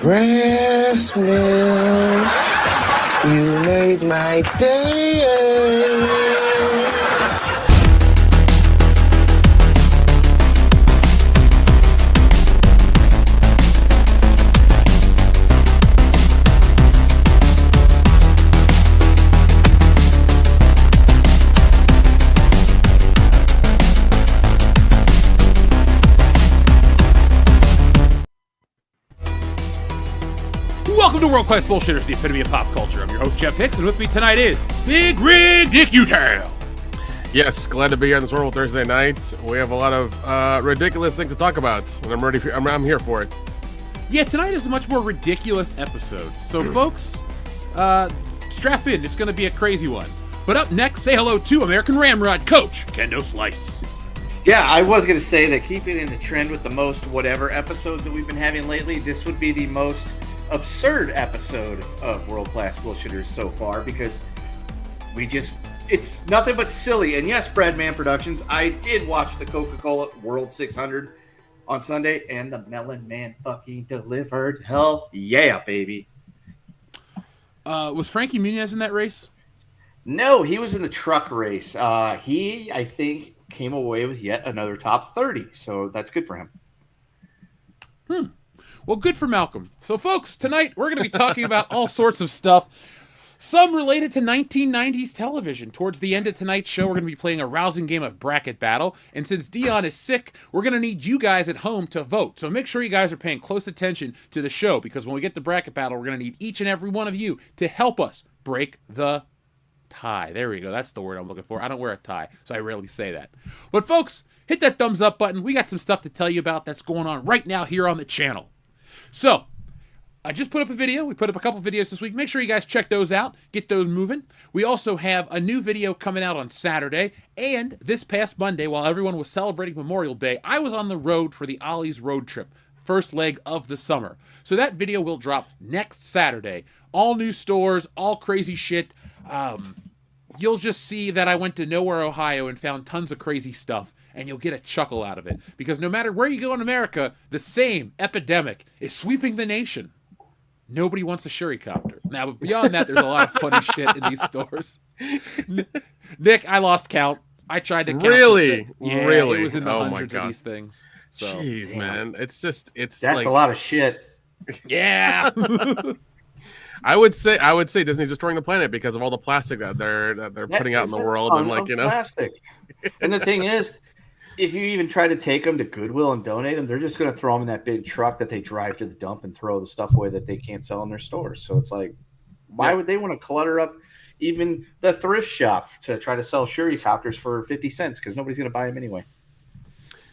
Breast milk, you made my day. Welcome to World Class Bullshitters, the epitome of pop culture. I'm your host, G.M.P.C, and with me tonight is Big Rig Nick Utown. Yes, glad to be here on this wonderful Thursday night. We have a lot of ridiculous things to talk about, and I'm ready. I'm here for it. Yeah, tonight is a much more ridiculous episode. So, folks, strap in. It's going to be a crazy one. But up next, say hello to American Ramrod coach, Kendo Slice. Yeah, I was going to say that keeping in the trend with the most whatever episodes that we've been having lately, this would be the most absurd episode of World Class Bullshitters so far, because it's nothing but silly. And yes, Breadman Productions, I did watch the Coca-Cola World 600 on Sunday, and the Melon Man fucking delivered. Hell yeah, baby. Was Frankie Muniz in that race? No, he was in the truck race. He, I think, came away with yet another top 30, so that's good for him. Well, good for Malcolm. So, folks, tonight we're going to be talking about all sorts of stuff, some related to 1990s television. Towards the end of tonight's show, we're going to be playing a rousing game of bracket battle, and since Dion is sick, we're going to need you guys at home to vote. So make sure you guys are paying close attention to the show, because when we get to bracket battle, we're going to need each and every one of you to help us break the tie. There we go. That's the word I'm looking for. I don't wear a tie, so I rarely say that. But, folks, hit that thumbs up button. We got some stuff to tell you about that's going on right now here on the channel. So, I just put up a video. We put up a couple videos this week. Make sure you guys check those out. Get those moving. We also have a new video coming out on Saturday. And this past Monday, while everyone was celebrating Memorial Day, I was on the road for the Ollie's road trip. First leg of the summer. So that video will drop next Saturday. All new stores, all crazy shit. You'll just see that I went to Nowhere, Ohio and found tons of crazy stuff. And you'll get a chuckle out of it. Because no matter where you go in America, the same epidemic is sweeping the nation. Nobody wants a Shuricopter. Now, but beyond that, there's a lot of funny shit in these stores. Nick, I lost count. I tried to count. Really? Yeah, Really? It was in the Oh hundreds my of God. these things. So, Jeez, man. It's That's like a lot of shit. yeah. I would say Disney's destroying the planet because of all the plastic that they're putting out in the world, and like, you know, plastic. And the thing is, if you even try to take them to Goodwill and donate them, they're just going to throw them in that big truck that they drive to the dump and throw the stuff away that they can't sell in their stores. So it's like, why would they want to clutter up even the thrift shop to try to sell Shuricopters for 50 cents? Because nobody's going to buy them anyway.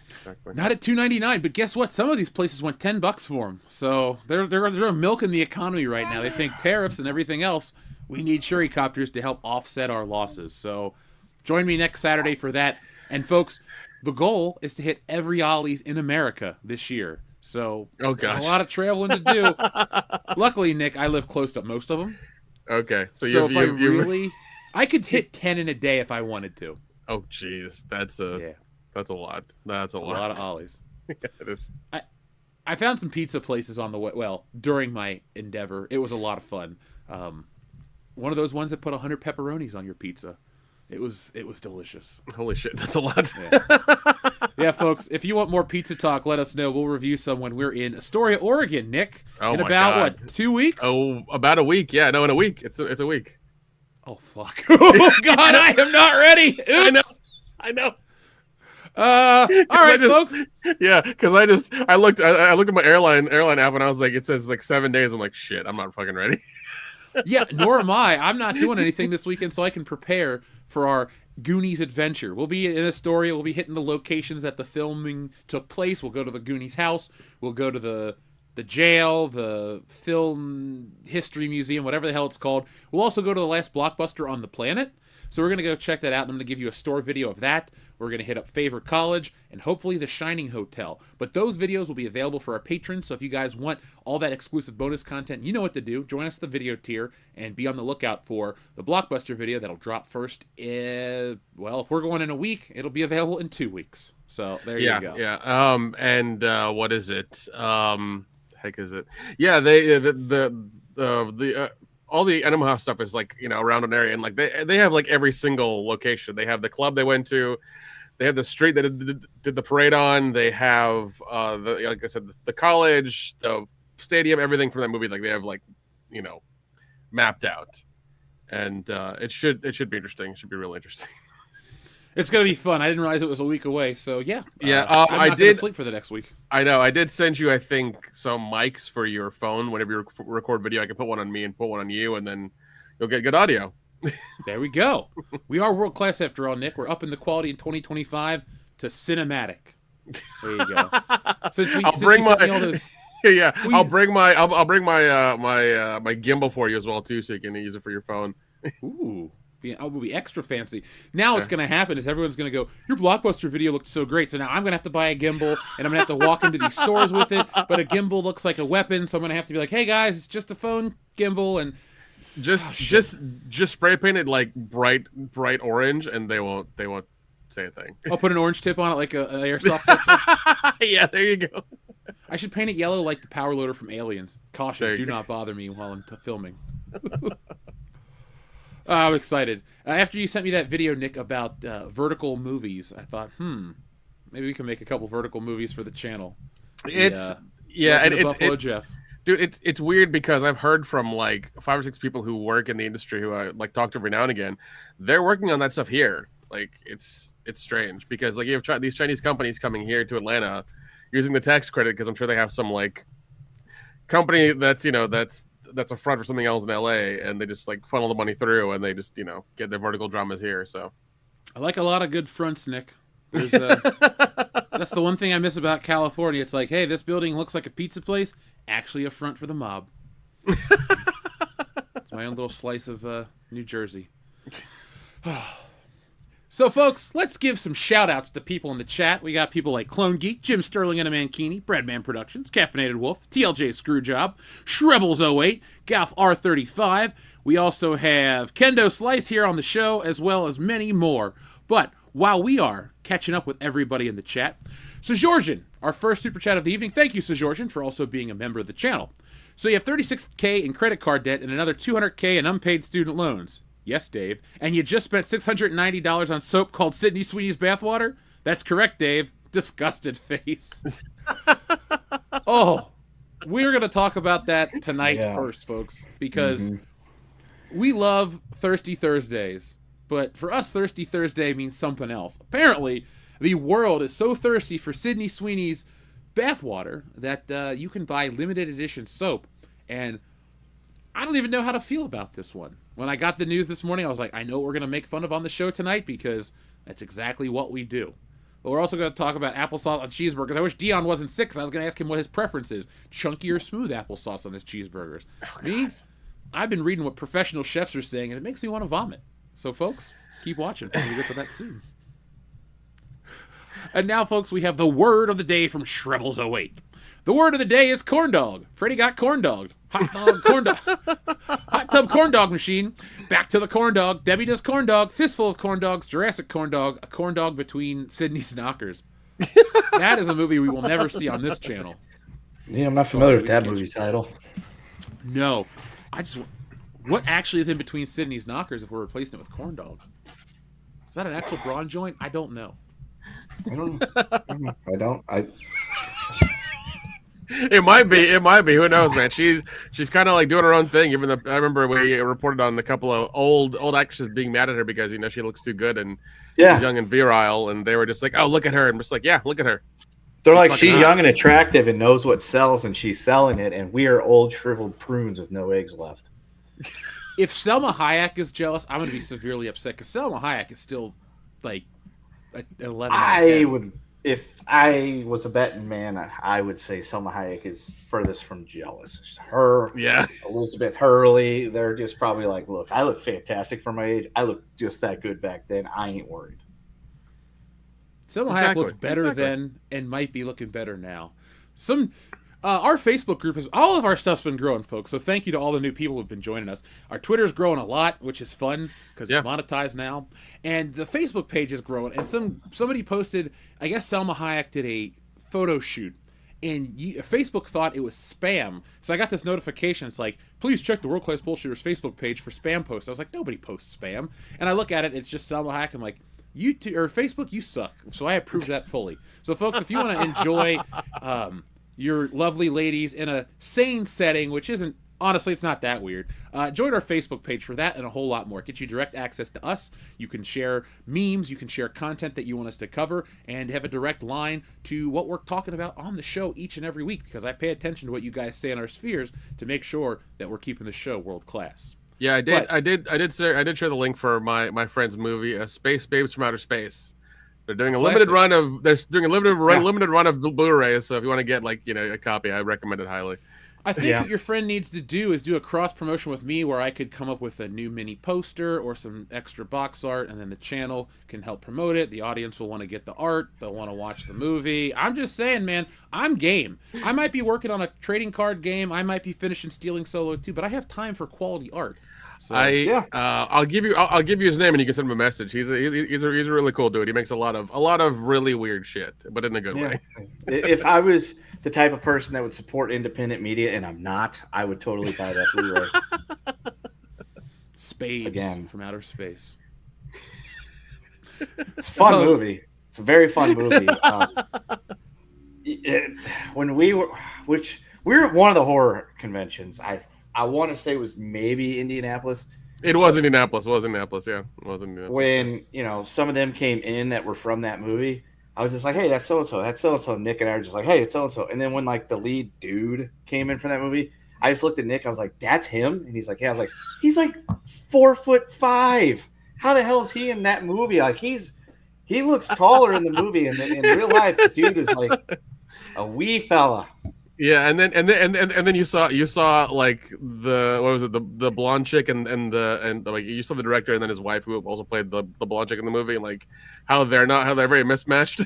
Exactly. Not at $2.99, but guess what? Some of these places want $10 for them. So they're milking the economy right now. They think tariffs and everything else. We need Shuricopters to help offset our losses. So join me next Saturday for that. And folks, the goal is to hit every Ollie's in America this year. So there's a lot of traveling to do. Luckily, Nick, I live close to most of them. Okay, so I could hit 10 in a day if I wanted to. Oh, jeez, that's a lot. That's a lot of Ollie's. Yeah, it is. I found some pizza places on the way. Well, during my endeavor, it was a lot of fun. One of those ones that put 100 pepperonis on your pizza. It was delicious. Holy shit, that's a lot. Yeah, folks, if you want more pizza talk, let us know. We'll review some when we're in Astoria, Oregon, Nick. In about, what, 2 weeks? Oh, about a week. Yeah, no, in a week. It's a week. Oh, fuck. Oh, God, I am not ready. Oops. I know. All right, folks. Yeah, because I looked at my airline app and I was like, it says like 7 days. I'm like, shit, I'm not fucking ready. Yeah, nor am I. I'm not doing anything this weekend, so I can prepare for our Goonies adventure. We'll be in Astoria. We'll be hitting the locations that the filming took place. We'll go to the Goonies house. We'll go to the jail, the film history museum, whatever the hell it's called. We'll also go to the last Blockbuster on the planet. So we're going to go check that out, and I'm going to give you a store video of that. We're going to hit up Favorite College and hopefully the Shining Hotel. But those videos will be available for our patrons, so if you guys want all that exclusive bonus content, you know what to do. Join us at the video tier and be on the lookout for the Blockbuster video that'll drop first. Well, if we're going in a week, it'll be available in 2 weeks. So there you go. Yeah. What is it? Heck is it? Yeah, the all the Animal House stuff is like, around an area, and like they have like every single location. They have the club they went to, they have the street that did the parade on, they have like I said, the college, the stadium, everything from that movie. Like they have mapped out, and it should be interesting. It should be really interesting. It's gonna be fun. I didn't realize it was a week away. So yeah. I did gonna sleep for the next week. I know. I did send you, I think, some mics for your phone. Whenever you record video, I can put one on me and put one on you, and then you'll get good audio. There we go. We are world class after all, Nick. We're upping the quality in 2025 to cinematic. There you go. I'll bring my gimbal for you as well too, so you can use it for your phone. Ooh. We'll be extra fancy. Now what's going to happen is everyone's going to go, your Blockbuster video looked so great, so now I'm going to have to buy a gimbal, and I'm going to have to walk into these stores with it, but a gimbal looks like a weapon, so I'm going to have to be like, hey guys, it's just a phone gimbal, and just spray paint it like bright orange, and they won't say a thing. I'll put an orange tip on it like an airsoft pistol. Yeah, there you go. I should paint it yellow like the power loader from Aliens. Caution, do not bother me while I'm filming. I'm excited. After you sent me that video, Nick, about vertical movies, I thought, maybe we can make a couple vertical movies for the channel. Buffalo Jeff. Dude, it's weird because I've heard from like 5 or 6 people who work in the industry who I like talk to every now and again. They're working on that stuff here. Like it's strange because like you have these Chinese companies coming here to Atlanta using the tax credit because I'm sure they have some like company that's a front for something else in LA, and they just like funnel the money through, and they just get their vertical dramas here. So I like a lot of good fronts, Nick. That's the one thing I miss about California. It's like, hey, this building looks like a pizza place, actually a front for the mob. It's my own little slice of New Jersey. So, folks, let's give some shout-outs to people in the chat. We got people like Clone Geek, Jim Sterling and a Mankini, Breadman Productions, Caffeinated Wolf, TLJ Screwjob, Shrebbles08, Galf R35. We also have Kendo Slice here on the show, as well as many more. But while we are catching up with everybody in the chat, Sejorjan, our first super chat of the evening. Thank you, Sejorjan, for also being a member of the channel. So you have $36K in credit card debt and another $200K in unpaid student loans. Yes, Dave. And you just spent $690 on soap called Sydney Sweeney's Bathwater? That's correct, Dave. Disgusted face. Oh, we're going to talk about that tonight first, folks, because we love Thirsty Thursdays. But for us, Thirsty Thursday means something else. Apparently, the world is so thirsty for Sydney Sweeney's bathwater that you can buy limited edition soap. And I don't even know how to feel about this one. When I got the news this morning, I was like, I know what we're going to make fun of on the show tonight because that's exactly what we do. But we're also going to talk about applesauce on cheeseburgers. I wish Dion wasn't sick because I was going to ask him what his preference is. Chunky or smooth applesauce on his cheeseburgers. Me, I've been reading what professional chefs are saying, and it makes me want to vomit. So, folks, keep watching. We'll get to that soon. And now, folks, we have the word of the day from Shrebbles08. The word of the day is corn dog. Freddy got corn dogged. Hot dog, corn dog. Hot tub corn dog machine. Back to the corn dog. Debbie does corn dog. Fistful of corn dogs. Jurassic corn dog. A corn dog between Sydney's knockers. That is a movie we will never see on this channel. Yeah, I'm not familiar with that movie title. No. What actually is in between Sydney's knockers if we're replacing it with corn dog? Is that an actual brawn joint? I don't know. It might be. Who knows, man? She's kind of like doing her own thing. Even though I remember we reported on a couple of old actresses being mad at her because she looks too good and she's young and virile, and they were just like, "Oh, look at her," and just like, "Yeah, look at her." They're like, she's young and attractive and knows what sells, and she's selling it, and we are old shriveled prunes with no eggs left. If Selma Hayek is jealous, I'm going to be severely upset because Selma Hayek is still like an 11. if I was a betting man, I would say Selma Hayek is furthest from jealous. It's her, Yeah. Elizabeth Hurley, they're just probably like, look, I look fantastic for my age. I look just that good back then. I ain't worried. Selma Hayek looked better then and might be looking better now. Our Facebook group all of our stuff's been growing, folks. So thank you to all the new people who've been joining us. Our Twitter's growing a lot, which is fun because it's monetized now, and the Facebook page is growing. And somebody posted, I guess Selma Hayek did a photo shoot, and Facebook thought it was spam. So I got this notification. It's like, please check the World Class Bullshitters Facebook page for spam posts. I was like, nobody posts spam, and I look at it. It's just Selma Hayek. I'm like, Facebook, you suck. So I approve that fully. So folks, if you want to enjoy your lovely ladies in a sane setting, which isn't, honestly, it's not that weird, join our Facebook page for that and a whole lot more. Get you direct access to us. You can share memes, you can share content that you want us to cover, and have a direct line to what we're talking about on the show each and every week, because I pay attention to what you guys say in our spheres to make sure that we're keeping the show world class. Yeah, I did share the link for my friend's movie, Space Babes from Outer Space. They're doing a limited run of limited run of Blu-rays. So if you want to get a copy, I recommend it highly. I think what your friend needs to do is do a cross promotion with me, where I could come up with a new mini poster or some extra box art, and then the channel can help promote it. The audience will want to get the art. They'll want to watch the movie. I'm just saying, man, I'm game. I might be working on a trading card game. I might be finishing Stealing Solo 2, but I have time for quality art. So, I'll give you his name and you can send him a message. He's a really cool dude. He makes a lot of really weird shit, but in a good way. If I was the type of person that would support independent media, and I'm not, I would totally buy that Blu-ray. Spades again from outer space. It's a fun movie. It's a very fun movie. When we were at one of the horror conventions, I want to say it was maybe Indianapolis. It was Indianapolis. Yeah. It was Indianapolis. When, some of them came in that were from that movie, I was just like, hey, that's so-and-so. That's so-and-so. Nick and I were just like, hey, it's so-and-so. And then when, the lead dude came in from that movie, I just looked at Nick. I was like, that's him? And he's like, yeah. I was like, he's 4'5". How the hell is he in that movie? He looks taller in the movie. And in real life, the dude is like a wee fella. Yeah, and then you saw the blonde chick and you saw the director and then his wife, who also played the blonde chick in the movie, and how they're very mismatched.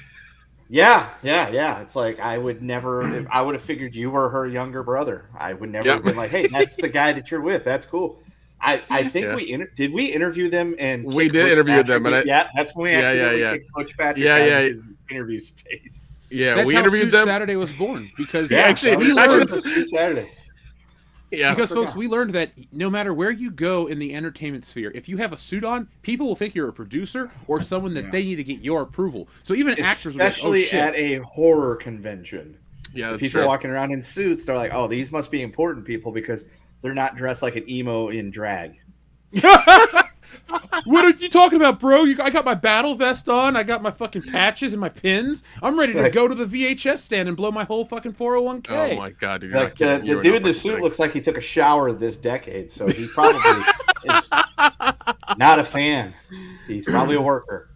Yeah. It's like I would have figured you were her younger brother. I would never have been like, hey, that's the guy that you're with. That's cool. I think did we interview them, and we did interview them, and that's when we actually kicked Coach Patrick out of his interview space. Yeah, that's we how interviewed them. Saturday was born, because we learned Saturday. Yeah, because folks, we learned that no matter where you go in the entertainment sphere, if you have a suit on, people will think you're a producer or someone that they need to get your approval. So even actors, especially at a horror convention, that's people true. Walking around in suits, they're like, oh, these must be important people because they're not dressed like an emo in drag. What are you talking about, bro? I got my battle vest on. I got my fucking patches and my pins. I'm ready to go to the VHS stand and blow my whole fucking 401k. Oh my god, dude! The dude in the suit looks like he took a shower this decade, so he probably is not a fan. He's probably a worker.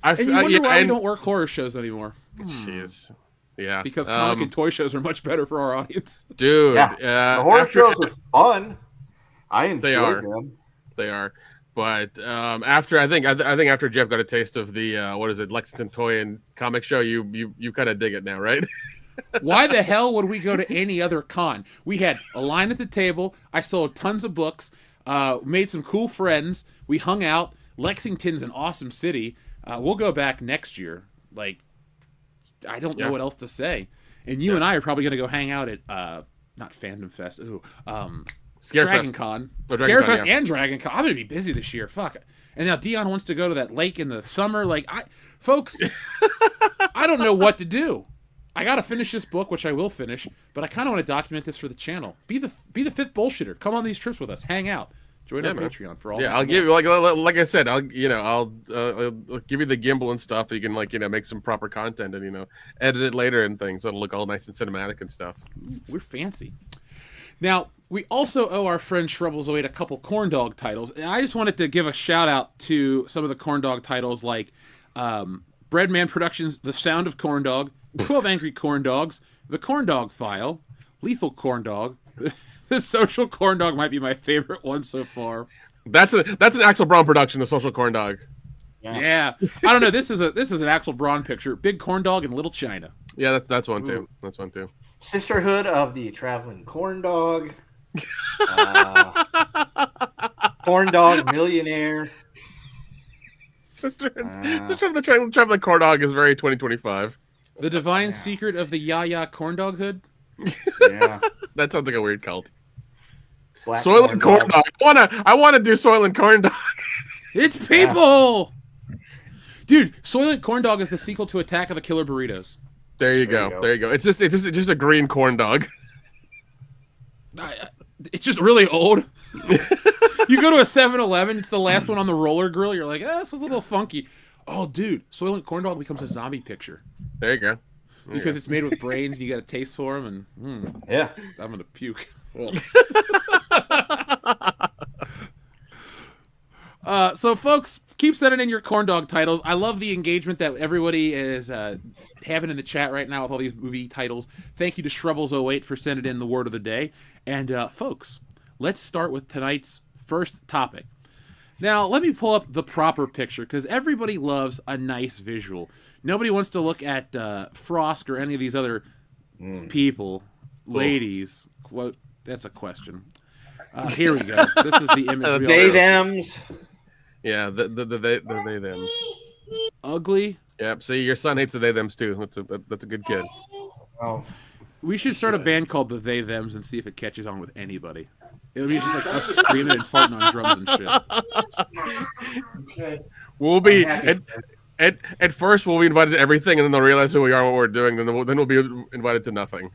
And you wonder why we don't work horror shows anymore. Jeez. Yeah. Because comic and toy shows are much better for our audience. Dude. The horror shows are fun. I enjoy them. They are. But after after Jeff got a taste of the Lexington Toy and Comic Show, you kind of dig it now, right? Why the hell would we go to any other con? We had a line at the table. I sold tons of books. Made some cool friends. We hung out. Lexington's an awesome city. We'll go back next year. I don't know what else to say. And you and I are probably going to go hang out at not Fandom Fest. Dragon Con. Scarefest and Dragon Con. I'm going to be busy this year. Fuck. And now Dion wants to go to that lake in the summer. Folks, I don't know what to do. I got to finish this book, which I will finish, but I kind of want to document this for the channel. Be the fifth bullshitter. Come on these trips with us. Hang out. Join our Patreon for all. Yeah, I'll give you like I said, I'll give you the gimbal and stuff. You can make some proper content and edit it later and things. It'll look all nice and cinematic and stuff. We're fancy. Now, we also owe our friend Shrubbles08 a couple corn dog titles. And I just wanted to give a shout out to some of the corn dog titles like Breadman Productions, The Sound of Corn Dog, 12 Angry Corn Dogs, The Corn Dog File, Lethal Corn Dog. The Social Corn Dog might be my favorite one so far. That's an Axel Braun production, the Social Corn Dog. Yeah. I don't know. This is an Axel Braun picture. Big Corn Dog in Little China. Yeah, that's one too. That's one too. Sisterhood of the Traveling Corn Dog. Corn Dog Millionaire. Sister of the Traveling Corn Dog is very 2025. The Divine Secret of the Yaya Corn Dog Hood. Yeah. That sounds like a weird cult. Black Soylent Corn Dog. I want to do Soylent Corn Dog. It's people! Dude, Soylent Corn Dog is the sequel to Attack of the Killer Burritos. There you go. It's just a green corn dog. It's just really old. You go to a 7-Eleven, it's the last one on the roller grill. You're like, it's a little funky. Oh, dude, Soylent Corn Dog becomes a zombie picture. There you go. Because it's made with brains and you got a taste for them. And yeah, I'm going to puke. So, folks, keep sending in your corn dog titles. I love the engagement that everybody is having in the chat right now with all these movie titles. Thank you to Shrubbles08 for sending in the word of the day. And, folks, let's start with tonight's first topic. Now, let me pull up the proper picture, because everybody loves a nice visual. Nobody wants to look at Frost or any of these other people, ladies. Quote, that's a question. Here we go. This is the image. They thems. Yeah, the they thems. Ugly. Yep. See, your son hates the they thems too. That's a good kid. Oh, we should start a band called the They Thems and see if it catches on with anybody. It would be just like us screaming and farting on drums and shit. okay. We'll be at first we'll be invited to everything, and then they'll realize who we are and what we're doing. Then we'll be invited to nothing.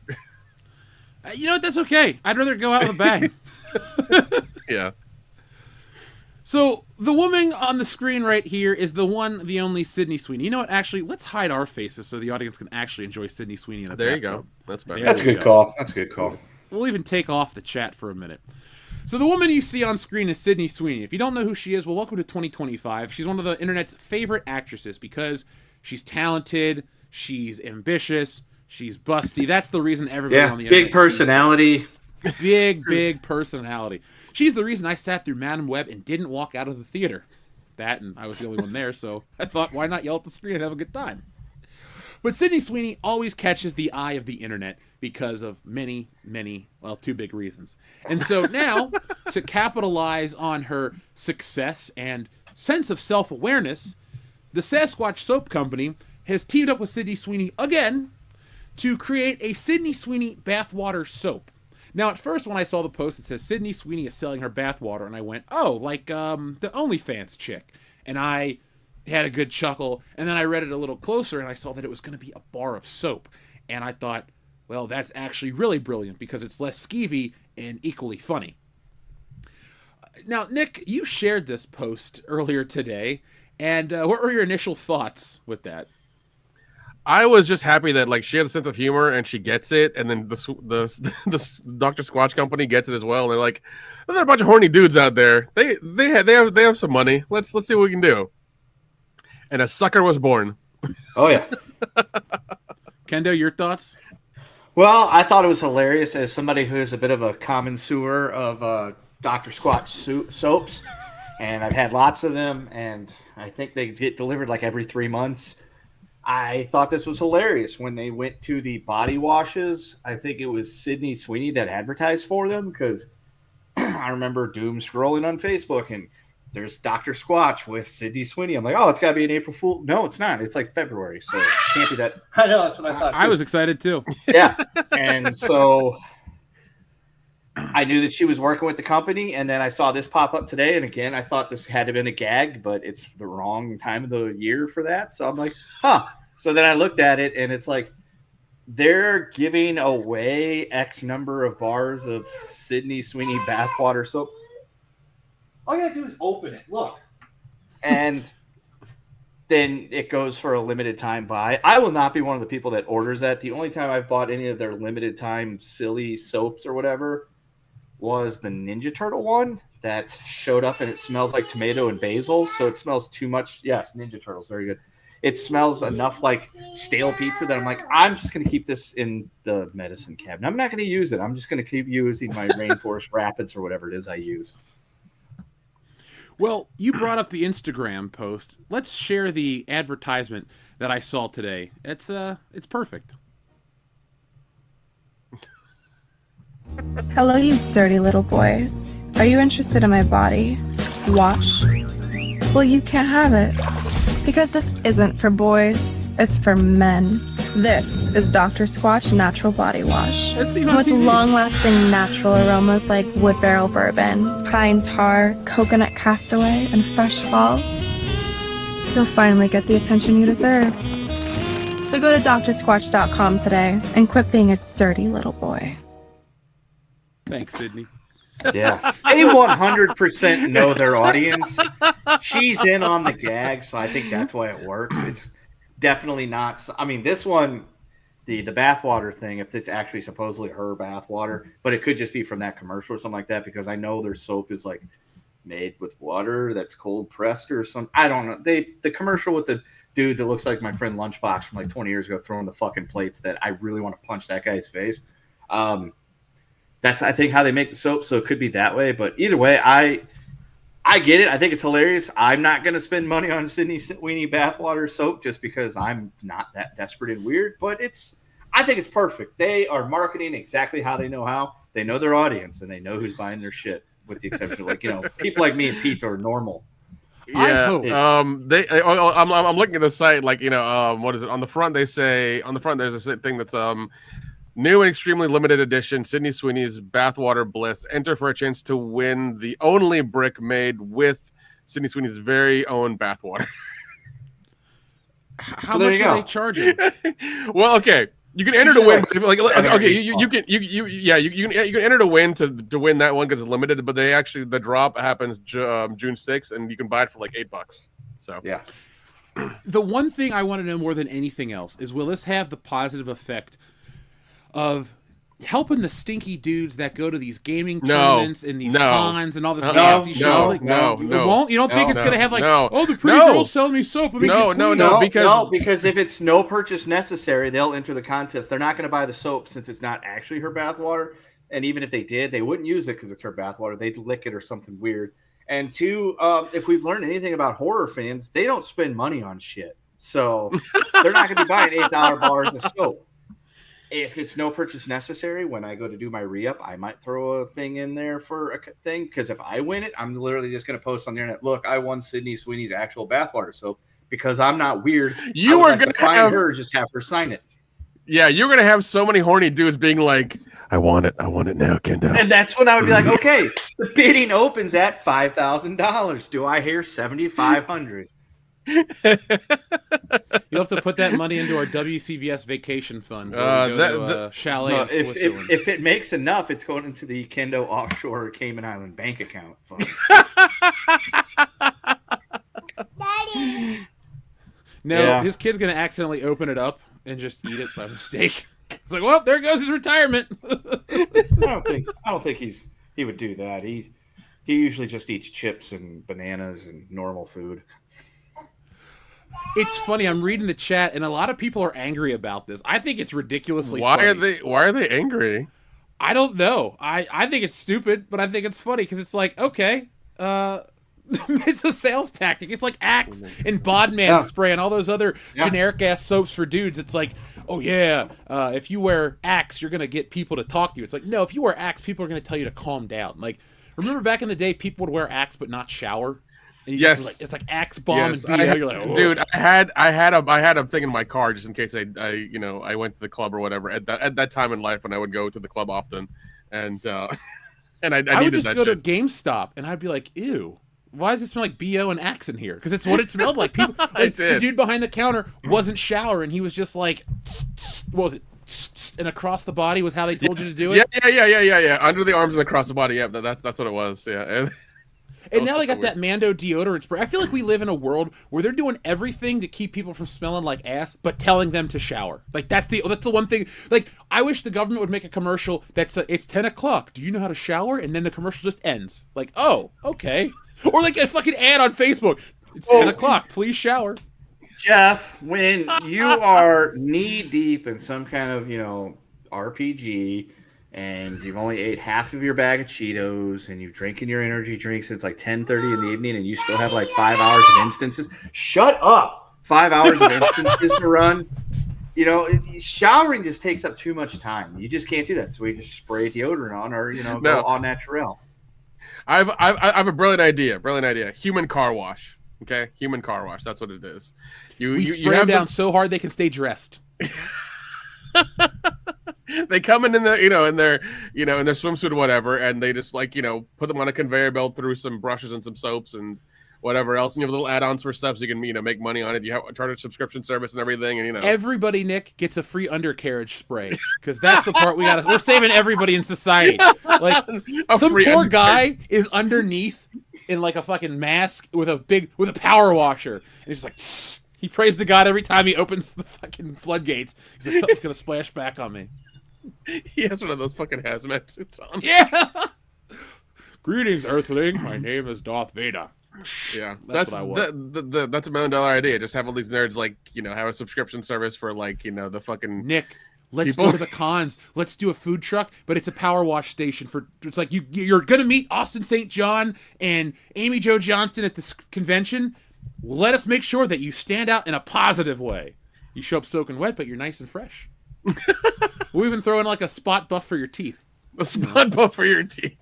You know what? That's okay. I'd rather go out with a bang. Yeah. So the woman on the screen right here is the one, the only Sydney Sweeney. You know what? Actually, let's hide our faces so the audience can actually enjoy Sydney Sweeney. There you go. That's better. That's a good call. That's a good call. We'll even take off the chat for a minute. So the woman you see on screen is Sydney Sweeney. If you don't know who she is, well, welcome to 2025. She's one of the internet's favorite actresses because she's talented, she's ambitious, she's busty. That's the reason everybody on the internet big personality. Big personality. She's the reason I sat through Madam Web and didn't walk out of the theater. That, and I was the only one there, so I thought, why not yell at the screen and have a good time? But Sydney Sweeney always catches the eye of the internet because of many, well, two big reasons. And so now, to capitalize on her success and sense of self-awareness, the Sasquatch Soap Company has teamed up with Sydney Sweeney again to create a Sydney Sweeney bathwater soap. Now, at first, when I saw the post, it says Sydney Sweeney is selling her bathwater, and I went, oh, like the OnlyFans chick. And I had a good chuckle, and then I read it a little closer, and I saw that it was going to be a bar of soap. And I thought, well, that's actually really brilliant, because it's less skeevy and equally funny. Now, Nick, you shared this post earlier today, and what were your initial thoughts with that? I was just happy that like she has a sense of humor and she gets it, and then the Dr. Squatch Company gets it as well. And they're like, there are a bunch of horny dudes out there. They have some money. Let's see what we can do. And a sucker was born. Oh yeah. Kendo, your thoughts? Well, I thought it was hilarious as somebody who is a bit of a connoisseur of Dr. Squatch soaps, and I've had lots of them, and I think they get delivered like every 3 months. I thought this was hilarious when they went to the body washes. I think it was Sydney Sweeney that advertised for them, because I remember doom scrolling on Facebook and there's Dr. Squatch with Sydney Sweeney. I'm like, oh, it's got to be an April Fool. No, it's not. It's like February, so it can't be that. I know, that's what I thought. I was excited too. Yeah, and so I knew that she was working with the company, and then I saw this pop up today, and again, I thought this had to have been a gag, but it's the wrong time of the year for that. So I'm like, huh. So then I looked at it, and it's like they're giving away X number of bars of Sydney Sweeney bathwater soap. All you gotta do is open it. Look. And then it goes for a limited time buy. I will not be one of the people that orders that. The only time I've bought any of their limited time silly soaps or whatever was the Ninja Turtle one that showed up, and it smells like tomato and basil, so it smells too much. Yes, Ninja Turtles, very good. it smells enough like stale pizza that I'm like, I'm just going to keep this in the medicine cabinet. I'm not going to use it. I'm just going to keep using my Rainforest Rapids or whatever it is I use. Well, you brought up the Instagram post. Let's share the advertisement that I saw today. It's perfect. Hello, you dirty little boys. Are you interested in my body? Wash? Well, you can't have it. Because this isn't for boys, it's for men. This is Dr. Squatch Natural Body Wash. Let's see my With TV. long-lasting natural aromas like wood barrel bourbon, pine tar, coconut castaway, and fresh falls. You'll finally get the attention you deserve. So go to drsquatch.com today and quit being a dirty little boy. Thanks, Sydney. Yeah. They 100% know their audience. She's in on the gag, so I think that's why it works. It's definitely not. I mean, this one, the bathwater thing, if this actually supposedly her bathwater, but it could just be from that commercial or something like that, because I know their soap is like made with water that's cold pressed or something. I don't know. The commercial with the dude that looks like my friend Lunchbox from like 20 years ago throwing the fucking plates that I really want to punch that guy's face. That's, I think, how they make the soap, so it could be that way. But either way, I get it. I think it's hilarious. I'm not going to spend money on Sydney Sweeney bathwater soap just because I'm not that desperate and weird. But I think it's perfect. They are marketing exactly how they know how. They know their audience, and they know who's buying their shit, with the exception of, people like me and Pete are normal. Yeah. hope. I'm looking at the site, what is it? On the front, there's a thing that's new and extremely limited edition, Sydney Sweeney's Bathwater Bliss. Enter for a chance to win the only brick made with Sydney Sweeney's very own bathwater. How much are they charging? Well, okay. You can enter to win. You can enter to win to win that one because it's limited. But the drop happens June 6th, and you can buy it for like $8. So yeah. The one thing I want to know more than anything else is, will this have the positive effect of helping the stinky dudes that go to these gaming tournaments and these cons and all this nasty shit? It won't. You don't think it's gonna have the pretty girl's selling me soap? Because if it's no purchase necessary, they'll enter the contest. They're not going to buy the soap since it's not actually her bathwater. And even if they did, they wouldn't use it because it's her bathwater. They'd lick it or something weird. And two, if we've learned anything about horror fans, they don't spend money on shit. So they're not going to be buying $8 bars of soap. If it's no purchase necessary, when I go to do my re-up, I might throw a thing in there for a thing. Because if I win it, I'm literally just going to post on the internet, look, I won Sydney Sweeney's actual bathwater soap. Because I'm not weird. You were going to find her, just have her sign it. Yeah, you're going to have so many horny dudes being like, I want it now, Kendo. And that's when I would be like, okay, the bidding opens at $5,000. Do I hear $7,500? You'll have to put that money into our WCBS vacation fund. Chalet. If it makes enough, it's going into the Kendo Offshore Cayman Island bank account fund. Daddy. No, his kid's gonna accidentally open it up and just eat it by mistake. It's like, well, there goes his retirement. I don't think he would do that. He usually just eats chips and bananas and normal food. It's funny. I'm reading the chat, and a lot of people are angry about this. I think it's ridiculously funny. Why are they angry? I don't know. I think it's stupid, but I think it's funny because it's like, okay, it's a sales tactic. It's like Axe and Bodman spray and all those other generic ass soaps for dudes. It's like, oh yeah, if you wear Axe, you're gonna get people to talk to you. It's like, no, if you wear Axe, people are gonna tell you to calm down. Like, remember back in the day, people would wear Axe but not shower. And yes, it's like Axe bomb and BO. You're like, oh. Dude, I had a thing in my car just in case I went to the club or whatever at that time in life when I would go to the club often, and I would just go to GameStop and I'd be like, ew. Why does it smell like BO and Axe in here? Because it's what it smelled like. People, the dude behind the counter wasn't showering. He was just like, what was it? And across the body was how they told you to do it. Yeah. Under the arms and across the body. Yeah, that's what it was. Yeah. And now they got that Mando deodorant spray. I feel like we live in a world where they're doing everything to keep people from smelling like ass, but telling them to shower. Like that's the one thing. Like, I wish the government would make a commercial that's it's 10 o'clock. Do you know how to shower? And then the commercial just ends. Like, oh, okay. Or like a fucking ad on Facebook. It's 10 o'clock. Please shower. Jeff, when you are knee deep in some kind of, RPG and you've only ate half of your bag of Cheetos and you've drinking your energy drinks, it's like 10:30 in the evening and you still have like 5 hours of instances. Shut up. 5 hours of instances to run. Showering just takes up too much time. You just can't do that. So we just spray deodorant on or, go all natural. I have a brilliant idea. Human car wash. Okay, human car wash. That's what it is. We spray them down so hard they can stay dressed. They come in their in their swimsuit or whatever, and they just put them on a conveyor belt through some brushes and some soaps and whatever else, and you have little add-ons for stuff so you can make money on it. You have a charter subscription service and everything, and everybody, Nick, gets a free undercarriage spray because that's the part we're saving everybody in society. Like some poor guy is underneath in like a fucking mask with a power washer, and he's just like he prays to God every time he opens the fucking floodgates. He's like, something's gonna splash back on me. He has one of those fucking hazmat suits on. Yeah. Greetings, Earthling. My name is Darth Vader. Yeah, that's what I want. That's $1 million idea. Just have all these nerds have a subscription service for the fucking Nick. Let's go to the cons. Let's do a food truck, but it's a power wash station for. It's like you're gonna meet Austin St. John and Amy Jo Johnston at this convention. Let us make sure that you stand out in a positive way. You show up soaking wet, but you're nice and fresh. We'll even throw in like a spot buff for your teeth. A spot buff for your teeth.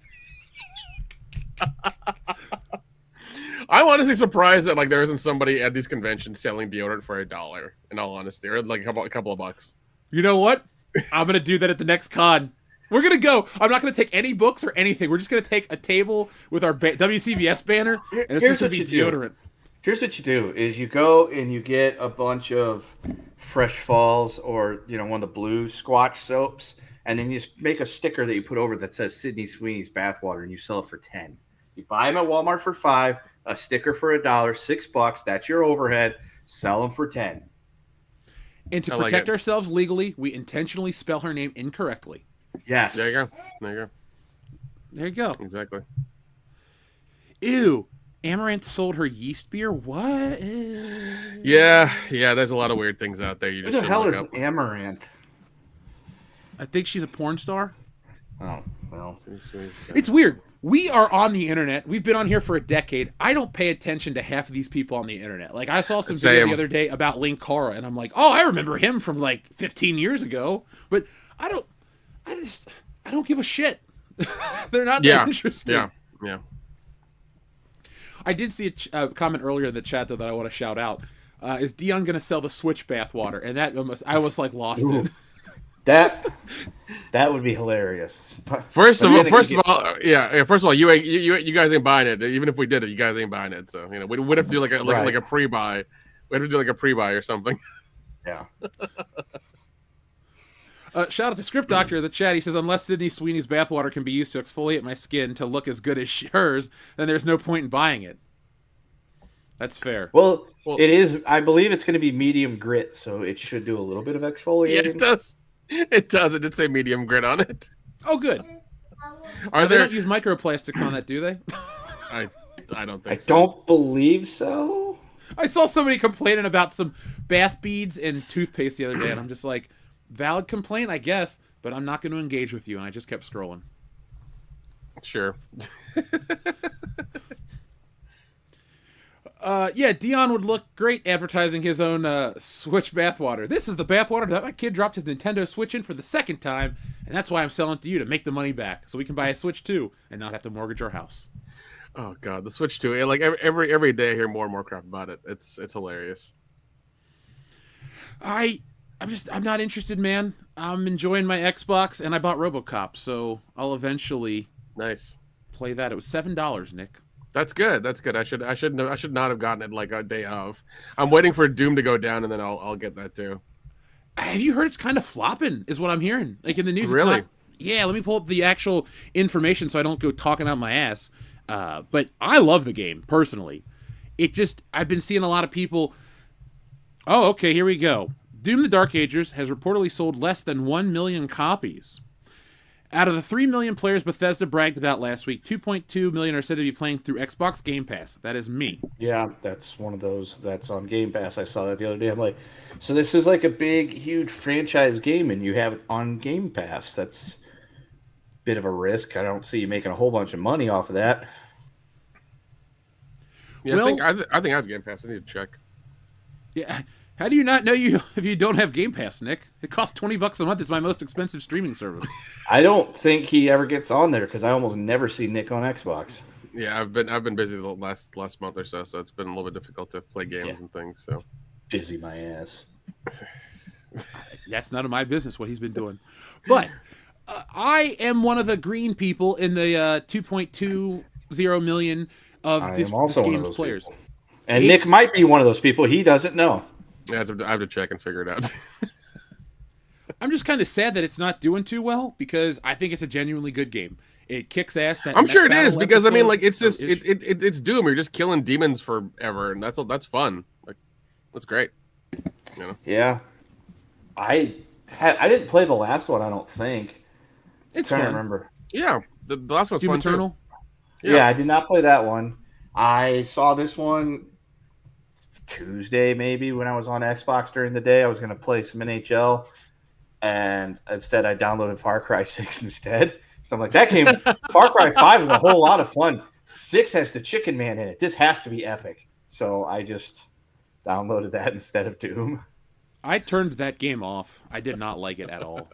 I'm honestly surprised that there isn't somebody at these conventions selling deodorant for $1. In all honesty, or a couple of bucks. You know what? I'm gonna do that at the next con. We're gonna go. I'm not gonna take any books or anything. We're just gonna take a table with our WCBS banner, and it's just gonna be deodorant. Here's what you do: is you go and you get a bunch of Fresh Falls or one of the blue Squatch soaps, and then you just make a sticker that you put over that says Sydney Sweeney's bathwater, and you sell it for $10. You buy them at Walmart for $5, a sticker for $1, $6. That's your overhead. Sell them for $10. And to protect ourselves legally, we intentionally spell her name incorrectly. Yes. There you go. There you go. Exactly. Ew. Amaranth sold her yeast beer? What? Yeah. There's a lot of weird things out there. You just Who the hell is Amaranth? I think she's a porn star. Oh, well. It's weird. We are on the internet. We've been on here for a decade. I don't pay attention to half of these people on the internet. Like, I saw some video the other day about Linkara, and I'm like, oh, I remember him from like 15 years ago. But I don't give a shit. They're not that interesting. Yeah. I did see a comment earlier in the chat, though, that I want to shout out. Is Dion going to sell the Switch bathwater? And I was like lost in it. That would be hilarious. First of all, you guys ain't buying it. Even if we did it, you guys ain't buying it. So we'd have to do like a pre-buy. We have to do like a pre-buy or something. Yeah. Shout out to Script Doctor in the chat. He says, unless Sydney Sweeney's bathwater can be used to exfoliate my skin to look as good as hers, then there's no point in buying it. That's fair. Well, it is. I believe it's going to be medium grit, so it should do a little bit of exfoliating. Yeah, it does. It does. It did say medium grit on it. Oh, good. They don't use microplastics on that, do they? I don't think I so. don't believe so. I saw somebody complaining about some bath beads and toothpaste the other day, and I'm just like, valid complaint, I guess, but I'm not going to engage with you, and I just kept scrolling. Sure. Dion would look great advertising his own Switch bathwater. This is the bathwater that my kid dropped his Nintendo Switch in for the second time, and that's why I'm selling it to you to make the money back, so we can buy a Switch 2 and not have to mortgage our house. Oh God, the Switch 2. Like every day I hear more and more crap about it. It's hilarious. I'm not interested, man. I'm enjoying my Xbox, and I bought RoboCop, so I'll eventually play that. It was $7, Nick. That's good. That's good. I should not have gotten it like a day of. I'm waiting for Doom to go down, and then I'll get that too. Have you heard it's kind of flopping? Is what I'm hearing. Like in the news. Really? Yeah. Let me pull up the actual information so I don't go talking out my ass. But I love the game personally. I've been seeing a lot of people. Oh, okay. Here we go. Doom: The Dark Ages has reportedly sold less than 1 million copies. Out of the 3 million players Bethesda bragged about last week, 2.2 million are said to be playing through Xbox Game Pass. That is me. Yeah, that's one of those that's on Game Pass. I saw that the other day. I'm like, so this is like a big, huge franchise game, and you have it on Game Pass. That's a bit of a risk. I don't see you making a whole bunch of money off of that. Yeah, Well- I think I have Game Pass. I need to check. Yeah. How do you not know if you don't have Game Pass, Nick? It costs $20 a month. It's my most expensive streaming service. I don't think he ever gets on there because I almost never see Nick on Xbox. Yeah, I've been busy the last month or so it's been a little bit difficult to play games and things. So Busy my ass. That's none of my business what he's been doing. But I am one of the green people in the 2.20 million of I this am also one of game's those players. people. And It's- Nick might be one of those people. He doesn't know. yeah, I have to check and figure it out. I'm just kind of sad that it's not doing too well because I think it's a genuinely good game. It kicks ass. That I'm mech sure it battle is because I mean, episode- like it's just Oh, it's Doom. You're just killing demons forever, and that's fun. Like that's great. You know. Yeah. I didn't play the last one, I don't think. it's trying to fun. remember. Yeah, the last one's Doom fun Eternal. too. Yeah, I did not play that one. I saw this one Tuesday, maybe, when I was on Xbox during the day. I was going to play some NHL, and instead I downloaded Far Cry 6 instead. So I'm like, that game, Far Cry 5 is a whole lot of fun. 6 has the Chicken Man in it. This has to be epic. So I just downloaded that instead of Doom. I turned that game off. I did not like it at all.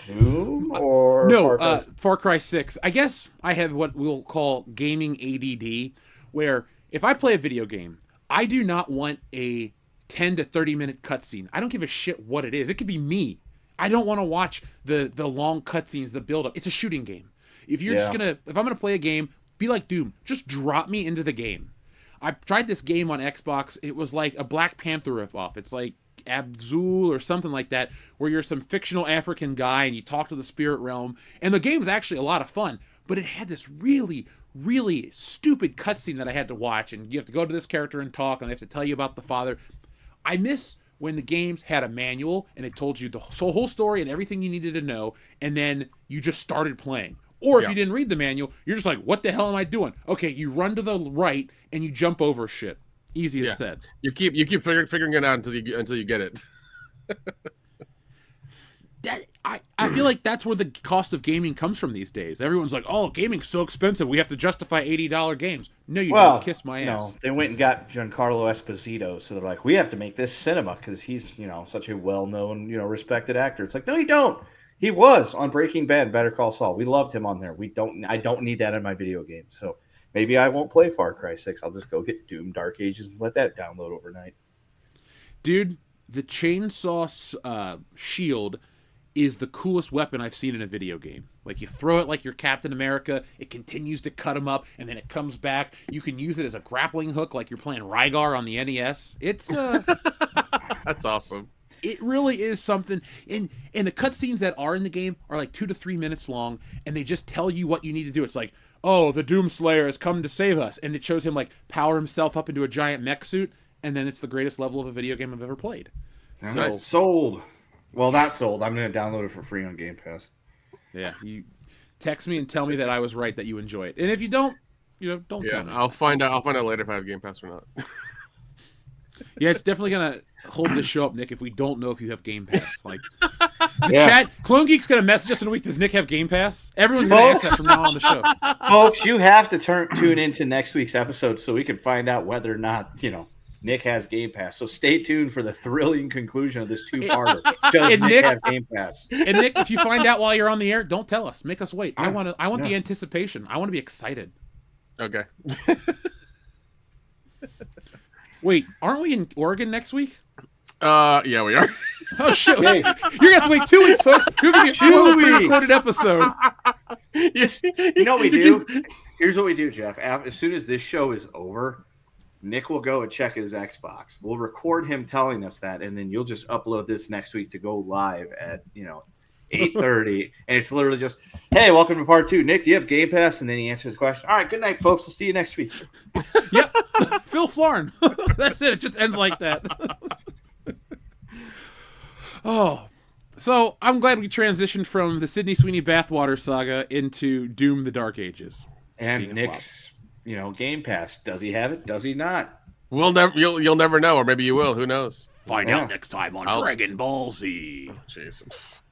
Doom or No, Far Cry? Far Cry 6. I guess I have what we'll call gaming ADD, where if I play a video game, I do not want a 10 to 30 minute cutscene. I don't give a shit what it is. It could be me. I don't want to watch the long cutscenes, the build up. It's a shooting game. If you're just if I'm gonna play a game, be like Doom. Just drop me into the game. I tried this game on Xbox. It was like a Black Panther ripoff. It's like Abzul or something like that, where you're some fictional African guy and you talk to the spirit realm. And the game is actually a lot of fun, but it had this really, really stupid cutscene that I had to watch. And you have to go to this character and talk, and they have to tell you about the father. I miss when the games had a manual and it told you the whole story and everything you needed to know, and then you just started playing. Or if you didn't read the manual, you're just like, what the hell am I doing? Okay, you run to the right and you jump over shit. Easy as said. You keep figuring it out until you get it. I feel like that's where the cost of gaming comes from these days. Everyone's like, oh, gaming's so expensive. We have to justify $80 games. No, you don't. Kiss my ass. No, they went and got Giancarlo Esposito, so they're like, we have to make this cinema because he's, such a well-known, respected actor. It's like, no, you don't. He was on Breaking Bad and Better Call Saul. We loved him on there. I don't need that in my video game. So maybe I won't play Far Cry 6. I'll just go get Doom Dark Ages and let that download overnight. Dude, the chainsaw shield is the coolest weapon I've seen in a video game. Like, you throw it like you're Captain America, it continues to cut him up, and then it comes back. You can use it as a grappling hook like you're playing Rygar on the NES. It's That's awesome. It really is something. And the cutscenes that are in the game are like 2 to 3 minutes long, and they just tell you what you need to do. It's like, oh, the Doomslayer has come to save us, and it shows him like power himself up into a giant mech suit, and then it's the greatest level of a video game I've ever played. So, Sold. Well, not sold. I'm going to download it for free on Game Pass. yeah, you text me and tell me that I was right, that you enjoy it. And if you don't, don't tell me. I'll find out later if I have Game Pass or not. Yeah, it's definitely gonna hold this show up, Nick, if we don't know if you have Game Pass. Like the chat, Clone Geek's gonna message us in a week. Does Nick have Game Pass? Everyone's gonna ask that from now on the show. Folks, you have to tune into next week's episode so we can find out whether or not, Nick has Game Pass. So stay tuned for the thrilling conclusion of this two-parter. Does Nick have Game Pass? And Nick, if you find out while you're on the air, don't tell us. Make us wait. I want the anticipation. I want to be excited. Okay. Wait, aren't we in Oregon next week? Yeah, we are. Oh shit! Hey. You're gonna have to wait 2 weeks, folks. You're gonna get a pre-recorded episode. You know what we do? Here's what we do, Jeff. As soon as this show is over, Nick will go and check his Xbox. We'll record him telling us that, and then you'll just upload this next week to go live at 8:30, and it's literally just, hey, welcome to part 2. Nick, do you have Game Pass? And then he answers the question. All right, good night, folks. We'll see you next week. Yep, Phil Flarn. That's it. It just ends like that. Oh, So I'm glad we transitioned from the Sydney Sweeney bathwater saga into Doom: The Dark Ages. And Nick's, Game Pass. Does he have it? Does he not? You'll never know, or maybe you will. Who knows? Find Yeah. out next time on Dragon Ball Z. Jeez.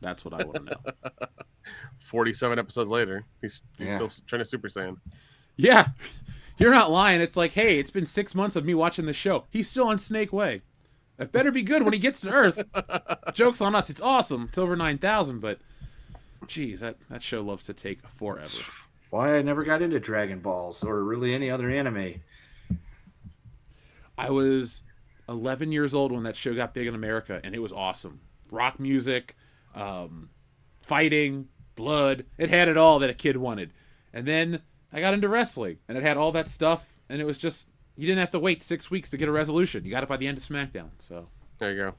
That's what I want to know. 47 episodes later, he's Yeah. still trying to Super Saiyan. Yeah, you're not lying. It's like, hey, it's been 6 months of me watching the show. He's still on Snake Way. It better be good when he gets to Earth. Joke's on us. It's awesome. It's over 9,000, but geez, that show loves to take forever. Why I never got into Dragon Balls or really any other anime. I was 11 years old when that show got big in America, and it was awesome. Rock music, fighting, blood. It had it all that a kid wanted. And then I got into wrestling, and it had all that stuff, and it was just, you didn't have to wait 6 weeks to get a resolution. You got it by the end of SmackDown. So There you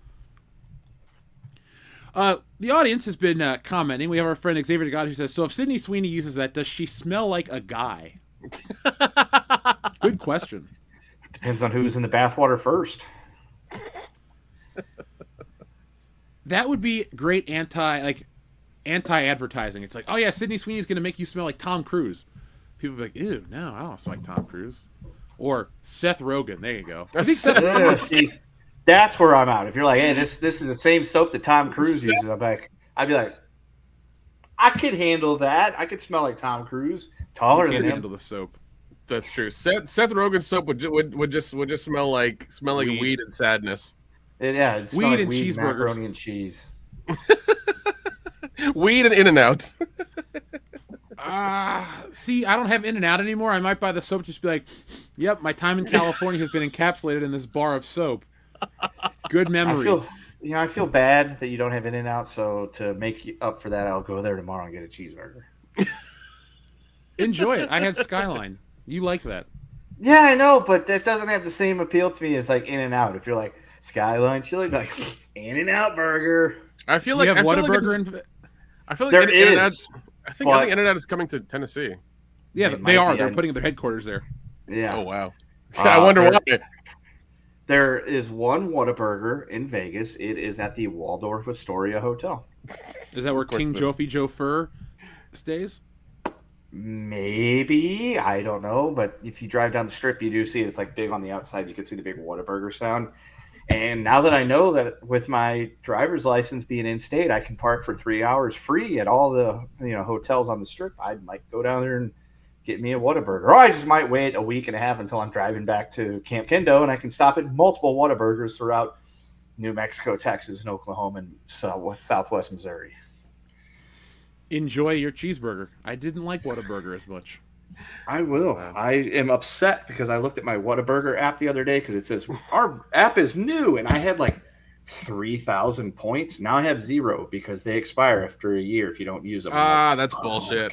go. The audience has been commenting. We have our friend Xavier DeGod who says, so if Sydney Sweeney uses that, does she smell like a guy? Good question. Depends on who's in the bathwater first. That would be great anti-advertising. It's like, oh yeah, Sydney Sweeney's going to make you smell like Tom Cruise. People be like, ew, no, I don't smell like Tom Cruise. Or Seth Rogen. There you go. I think Yeah, see, that's where I'm at. If you're like, hey, this is the same soap that Tom Cruise uses, I'd be like, I could handle that. I could smell like Tom Cruise, taller you than can't him. handle the soap. That's true. Seth Rogen's soap would just smell like weed and sadness. Yeah, it'd smell Weed like and cheeseburgers. macaroni and cheese. Weed and In-N-Out. See, I don't have In-N-Out anymore. I might buy the soap, just be like, yep, my time in California has been encapsulated in this bar of soap. Good memories. I feel bad that you don't have In-N-Out, so to make up for that, I'll go there tomorrow and get a cheeseburger. Enjoy it. I had Skyline. You like that. Yeah, I know, but that doesn't have the same appeal to me as like In-N-Out. If you're like Skyline chili, like In-N-Out burger. I feel You like have I feel Whataburger like in... I feel like There In-N-Out. is, I think In-N-Out is coming to Tennessee. Yeah, It they might are. be. They're putting their headquarters there. Yeah. Oh wow. I wonder there- why. There is one Whataburger in Vegas. It is at the Waldorf Astoria Hotel. Is that where course King it is. Jofi Joe Fur stays? Maybe. I don't know. But if you drive down the strip, you do see it. It's like big on the outside. You can see the big Whataburger sound. And now that I know that with my driver's license being in state, I can park for 3 hours free at all the hotels on the strip, I might go down there and get me a Whataburger. Or I just might wait a week and a half until I'm driving back to Camp Kendo, and I can stop at multiple Whataburgers throughout New Mexico, Texas, and Oklahoma, and Southwest Missouri. Enjoy your cheeseburger. I didn't like Whataburger as much. I will. I am upset because I looked at my Whataburger app the other day because it says our app is new, and I had like 3,000 points. Now I have 0 because they expire after a year if you don't use them. That's bullshit.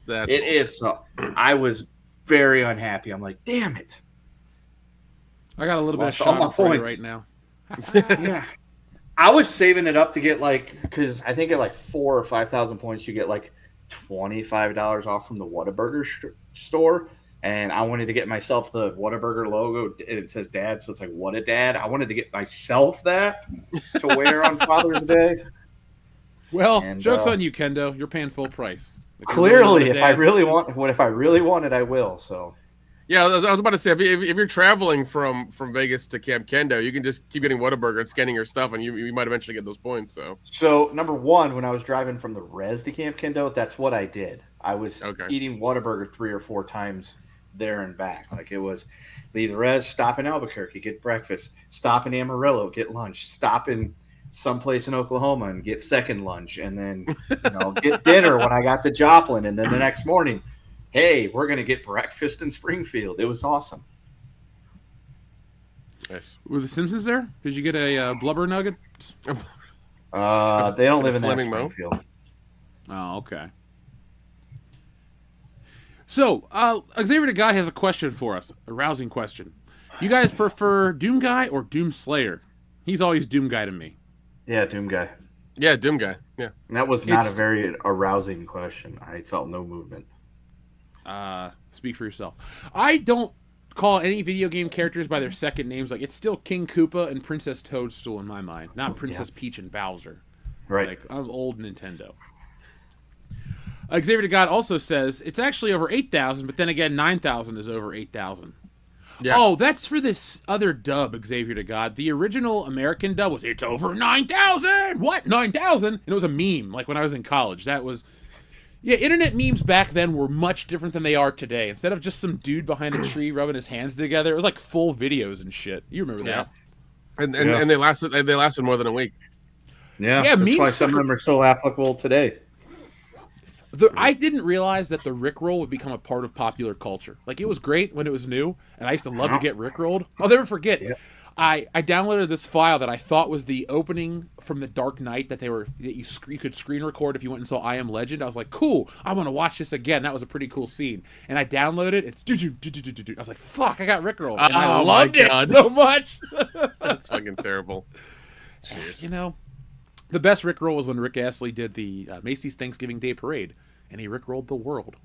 That's It is. So I was very unhappy. I'm like, damn it. I got a little bit of Lost all my shot for you points. right now. Yeah. I was saving it up to get because I think at like 4,000 or 5,000 points, you get like $25 off from the Whataburger store. And I wanted to get myself the Whataburger logo. And it says dad. So it's like, what a dad. I wanted to get myself that to wear on Father's Day. Well, And, joke's on you, Kendo. You're paying full price. If you Clearly, want if I Dad- really want it, I will. So Yeah, I was about to say, if you're traveling from Vegas to Camp Kendo, you can just keep getting Whataburger and scanning your stuff, and you might eventually get those points. So number one, when I was driving from the res to Camp Kendo, that's what I did. I was eating Whataburger 3 or 4 times there and back. Like it was leave the res, stop in Albuquerque, get breakfast, stop in Amarillo, get lunch, stop in someplace in Oklahoma and get second lunch, and then get dinner when I got to Joplin, and then the next morning, hey, we're gonna get breakfast in Springfield. It was awesome. nice. Were the Simpsons there? Did you get a blubber nugget? They don't live in that Flaming Moe? Springfield. Oh, okay. So, Xavier the Guy has a question for us, a rousing question. You guys prefer Doom Guy or Doom Slayer? He's always Doom Guy to me. Yeah, Doom Guy. Yeah, Doom Guy. Yeah. And that was not It's- a very arousing question. I felt no movement. Speak for yourself. I don't call any video game characters by their second names. Like, it's still King Koopa and Princess Toadstool in my mind, not Princess Peach and Bowser. Right. Like, I'm old Nintendo. Xavier to God also says it's actually over 8,000, but then again, 9,000 is over 8,000. Yeah. Oh, that's for this other dub, Xavier to God. The original American dub was it's over 9,000. What 9,000? And it was a meme. Like when I was in college, that was. Yeah, internet memes back then were much different than they are today. Instead of just some dude behind a tree rubbing his hands together, it was like full videos and shit. You remember that? And they lasted more than a week. Yeah, Yeah, that's memes why some of them are still applicable today. I didn't realize that the Rickroll would become a part of popular culture. Like, it was great when it was new, and I used to love to get Rickrolled. I'll never forget. Yeah. I downloaded this file that I thought was the opening from The Dark Knight that you could screen record if you went and saw I Am Legend. I was like, cool, I want to watch this again. That was a pretty cool scene. And I downloaded it. It's I was like, fuck, I got Rickrolled. And I loved it so much. That's fucking terrible. Cheers. You know, the best Rickroll was when Rick Astley did the Macy's Thanksgiving Day Parade, and he Rickrolled the world.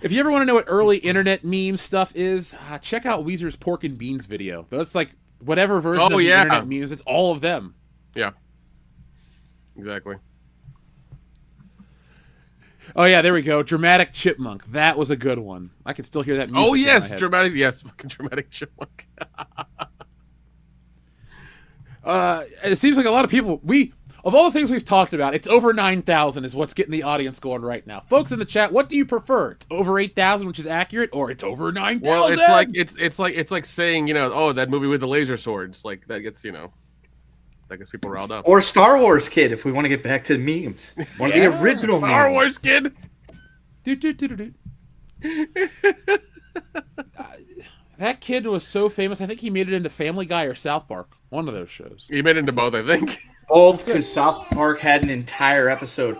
If you ever want to know what early internet meme stuff is, check out Weezer's Pork and Beans video. That's like whatever version of the internet memes, it's all of them. Yeah. Exactly. Oh, yeah, there we go. Dramatic Chipmunk. That was a good one. I can still hear that music. Oh, yes. in my head. Dramatic. Yes. Fucking dramatic chipmunk. It seems like a lot of people, of all the things we've talked about, it's over 9,000 is what's getting the audience going right now. Folks in the chat, what do you prefer? It's over 8,000, which is accurate, or it's over 9,000? Well, it's like saying, oh, that movie with the laser swords, like that gets that gets people riled up. Or Star Wars Kid, if we want to get back to memes. One of the original Star memes. Wars Kid. That kid was so famous. I think he made it into Family Guy or South Park. One of those shows. He made it into both, I think. Both, because South Park had an entire episode.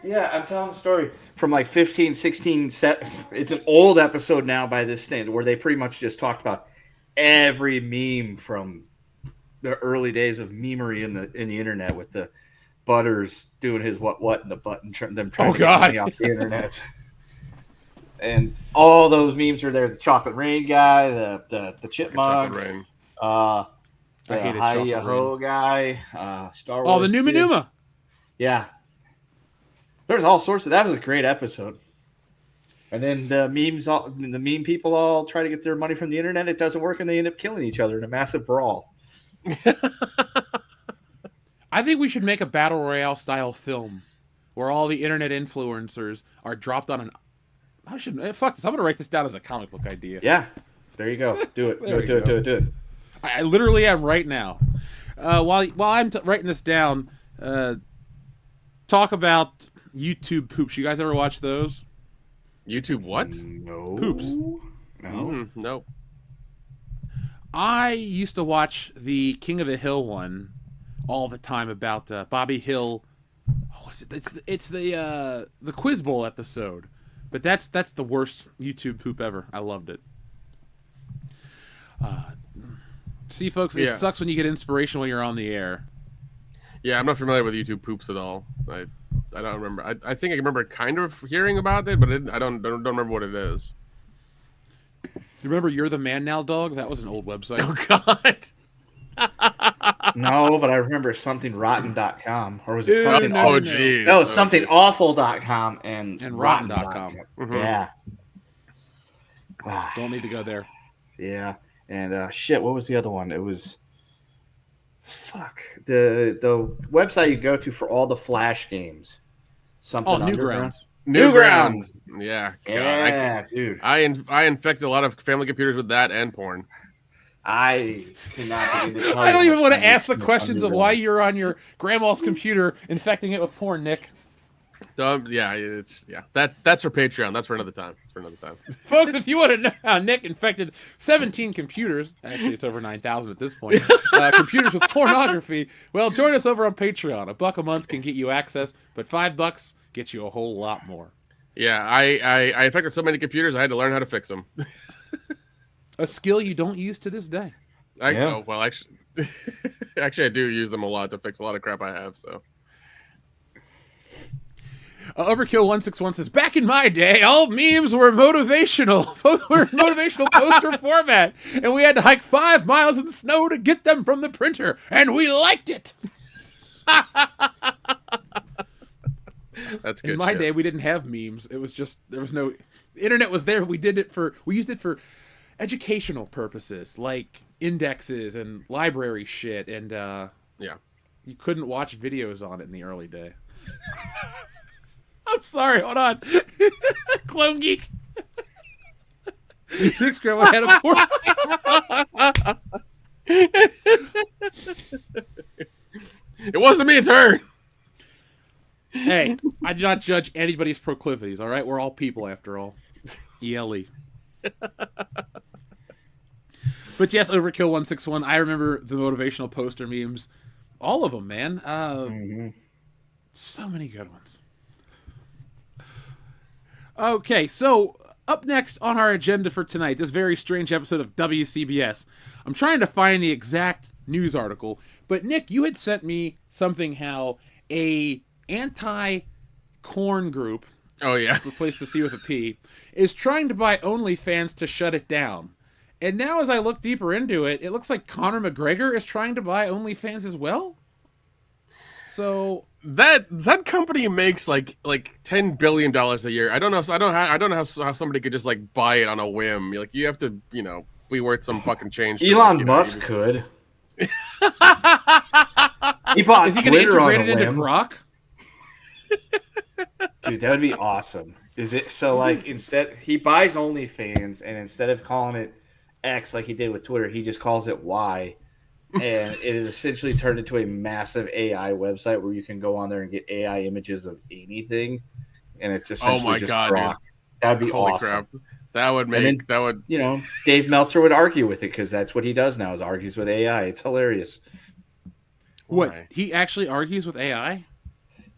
Yeah, I'm telling the story. From like 15, 16, it's an old episode now by this standard, where they pretty much just talked about every meme from the early days of memery in the internet, with the Butters doing his what in the button, them trying to get money off the internet. And all those memes are there. The Chocolate Rain guy, the Chipmunk, Chocolate Rain. I hated Hi-Ho guy, Star Wars. Oh, the Numa Numa. Yeah. There's all sorts of, that was a great episode. And then the meme people all try to get their money from the internet. It doesn't work, and they end up killing each other in a massive brawl. I think we should make a Battle Royale style film where all the internet influencers are dropped on an... fuck this. I'm going to write this down as a comic book idea. Yeah. There you go. Do it. Do it. I literally am right now. While I'm writing this down, talk about YouTube poops. You guys ever watch those? YouTube what? No. Poops. No. No. I used to watch the King of the Hill one all the time about Bobby Hill. Oh, it's the Quiz Bowl episode. But that's the worst YouTube poop ever. I loved it. See, folks, it sucks when you get inspiration while you're on the air. Yeah, I'm not familiar with YouTube poops at all. I don't remember. I think I remember kind of hearing about it, but I don't remember what it is. You remember You're the Man Now, Dog? That was an old website. Oh, God. No, but I remember somethhingrotten.com. Or was it something Oh, geez. No, somethingawful.com and rotten.com. Mm-hmm. Yeah. Don't need to go there. Yeah. And shit, what was the other one? It was the website you go to for all the Flash games. Something Newgrounds. Newgrounds. Yeah. God, Yeah, dude. I infected a lot of family computers with that and porn. I cannot begin to tell I don't you even what's want to ask the on questions of Newgrounds. why you're on your grandma's computer infecting it with porn, Nick. That's for Patreon. That's for another time. Folks, if you want to know how Nick infected 17 computers, actually it's over 9,000 at this point, computers with pornography, well, join us over on Patreon. $1 a month can get you access, but $5 gets you a whole lot more. Yeah, I infected so many computers, I had to learn how to fix them. A skill you don't use to this day. Well, actually, I do use them a lot to fix a lot of crap I have. So, Overkill 161 says, back in my day, all memes were motivational. Both were motivational poster format, and we had to hike 5 miles in the snow to get them from the printer, and we liked it. That's good. In my shit. day, we didn't have memes. It was just, there was no, internet was there. We used it for educational purposes, like indexes and library shit, and Yeah. you couldn't watch videos on it in the early day. I'm sorry, hold on. Clone Geek. Nick's grandma had a poor... It wasn't me, it's her. Hey, I do not judge anybody's proclivities, all right? We're all people, after all. ELE. But yes, Overkill 161, I remember the motivational poster memes. All of them, man. So many good ones. Okay, so up next on our agenda for tonight, this very strange episode of WCBS. I'm trying to find the exact news article, but Nick, you had sent me something how a anti-corn group, Oh yeah. replace the C with a P, is trying to buy OnlyFans to shut it down. And now as I look deeper into it, it looks like Conor McGregor is trying to buy OnlyFans as well. So That company makes like $10 billion a year. I don't know how somebody could just like buy it on a whim. Like you have to, be worth some fucking change. to, Elon like, Musk even- could. He bought is he going to Twitter on integrate a it into whim. Grok? Dude, that would be awesome. Is it so? Like instead, he buys OnlyFans, and instead of calling it X like he did with Twitter, he just calls it Y, and it is essentially turned into a massive AI website where you can go on there and get AI images of anything, and it's essentially my just God, dude. Grok. That would be Holy awesome. crap. That would then- make that would Dave Meltzer would argue with it because that's what he does now is argues with AI. It's hilarious. What? Why? He actually argues with AI?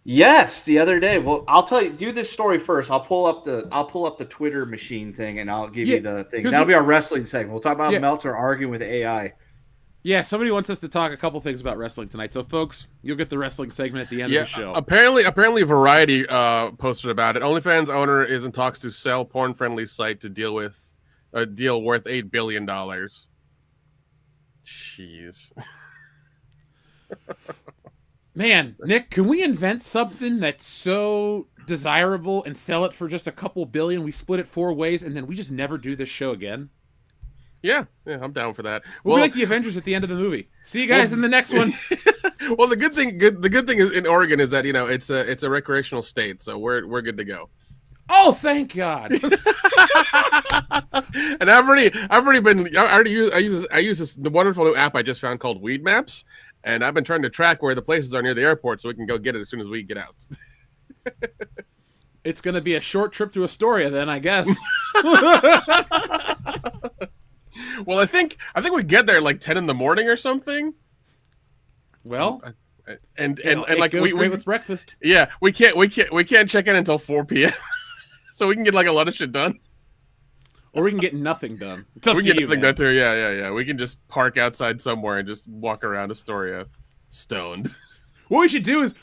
Yes, the other day. Well, I'll tell you. Do this story first. I'll pull up the Twitter machine thing, and I'll give you the thing. 'cause That'll be our wrestling segment. We'll talk about Yeah. Meltzer arguing with AI. Yeah, somebody wants us to talk a couple things about wrestling tonight. So, folks, you'll get the wrestling segment at the end Yeah, of the show. apparently Variety posted about it. OnlyFans owner is in talks to sell porn-friendly site to deal with a deal worth $8 billion. Jeez. Man, Nick, can we invent something that's so desirable and sell it for just a couple billion? We split it 4 ways, and then we just never do this show again? Yeah, I'm down for that. We'll be like the Avengers at the end of the movie. See you guys in the next one. Well, the good thing is in Oregon is that it's a recreational state, so we're good to go. Oh, thank God. And I use this the wonderful new app I just found called Weed Maps, and I've been trying to track where the places are near the airport so we can go get it as soon as we get out. It's going to be a short trip to Astoria then, I guess. Well, I think we get there like 10 in the morning or something. Well, And it like goes we great with breakfast. yeah, we can't check in until 4 p.m. So we can get like a lot of shit done. Or we can get nothing done. It's up We to can get you, nothing man. done too. Yeah. We can just park outside somewhere and just walk around Astoria stoned. What we should do is,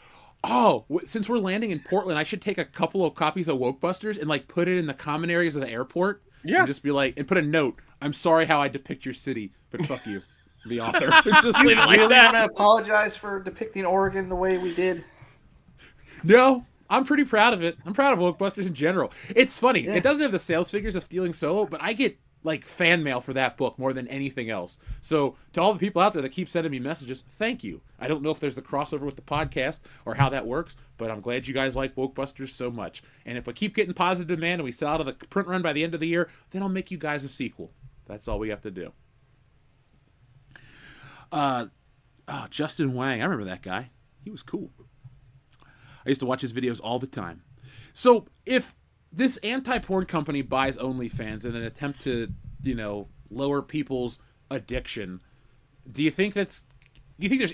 since we're landing in Portland, I should take a couple of copies of Wokebusters and like put it in the common areas of the airport. Yeah. And just be like, and put a note. I'm sorry how I depict your city, but fuck you, the author. Just leave it like really that. want to apologize for depicting Oregon the way we did? No, I'm pretty proud of it. I'm proud of Wokebusters in general. It's funny. Yeah. It doesn't have the sales figures of Stealing Solo, but I get like fan mail for that book more than anything else. So to all the people out there that keep sending me messages, thank you. I don't know if there's the crossover with the podcast or how that works, but I'm glad you guys like Wokebusters so much. And if we keep getting positive demand and we sell out of the print run by the end of the year, then I'll make you guys a sequel. That's all we have to do. Justin Wang. I remember that guy. He was cool. I used to watch his videos all the time. So if this anti-porn company buys OnlyFans in an attempt to, lower people's addiction, do you think there's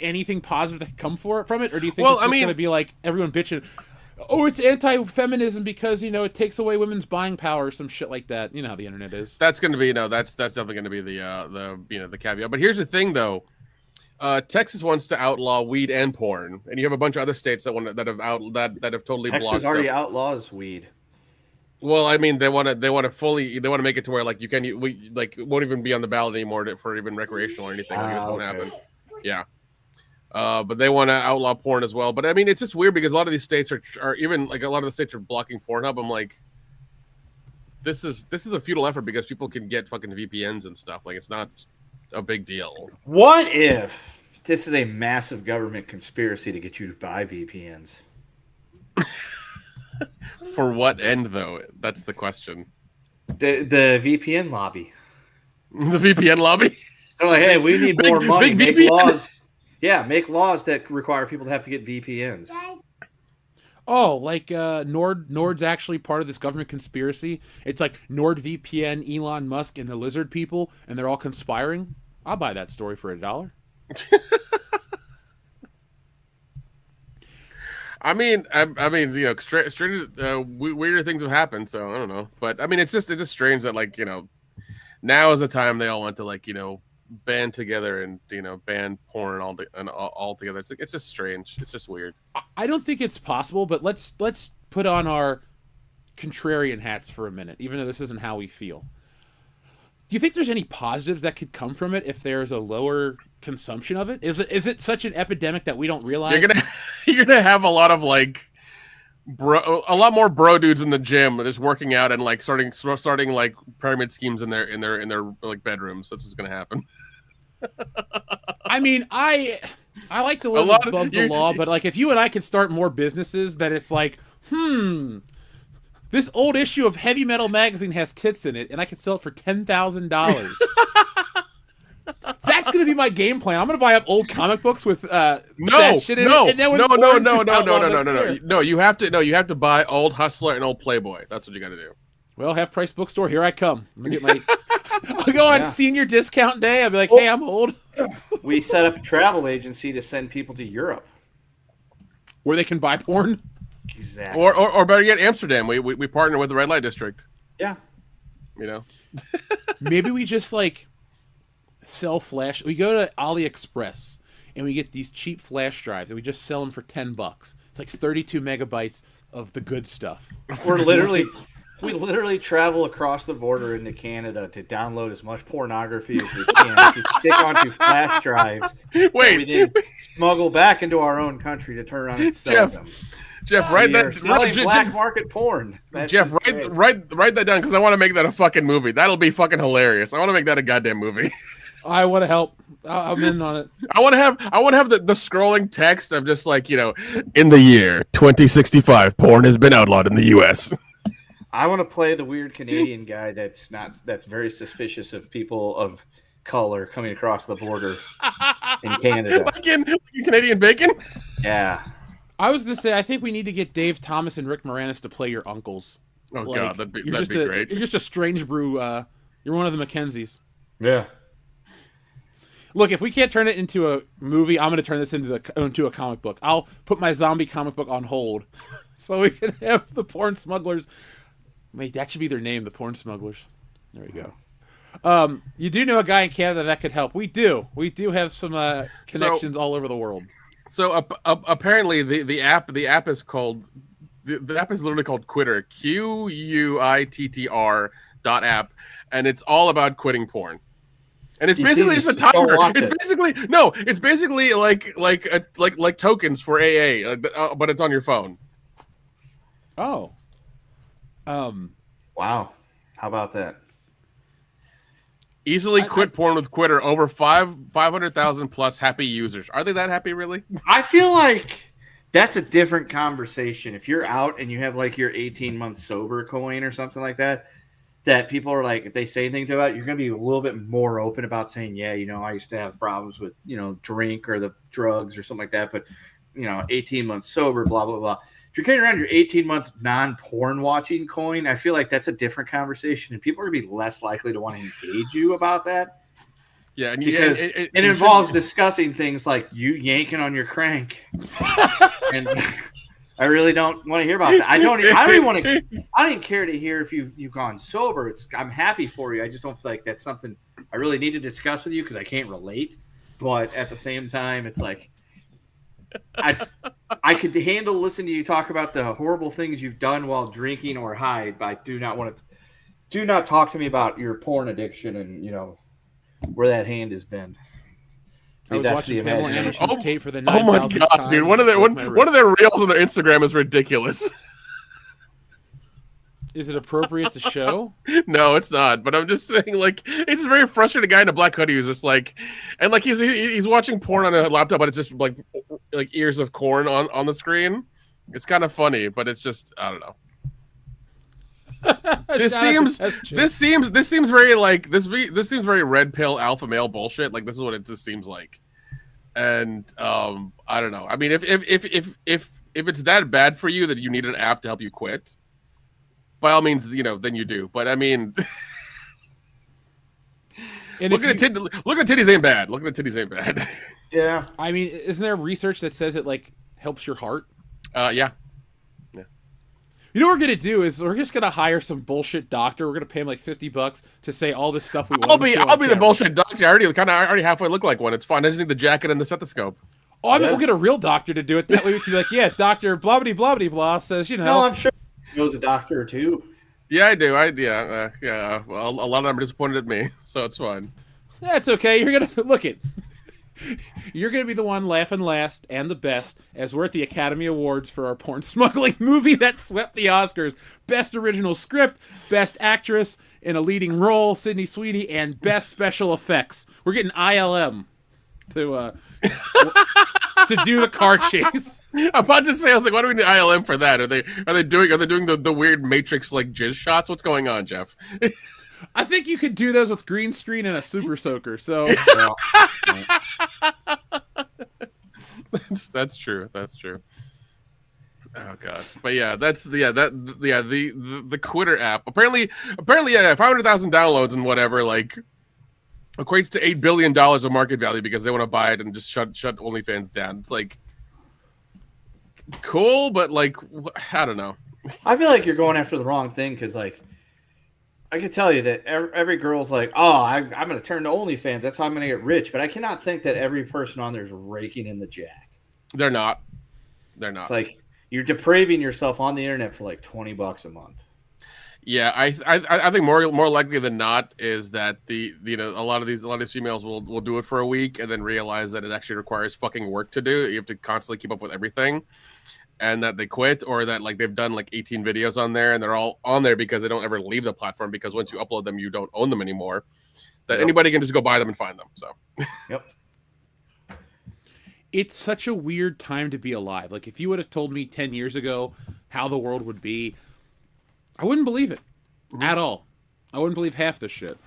anything positive that can come from it? Or do you think it's just going to be like everyone bitching, oh, it's anti-feminism because, it takes away women's buying power or some shit like that. You know how the internet is. That's going to be that's definitely going to be the caveat. But here's the thing though. Texas wants to outlaw weed and porn, and you have a bunch of other states that have totally Texas blocked already them. outlaws weed. Well, I mean, they want to make it to where like it won't even be on the ballot anymore for even recreational or anything. Like, it won't happen. Yeah. But they want to outlaw porn as well. But I mean, it's just weird because a lot of these states are even like a lot of the states are blocking Pornhub. I'm like, this is a futile effort because people can get fucking VPNs and stuff. Like, it's not a big deal. What if this is a massive government conspiracy to get you to buy VPNs? For what end, though? That's the question. The VPN lobby. The VPN lobby? They're like, hey, we need more money. Make VPN. laws. Yeah, make laws that require people to have to get VPNs. Oh, like Nord's actually part of this government conspiracy. It's like NordVPN, Elon Musk, and the lizard people, and they're all conspiring. I'll buy that story for $1. I mean, you know, weirder things have happened. So I don't know, but I mean, it's just strange that, like, you know, now is the time they all want to, like, you know, band together and, you know, ban porn all together. It's just strange. It's just weird. I don't think it's possible, but let's put on our contrarian hats for a minute, even though this isn't how we feel. Do you think there's any positives that could come from it if there's a lower consumption of it? Is it such an epidemic that we don't realize? You're gonna have a lot of like a lot more bro dudes in the gym just working out and like starting like pyramid schemes in their like bedrooms. That's what's gonna happen. I mean, I like to live above the law, but like if you and I could start more businesses that it's like, this old issue of Heavy Metal magazine has tits in it, and I could sell it for $10,000. That's gonna be my game plan. I'm gonna buy up old comic books with that shit in it. And then No. You have to buy Old Hustler and Old Playboy. That's what you got to do. Well, Half Price Bookstore, here I come. I'm gonna get my. I'll go on senior discount day. I'll be like, hey, I'm old. We set up a travel agency to send people to Europe where they can buy porn. Exactly. Or better yet, Amsterdam. We partner with the Red Light District. Yeah. You know. Maybe we just like sell flash. We go to AliExpress and we get these cheap flash drives and we just sell them for $10. It's like 32 megabytes of the good stuff. We literally travel across the border into Canada to download as much pornography as we can to stick onto flash drives. We then smuggle back into our own country to turn around and sell them. Jeff, write black market porn. Jeff, write that down because I want to make that a fucking movie. That'll be fucking hilarious. I want to make that a goddamn movie. I want to help. I'm in on it. I want to have the scrolling text of just like, you know, in the year 2065, porn has been outlawed in the U.S. I want to play the weird Canadian guy that's very suspicious of people of color coming across the border in Canada. like in Canadian Bacon? Yeah. I was going to say, I think we need to get Dave Thomas and Rick Moranis to play your uncles. Oh, like, God, that'd be great. You're just a strange brew. You're one of the Mackenzies. Yeah. Look, if we can't turn it into a movie, I'm going to turn this into a comic book. I'll put my zombie comic book on hold so we can have the porn smugglers. Wait, that should be their name, the porn smugglers. There we go. You do know a guy in Canada that could help. We do. We do have some connections all over the world. So apparently the app is called the app is literally called Quitter, QUITTR .app, and it's all about quitting porn. And it's basically just a timer. It's basically like tokens for AA, but it's on your phone. Oh. Wow. How about that? Easily quit porn with Quitter. Over 500,000 plus happy users. Are they that happy, really? I feel like that's a different conversation. If you're out and you have like your 18-month sober coin or something like that, that people are like, if they say anything about it, you're going to be a little bit more open about saying, yeah, you know, I used to have problems with, you know, drink or the drugs or something like that. But, you know, 18 months sober, blah, blah, blah. If you're carrying around your 18-month non-porn watching coin, I feel like that's a different conversation, and people are going to be less likely to want to engage you about that. Yeah, and because it involves discussing things like you yanking on your crank, and I really don't want to hear about that. I don't even care to hear if you've gone sober. I'm happy for you. I just don't feel like that's something I really need to discuss with you because I can't relate. but at the same time, it's like I could handle listening to you talk about the horrible things you've done while drinking or high, but I do not talk to me about your porn addiction and where that hand has been. I was watching Pamela Anderson's tape for the 9,000th Oh my god, dude! One of their reels on their Instagram is ridiculous. Is it appropriate to show? No, it's not. But I'm just saying, like, it's a very frustrated guy in a black hoodie who's just like, and like he's watching porn on a laptop, but it's just like ears of corn on the screen. It's kind of funny, but it's just I don't know. This seems very like this seems very red pill alpha male bullshit. Like this is what it just seems like, and I don't know. I mean, if it's that bad for you that you need an app to help you quit, by all means, then you do. But I mean, looking at titties ain't bad. Looking at titties ain't bad. Yeah. I mean, isn't there research that says it like helps your heart? Yeah. You know what we're gonna do is we're just gonna hire some bullshit doctor. We're gonna pay him like $50 to say all this stuff we want. I'll be the bullshit doctor. I already halfway look like one. It's fine. I just need the jacket and the stethoscope. Oh, I mean, we'll get a real doctor to do it. That way we can be like, yeah, Doctor blah blah blah blah says, No, I'm sure he knows a doctor or two. Yeah, I do. Yeah. Well, a lot of them are disappointed at me, so it's fine. That's okay. You're gonna look it. You're going to be the one laughing last and the best as we're at the Academy Awards for our porn smuggling movie that swept the Oscars. Best Original Script, Best Actress in a Leading Role, Sydney Sweeney, and Best Special Effects. We're getting ILM to do the car chase. I'm about to say, I was like, why do we need ILM for that? Are they doing the weird Matrix like jizz shots? What's going on, Jeff? I think you could do those with green screen and a super soaker. So that's true. That's true. Oh god. But yeah, the Quitter app. Apparently, yeah, 500,000 downloads and whatever like equates to $8 billion of market value because they want to buy it and just shut OnlyFans down. It's like cool, but like I don't know. I feel like you're going after the wrong thing because like. I can tell you that every girl's like, oh, I'm going to turn to OnlyFans. That's how I'm going to get rich. But I cannot think that every person on there is raking in the jack. They're not. It's like you're depraving yourself on the internet for like $20 a month. Yeah, I think more likely than not is that a lot of these females will do it for a week and then realize that it actually requires fucking work to do. You have to constantly keep up with everything. And that they quit, or that like they've done like 18 videos on there, and they're all on there because they don't ever leave the platform because once you upload them, you don't own them anymore. That anybody can just go buy them and find them. So, yep. It's such a weird time to be alive. Like if you would have told me 10 years ago how the world would be, I wouldn't believe it at all. I wouldn't believe half this shit.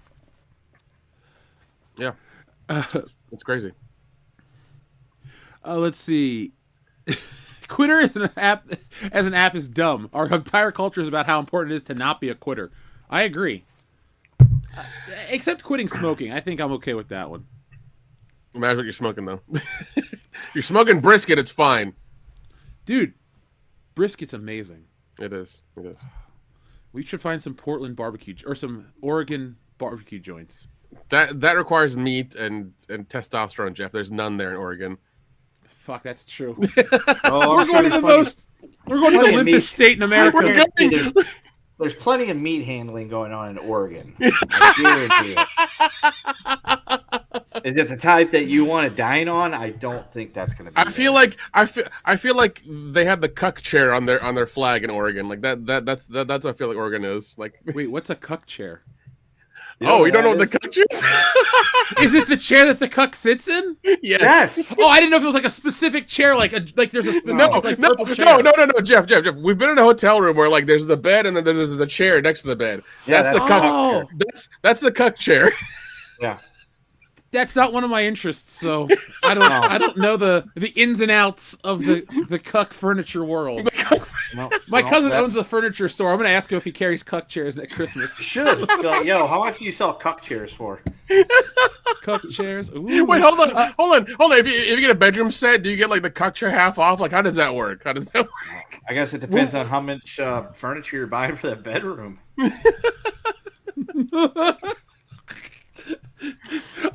Yeah, it's crazy. Let's see. Quitter as an app is dumb. Our entire culture is about how important it is to not be a quitter. I agree. Except quitting smoking. I think I'm okay with that one. Imagine what you're smoking, though. You're smoking brisket, it's fine. Dude, brisket's amazing. It is. We should find some Portland barbecue or some Oregon barbecue joints. That requires meat and testosterone, Jeff. There's none there in Oregon. Fuck, that's true. Oh, we're going to the limpest state in America. There's plenty of meat handling going on in Oregon. I guarantee it. Is it the type that you want to dine on? I don't think that's going to be. I feel like they have the cuck chair on their flag in Oregon. Like that's what I feel like Oregon is. Like, wait, what's a cuck chair? You don't know what the cuck chair is? Is it the chair that the cuck sits in? Yes. Oh, I didn't know if it was like a specific chair, like there's a specific no, Jeff. We've been in a hotel room where like there's the bed and then there's the chair next to the bed. Yeah, that's the cuck chair. That's the cuck chair. Yeah. That's not one of my interests, so I don't know the ins and outs of the cuck furniture world. My cousin owns a furniture store. I'm going to ask him if he carries cuck chairs at Christmas. Should. So, yo, how much do you sell cuck chairs for? Cuck chairs? Ooh. Wait, hold on. If you get a bedroom set, do you get like the cuck chair half off? Like, how does that work? I guess it depends on how much furniture you're buying for that bedroom.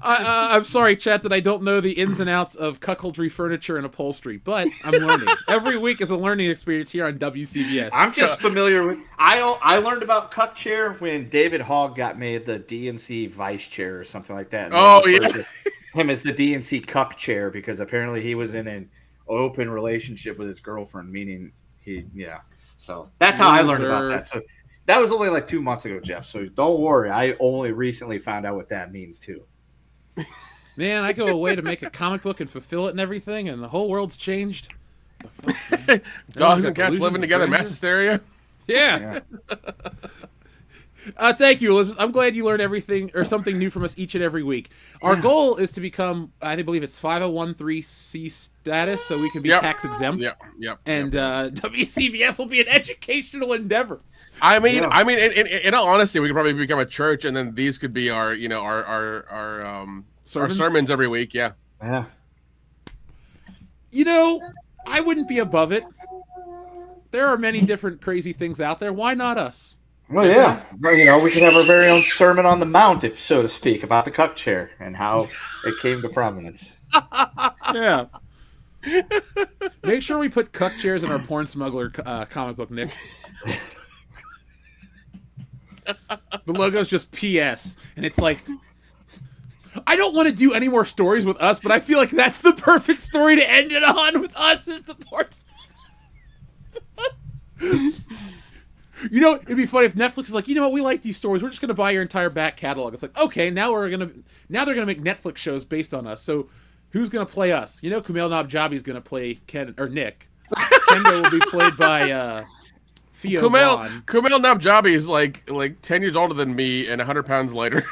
I'm sorry, chat, that I don't know the ins and outs of cuckoldry furniture and upholstery, but I'm learning. Every week is a learning experience here on WCBS. I'm just familiar with. I learned about cuck chair when David Hogg got made the DNC vice chair or something like that. And Oh, they referred yeah. to him as the DNC cuck chair because apparently he was in an open relationship with his girlfriend, meaning yeah. So that's how I learned about that. So that was only like 2 months ago, Jeff. So don't worry. I only recently found out what that means too. Man, I go away to make a comic book and fulfill it and everything, and the whole world's changed. Dogs and cats living together in mass hysteria. Yeah. Thank you, Elizabeth. I'm glad you learned everything or something new from us each and every week. Our goal is to become, I believe it's 501(c) status, so we can be tax exempt. Yep. And WCBS will be an educational endeavor. I mean, in all honesty, we could probably become a church, and then these could be our sermons every week. Yeah. Yeah. You know, I wouldn't be above it. There are many different crazy things out there. Why not us? Well, yeah. Well, we could have our very own Sermon on the Mount, if so to speak, about the cuck chair and how it came to prominence. Yeah. Make sure we put cuck chairs in our porn smuggler comic book, Nick. The logo's just PS, and it's like, I don't want to do any more stories with us, but I feel like that's the perfect story to end it on with us is the porn. You know, it'd be funny if Netflix is like, you know what, we like these stories. We're just going to buy your entire back catalog. It's like, okay, now they're going to make Netflix shows based on us. So who's going to play us? You know, Kumail Nanjiani's going to play Ken or Nick. Kendo will be played by Theo Vaughn. Kumail Nanjiani is like 10 years older than me and 100 pounds lighter.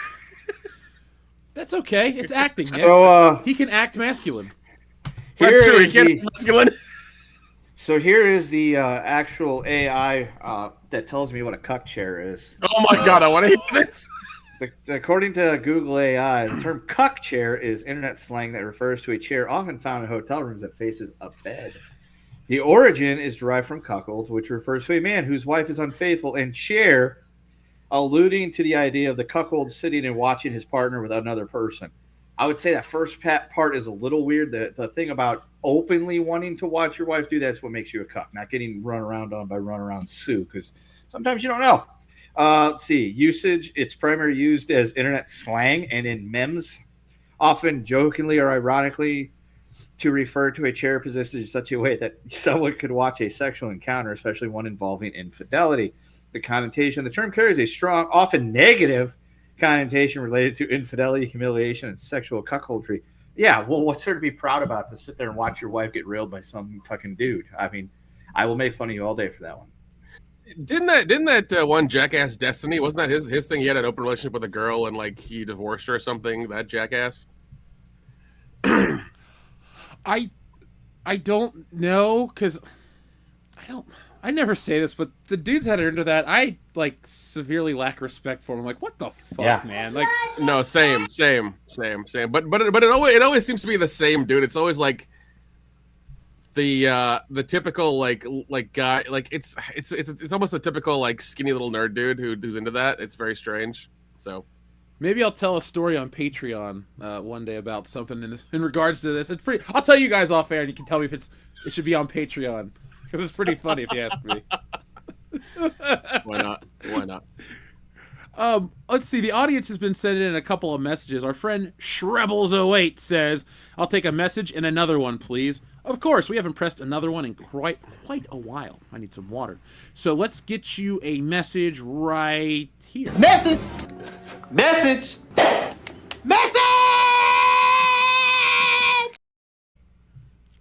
That's okay. It's acting, Nick. So, he can act masculine. That's true. He can't be masculine. So here is the actual AI that tells me what a cuck chair is. Oh my god, I want to hear this. According to Google AI, the term cuck chair is internet slang that refers to a chair often found in hotel rooms that faces a bed. The origin is derived from cuckold, which refers to a man whose wife is unfaithful, and chair, alluding to the idea of the cuckold sitting and watching his partner with another person. I would say that first part is a little weird. The thing about openly wanting to watch your wife do that's what makes you a cuck, not getting run around on by runaround Sue, because sometimes you don't know. Let's see. Usage, it's primarily used as internet slang and in memes, often jokingly or ironically to refer to a chair position in such a way that someone could watch a sexual encounter, especially one involving infidelity. The connotation, the term carries a strong, often negative connotation related to infidelity, humiliation, and sexual cuckoldry. Yeah, well, what's there to be proud about to sit there and watch your wife get railed by some fucking dude? I mean, I will make fun of you all day for that one. Didn't that one jackass Destiny, wasn't that his thing? He had an open relationship with a girl and like he divorced her or something. That jackass. I don't know because I never say this, but the dudes that are into that, I like severely lack respect for them. I'm like, what the fuck, man? Like, no, same. But it always seems to be the same dude. It's always like the typical like guy, like it's almost a typical like skinny little nerd dude who's into that. It's very strange. So maybe I'll tell a story on Patreon one day about something in regards to this. It's pretty. I'll tell you guys off air, and you can tell me if it should be on Patreon. Because it's pretty funny if you ask me. Why not? Let's see. The audience has been sending in a couple of messages. Our friend Shrebbles08 says, I'll take a message and another one, please. Of course, we haven't pressed another one in quite a while. I need some water. So let's get you a message right here. Message!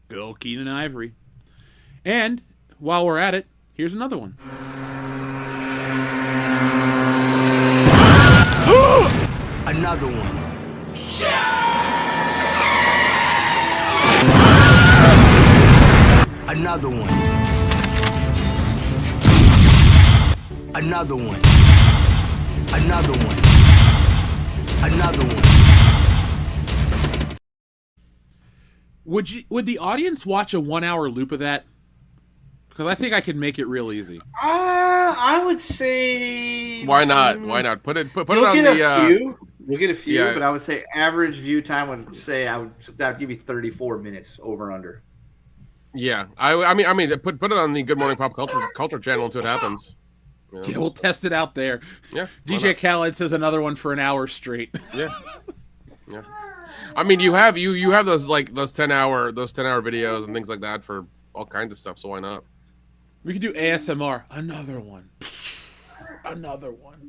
Bill Keenan Ivory. And while we're at it, here's another one. Another one. Another one. Another one. Another one. Another one. Would the audience watch a 1 hour loop of that? Because I think I could make it real easy. I would say. Why not? Why not? Put it on Get the. a few. You'll get a few, yeah. but I would say average view time would say that'd give you 34 minutes over under. Yeah, I mean, put it on the Good Morning Pop Culture channel and see what happens. You know? Yeah, we'll test it out there. Yeah. DJ Khaled says another one for an hour straight. Yeah. Yeah. I mean, you have those those 10-hour videos and things like that for all kinds of stuff. So why not? We could do ASMR. Another one. Another one.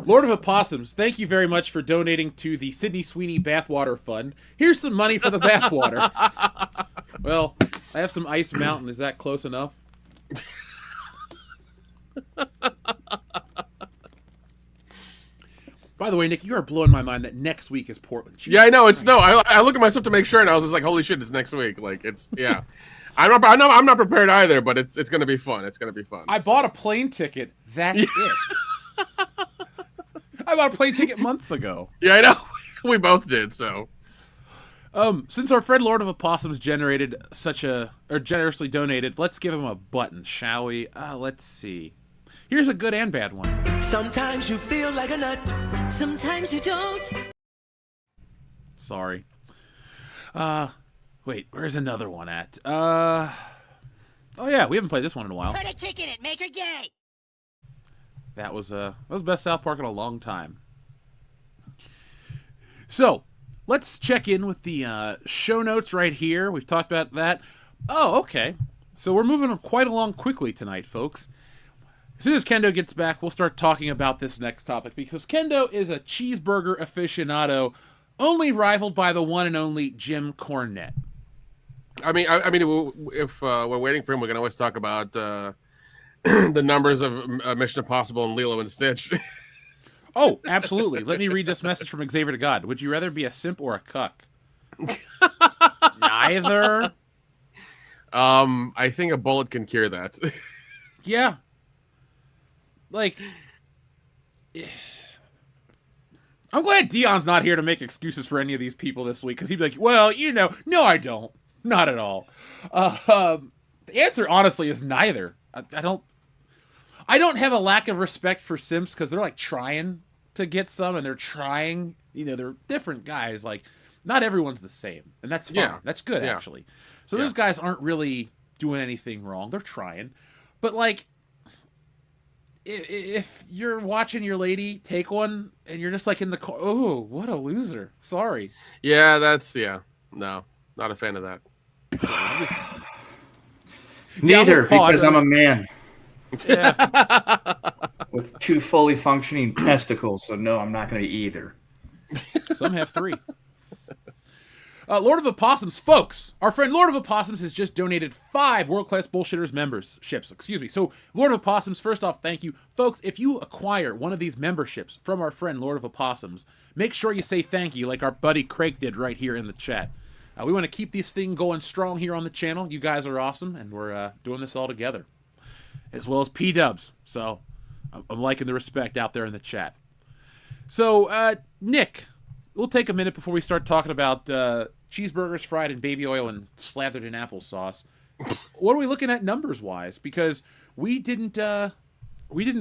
Lord of Opossums, thank you very much for donating to the Sydney Sweeney Bathwater Fund. Here's some money for the bathwater. Well, I have some Ice Mountain. Is that close enough? By the way, Nick, you are blowing my mind that next week is Portland. Jesus Yeah, I know. Christ. I looked at myself to make sure, and I was just like, "Holy shit, it's next week!" Like it's yeah. I'm not prepared either, but it's gonna be fun. It's gonna be fun. I bought a plane ticket. That's it. I bought a plane ticket months ago. Yeah, I know. We both did. So, since our friend Lord of Opossums generously donated, let's give him a button, shall we? Let's see. Here's a good and bad one. Sometimes you feel like a nut. Sometimes you don't. Sorry. Wait, where's another one at? Oh yeah, we haven't played this one in a while. Put a chick in it, make her gay. That was best South Park in a long time. So, let's check in with the show notes right here. We've talked about that. Oh, okay. So we're moving quite along quickly tonight, folks. As soon as Kendo gets back, we'll start talking about this next topic because Kendo is a cheeseburger aficionado, only rivaled by the one and only Jim Cornette. I mean, if we're waiting for him, we can always talk about the numbers of Mission Impossible and Lilo and Stitch. Oh, absolutely. Let me read this message from Xavier to God. Would you rather be a simp or a cuck? Neither. I think a bullet can cure that. Yeah. Like, I'm glad Dion's not here to make excuses for any of these people this week, because he'd be like, well, no, I don't. Not at all. The answer, honestly, is neither. I don't have a lack of respect for simps, because they're, like, trying to get some, and they're trying, they're different guys. Like, not everyone's the same, and that's fine. Yeah. That's good, Yeah. actually. So those guys aren't really doing anything wrong. They're trying. But, like, if you're watching your lady take one and you're just like in the car, oh, what a loser. Sorry. Yeah, no, not a fan of that. Neither, because I'm a man Yeah. with 2 fully functioning testicles. So no, I'm not going to be either. Some have 3. Lord of Opossums, folks. Our friend Lord of Opossums has just donated 5 World Class Bullshitters memberships. Excuse me. So, Lord of Opossums, first off, thank you. Folks, if you acquire one of these memberships from our friend Lord of Opossums, make sure you say thank you like our buddy Craig did right here in the chat. We want to keep this thing going strong here on the channel. You guys are awesome, and we're doing this all together. As well as P-Dubs. So, I'm liking the respect out there in the chat. So, Nick, we'll take a minute before we start talking about cheeseburgers fried in baby oil and slathered in applesauce. What are we looking at numbers-wise? Because we didn't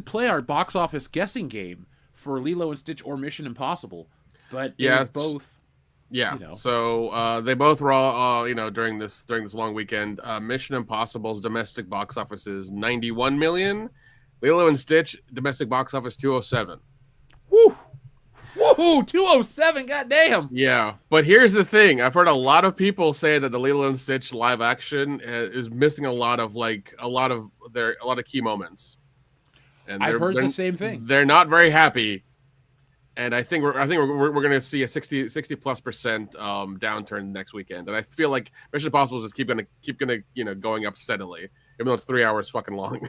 play our box office guessing game for Lilo and Stitch or Mission Impossible, but they were both. Yeah. So they both were all during this long weekend. Mission Impossible's domestic box office is 91 million. Lilo and Stitch domestic box office 207. Woo! Woohoo! 207, goddamn! Yeah, but here's the thing: I've heard a lot of people say that the Lilo and Stitch live action is missing a lot of key moments. And I've heard the same thing. They're not very happy, and I think we're going to see a 60+% downturn next weekend. And I feel like Mission Impossible is just keep gonna going up steadily, even though it's 3 hours fucking long.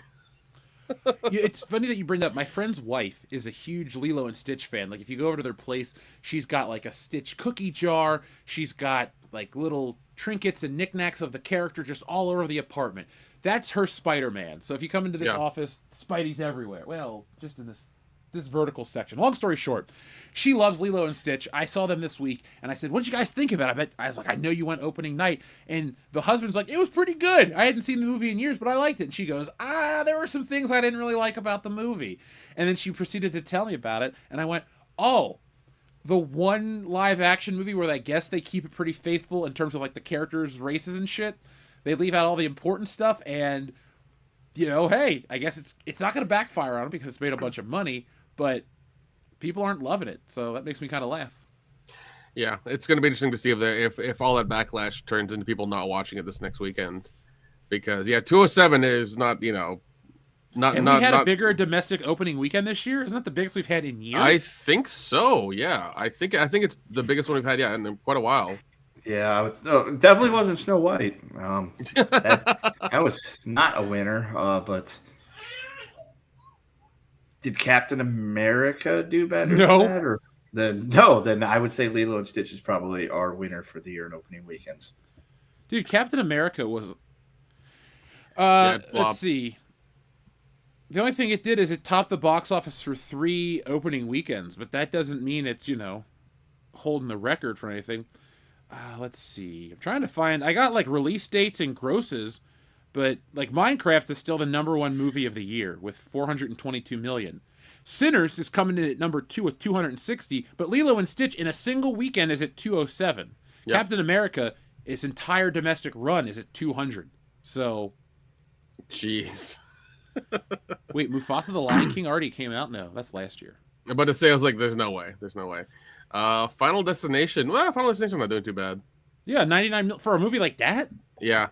It's funny that you bring that up. My friend's wife is a huge Lilo and Stitch fan. Like, if you go over to their place, she's got, like, a Stitch cookie jar. She's got, like, little trinkets and knickknacks of the character just all over the apartment. That's her Spider-Man. So if you come into this office, Spidey's everywhere. Well, just in this this vertical section. Long story short, she loves Lilo and Stitch. I saw them this week, and I said, "What did you guys think about it?" I was like, "I know you went opening night," and the husband's like, "It was pretty good. I hadn't seen the movie in years, but I liked it." And she goes, there were some things I didn't really like about the movie," and then she proceeded to tell me about it, and I went, "Oh." The one live action movie where I guess they keep it pretty faithful in terms of like the characters, races, and shit. They leave out all the important stuff, and hey, I guess it's not going to backfire on them because it's made a bunch of money, but people aren't loving it, so that makes me kind of laugh. Yeah, it's going to be interesting to see if all that backlash turns into people not watching it this next weekend, because 207 is not Not, Have not, we had not, a bigger domestic opening weekend this year? Isn't that the biggest we've had in years? I think so. Yeah, I think it's the biggest one we've had. Yeah, in quite a while. Yeah, it definitely wasn't Snow White. That was not a winner. But did Captain America do better? No. Than that, or then I would say Lilo and Stitch is probably our winner for the year in opening weekends. Dude, Captain America was. Let's Let's see. The only thing it did is it topped the box office for 3 opening weekends, but that doesn't mean it's, holding the record for anything. Let's see. I'm trying to find... I got, release dates and grosses, but, Minecraft is still the #1 movie of the year with $422 million. Sinners is coming in at number 2 with 260, but Lilo and Stitch in a single weekend is at 207. Yep. Captain America, its entire domestic run is at 200. So... Jeez. Wait, Mufasa the Lion King already came out? No, that's last year. I'm about to say, I was like, there's no way. Final Destination. Well, Final Destination not doing too bad. Yeah, 99 mil for a movie like that? Yeah.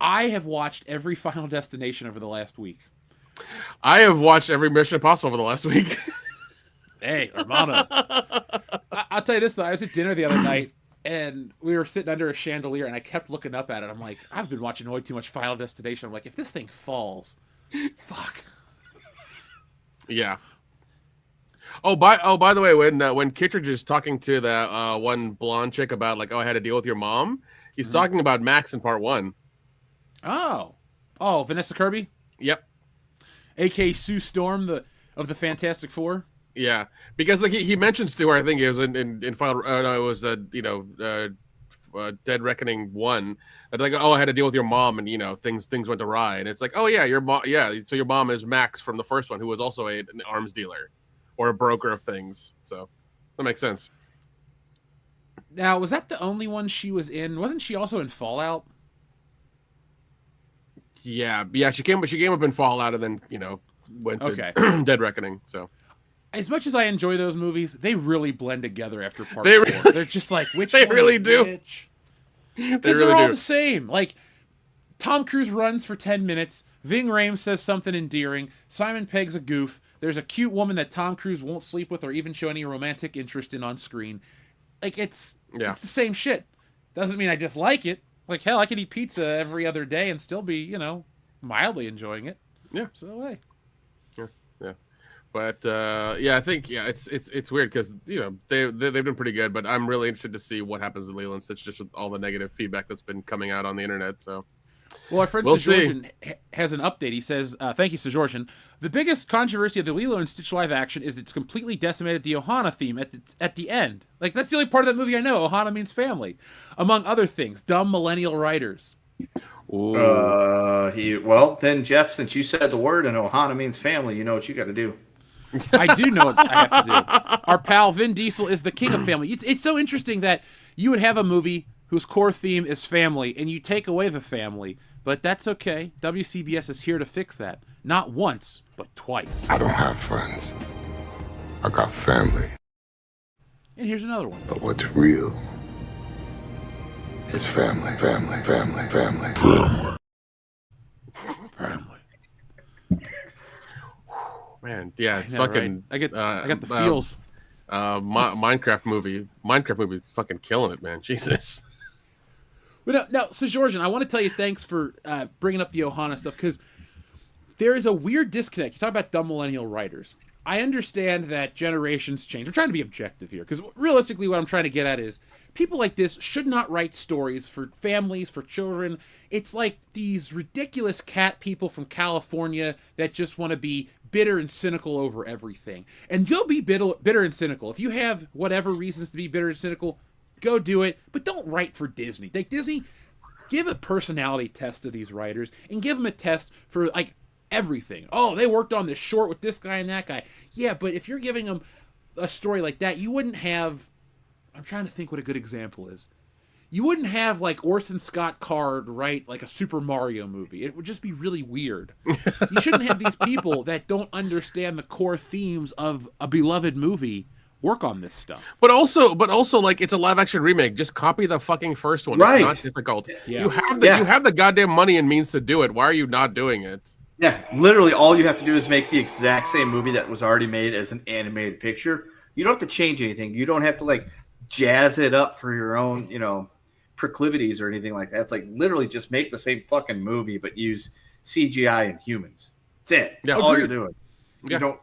I have watched every Final Destination over the last week. I have watched every Mission Impossible over the last week. Hey, Hermano. I'll tell you this, though. I was at dinner the other night, and we were sitting under a chandelier, and I kept looking up at it. I'm like, I've been watching way too much Final Destination. I'm like, if this thing falls, fuck. Yeah. Oh, by the way, when Kittredge is talking to that one blonde chick about I had to deal with your mom, he's talking about Max in part 1. Oh, Vanessa Kirby. Yep. A.K.A. Sue Storm of the Fantastic Four. Yeah, because he mentions to her, I think it was in final. No, it was Dead Reckoning 1. That I had to deal with your mom, and things went awry, and it's like, oh yeah, your mom. Yeah, so your mom is Max from the first one, who was also an arms dealer or a broker of things. So that makes sense. Now, was that the only one she was in? Wasn't she also in Fallout? Yeah. She came up in Fallout, and then went to Dead Reckoning. So. As much as I enjoy those movies, they really blend together after part 4. They're just like, which they one really is do. Which? Because they're all the same. Tom Cruise runs for 10 minutes. Ving Rhames says something endearing. Simon Pegg's a goof. There's a cute woman that Tom Cruise won't sleep with or even show any romantic interest in on screen. It's the same shit. Doesn't mean I dislike it. Hell, I could eat pizza every other day and still be, mildly enjoying it. Yeah. So, hey. Yeah. But I think it's weird because they've been pretty good, but I'm really interested to see what happens with Lilo and Stitch just with all the negative feedback that's been coming out on the internet. So, well, our friend Sejorjan has an update. He says, "Thank you, Sejorjan. The biggest controversy of the Lilo and Stitch live action is it's completely decimated the Ohana theme at the end. That's the only part of that movie I know. Ohana means family, among other things. Dumb millennial writers." Well, then Jeff, since you said the word and Ohana means family, you know what you got to do. I do know what I have to do. Our pal Vin Diesel is the king of family. It's so interesting that you would have a movie whose core theme is family, and you take away the family. But that's okay. WCBS is here to fix that. Not once, but twice. I don't have friends. I got family. And here's another one. But what's real is family, family, family, family. Family. Man, yeah, it's know, fucking. right? I got the feels. Minecraft movie is fucking killing it, man. Jesus. But no, so Georgian, I want to tell you thanks for bringing up the Ohana stuff, because there is a weird disconnect. You talk about dumb millennial writers. I understand that generations change. I'm trying to be objective here, because realistically what I'm trying to get at is people like this should not write stories for families, for children. It's like these ridiculous cat people from California that just want to be bitter and cynical over everything. And you'll be bitter and cynical. If you have whatever reasons to be bitter and cynical, go do it. But don't write for Disney. Like, Disney, give a personality test to these writers and give them a test for, like, everything. Oh, they worked on this short with this guy and that guy. Yeah, but if you're giving them a story like that, you wouldn't have... I'm trying to think what a good example is. You wouldn't have, like, Orson Scott Card write, like, a Super Mario movie. It would just be really weird. You shouldn't have these people that don't understand the core themes of a beloved movie work on this stuff. But also, like, it's a live action remake. Just copy the fucking first one. Right. It's not difficult. Yeah. You have the goddamn money and means to do it. Why are you not doing it? Yeah, literally all you have to do is make the exact same movie that was already made as an animated picture. You don't have to change anything. You don't have to, like, jazz it up for your own, proclivities or anything like that. It's like literally just make the same fucking movie but use CGI and humans. That's it. That's all you're doing. You don't.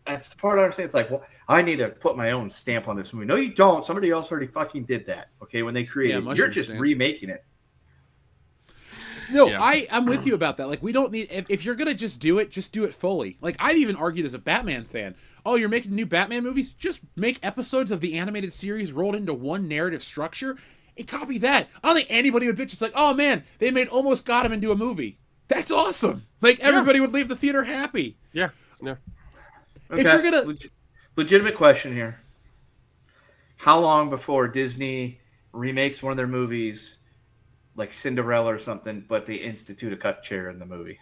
That's the part I understand. It's like, well, I need to put my own stamp on this movie. No, you don't. Somebody else already fucking did that. Okay, when they created it, you're just remaking it. No, I'm with you about that. Like, we don't need... If you're going to just do it fully. Like, I've even argued as a Batman fan, oh, you're making new Batman movies? Just make episodes of the animated series rolled into one narrative structure and copy that. I don't think anybody would bitch. It's like, oh, man, they made Almost Got Him into a movie. That's awesome. Like, everybody would leave the theater happy. Yeah. Okay. If you're going to... Legitimate question here. How long before Disney remakes one of their movies... like Cinderella or something, but they institute a cut chair in the movie?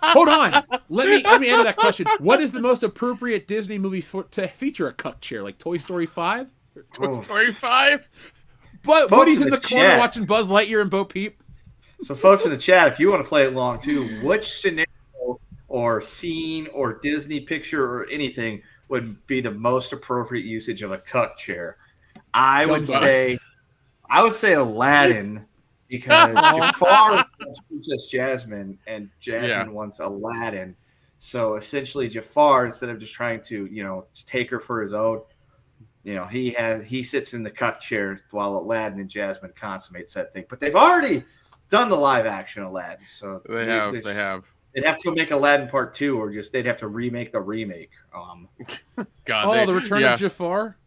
Hold on. Let me answer that question. What is the most appropriate Disney movie to feature a cuck chair? Like Toy Story 5? Toy Story 5? But Folks Woody's in in the the corner chat. watching Buzz Lightyear and Bo Peep. So, folks in the chat, if you want to play along too, which scenario or scene or Disney picture or anything would be the most appropriate usage of a cuck chair? I would say Aladdin, because Jafar wants Princess Jasmine and Jasmine wants Aladdin. So essentially, Jafar, instead of just trying to take her for his own, he sits in the cuck chair while Aladdin and Jasmine consummates that thing. But they've already done the live action Aladdin, so they have. They'd have to make Aladdin Part 2, or just they'd have to remake the remake. God, the Return of Jafar.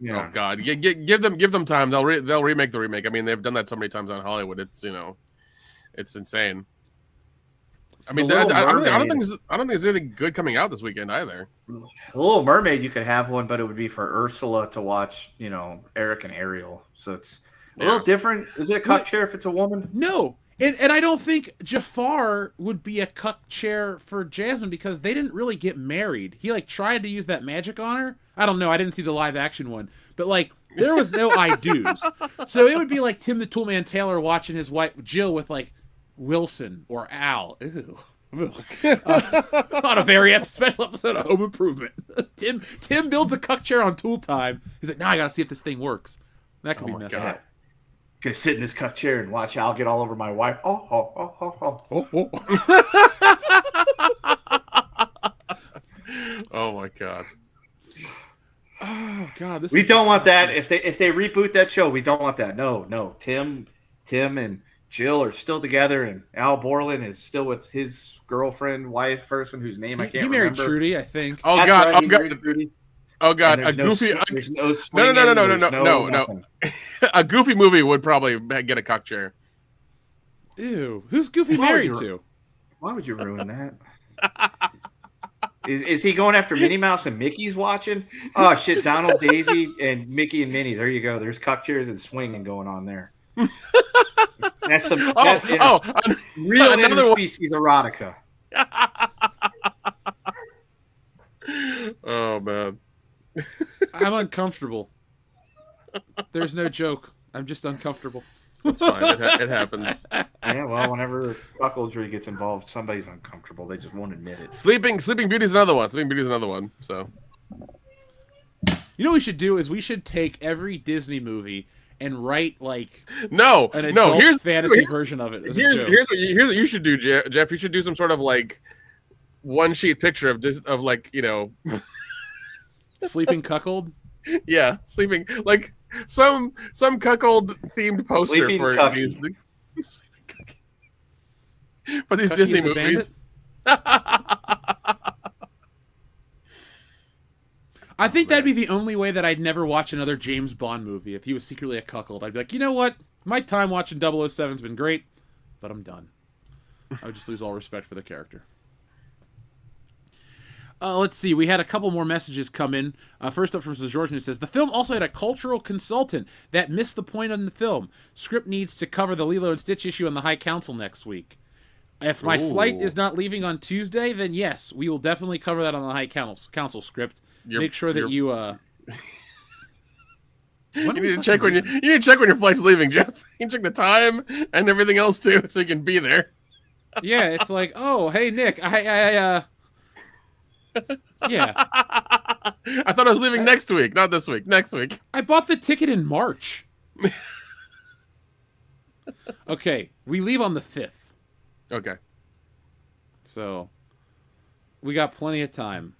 Yeah. Oh God, give them time. They'll remake the remake. I mean, they've done that so many times on Hollywood. It's it's insane. I mean, I don't think there's anything good coming out this weekend either. The Little Mermaid, you could have one, but it would be for Ursula to watch. Eric and Ariel. So it's a little different. Is it a cuck chair if it's a woman? No. And I don't think Jafar would be a cuck chair for Jasmine because they didn't really get married. He tried to use that magic on her. I don't know. I didn't see the live action one, but there was no I do's. So it would be like Tim the Toolman Taylor watching his wife Jill with Wilson or Al. Ew. On a very special episode of Home Improvement. Tim builds a cuck chair on Tool Time. He's like, now I gotta see if this thing works. That could be messed up. Gonna sit in this cuck chair and watch Al get all over my wife. Oh my God. Oh God, we don't want that. If they reboot that show, we don't want that. No. Tim and Jill are still together, and Al Borland is still with his girlfriend, wife person whose name I can't remember. He married Trudy, I think. Oh That's God! right, Oh he God! married Trudy. Oh God! There's no. No. A Goofy movie would probably get a cuck chair. Ew. Who's Goofy married to? Why would you ruin that? Is he going after Minnie Mouse and Mickey's watching? Oh shit! Donald, Daisy, and Mickey and Minnie. There you go. There's cuck chairs and swinging going on there. That's real interspecies erotica. Oh man. I'm uncomfortable. There's no joke. I'm just uncomfortable. It's fine. It happens. Yeah, well, whenever cuckoldry gets involved, somebody's uncomfortable. They just won't admit it. Sleeping Beauty's another one. Sleeping Beauty's another one. So, you know what we should do is we should take every Disney movie and write an here's fantasy version of it. Here's what you should do, Jeff. You should do some sort of one sheet picture of sleeping cuckold. Yeah, sleeping some cuckold themed poster Sleeping for Cucky. for these Cucky Disney and the movies. I think that'd be the only way that I'd never watch another James Bond movie if he was secretly a cuckold. I'd be like, you know what? My time watching 007's been great, but I'm done. I would just lose all respect for the character. Let's see. We had a couple more messages come in. First up from Georgian, it says, the film also had a cultural consultant that missed the point of the film. Script needs to cover the Lilo and Stitch issue on the High Council next week. If my flight is not leaving on Tuesday, then yes, we will definitely cover that on the High Council script. Make sure that you... You need to check when your flight's leaving, Jeff. You can check the time and everything else too, so you can be there. Yeah, it's like, oh, hey Nick, yeah. I thought I was leaving next week, not this week. Next week. I bought the ticket in March. Okay, we leave on the 5th. Okay. So, we got plenty of time.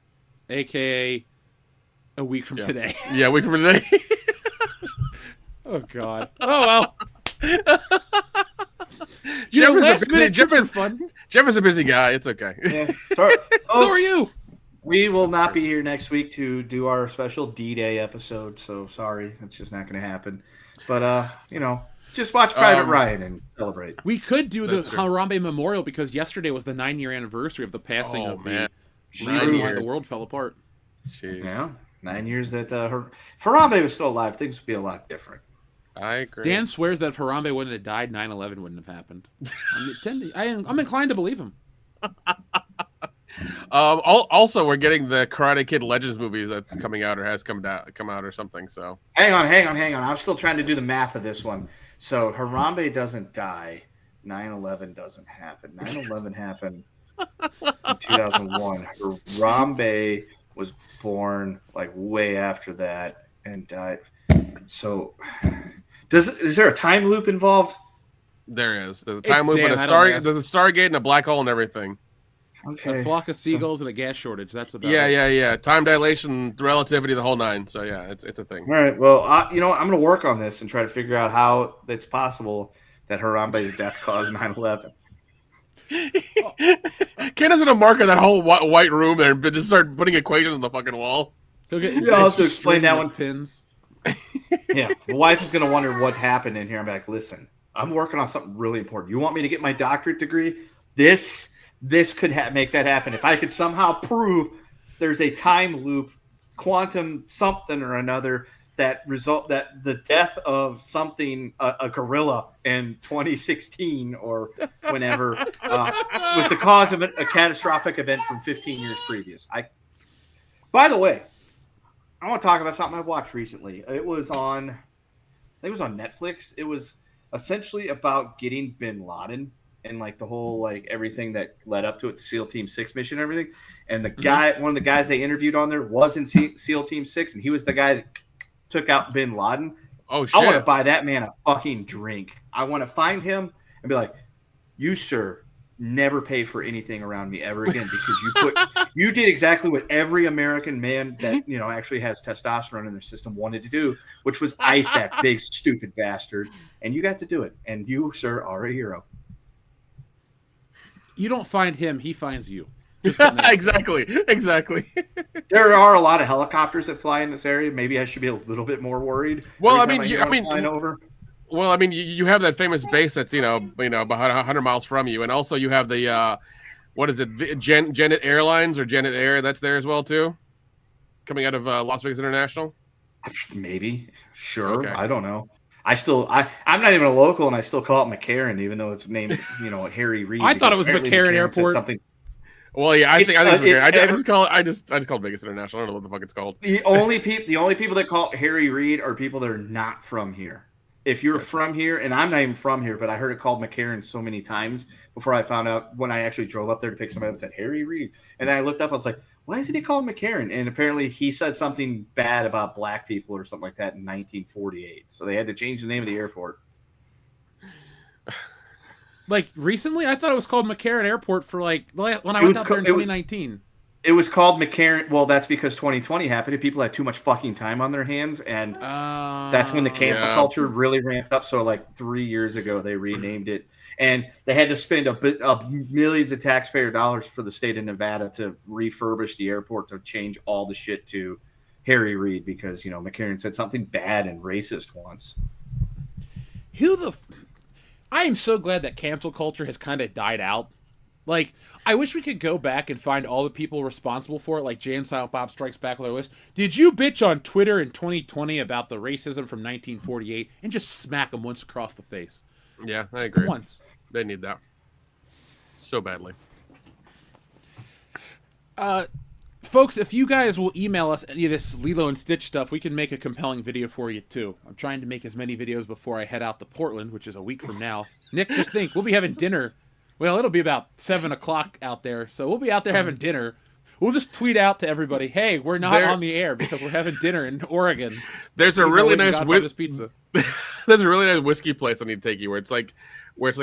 AKA a week from today. Yeah, a week from today. Oh, God. Oh, well. Jeff is a busy guy. It's okay. Yeah. So are you. We will not be here next week to do our special D-Day episode, so sorry. It's just not going to happen. But, just watch Private Ryan and celebrate. We could do the Harambe Memorial because yesterday was the 9-year anniversary of the passing of the reason why the world fell apart. Jeez. Yeah, 9 years that Harambe was still alive. Things would be a lot different. I agree. Dan swears that if Harambe wouldn't have died, 9/11 wouldn't have happened. I'm inclined to believe him. Also, we're getting the Karate Kid Legends movies that's coming out or has come out or something. So hang on. I'm still trying to do the math of this one. So Harambe doesn't die. 9/11 doesn't happen. 9/11 happened in 2001. Harambe was born like way after that and died. So, is there a time loop involved? There is. There's a time loop and there's a Stargate and a black hole and everything. Okay. A flock of seagulls and a gas shortage. That's about it. Yeah. Time dilation, relativity, the whole nine. So yeah, it's a thing. All right. Well, I'm going to work on this and try to figure out how it's possible that Harambe's death caused 9/11. Ken doesn't have to mark that whole white room there, but just start putting equations on the fucking wall. I'll have to explain that one. Pins. Yeah, my wife is going to wonder what happened in here. I'm like, listen, I'm working on something really important. You want me to get my doctorate degree? This could make that happen. If I could somehow prove there's a time loop, quantum something or another, that the death of something, a gorilla in 2016 or whenever, was the cause of a catastrophic event from 15 years previous. By the way, I want to talk about something I watched recently. It was on, I think it was on Netflix. It was essentially about getting Bin Laden and like the whole like everything that led up to it, the SEAL Team 6 mission and everything. And the guy, one of the guys they interviewed on there was in SEAL Team 6, and he was the guy that took out Bin Laden. Oh shit! I want to buy that man a fucking drink. I want to find him and be like, "You sir, never pay for anything around me ever again because you did exactly what every American man that actually has testosterone in their system wanted to do, which was ice that big stupid bastard, and you got to do it. And you, sir, are a hero." You don't find him; he finds you. Exactly. There are a lot of helicopters that fly in this area. Maybe I should be a little bit more worried. Well, flying over. Well, I mean, you have that famous base that's about 100 miles from you, and also you have the what is it, Janet Airlines or Janet Air that's there as well too, coming out of Las Vegas International. Maybe, sure, okay. I don't know. I'm not even a local, and I still call it McCarran, even though it's named Harry Reid. I thought it was McCarran Airport. Something. Well, yeah, I think I just call it Vegas International. I don't know what the fuck it's called. The only people that call it Harry Reid are people that are not from here. If you're from here, and I'm not even from here, but I heard it called McCarran so many times before I found out when I actually drove up there to pick somebody up and said Harry Reid. And then I looked up, I was like, why isn't he called McCarran? And apparently he said something bad about black people or something like that in 1948. So they had to change the name of the airport. Like recently, I thought it was called McCarran Airport for like when I went out there in 2019. It was called McCarran. Well, that's because 2020 happened and people had too much fucking time on their hands, and that's when the cancel culture really ramped up. So like 3 years ago, they renamed it, and they had to spend millions of taxpayer dollars for the state of Nevada to refurbish the airport to change all the shit to Harry Reid because, McCarran said something bad and racist once. I am so glad that cancel culture has kind of died out. Like, I wish we could go back and find all the people responsible for it, like Jay and Silent Bob Strikes Back with our list. Did you bitch on Twitter in 2020 about the racism from 1948 and just smack them once across the face? Yeah, I agree. Once. They need that so badly. Folks, if you guys will email us any of this Lilo and Stitch stuff, we can make a compelling video for you, too. I'm trying to make as many videos before I head out to Portland, which is a week from now. Nick, just think, we'll be having dinner. Well, it'll be about 7 o'clock out there, so we'll be out there having dinner. We'll just tweet out to everybody, hey, we're not on the air because we're having dinner in Oregon. There's a really nice pizza. There's a really nice whiskey place I need to take you where it's like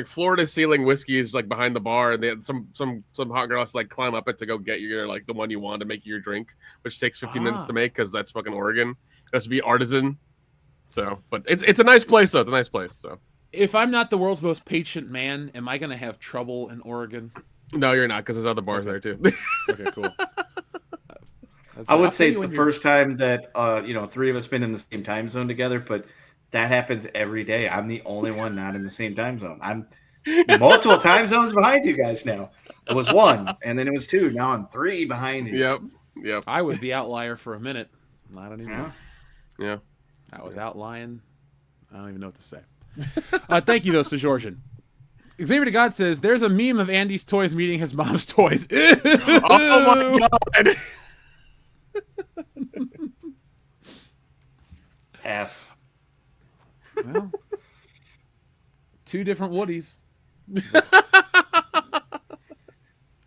floor to ceiling whiskey is like behind the bar, and they had some hot girl has to like climb up it to go get your like the one you want to make your drink, which takes 15 minutes to make because that's fucking Oregon. It has to be artisan. So, but it's a nice place though. It's a nice place. So, if I'm not the world's most patient man, am I gonna have trouble in Oregon? No, you're not, because there's other bars there too. Okay, cool. I would say it's the first time that three of us been in the same time zone together, but that happens every day. I'm the only one not in the same time zone. I'm multiple time zones behind you guys now. It was 1, and then it was 2. Now I'm 3 behind you. Yep. I was the outlier for a minute. Not anymore. Yeah. I was outlying. I don't even know what to say. Thank you, though, Sejorjan. Xavier to God says, there's a meme of Andy's toys meeting his mom's toys. Oh, my God. Pass. Well, 2 different Woodies.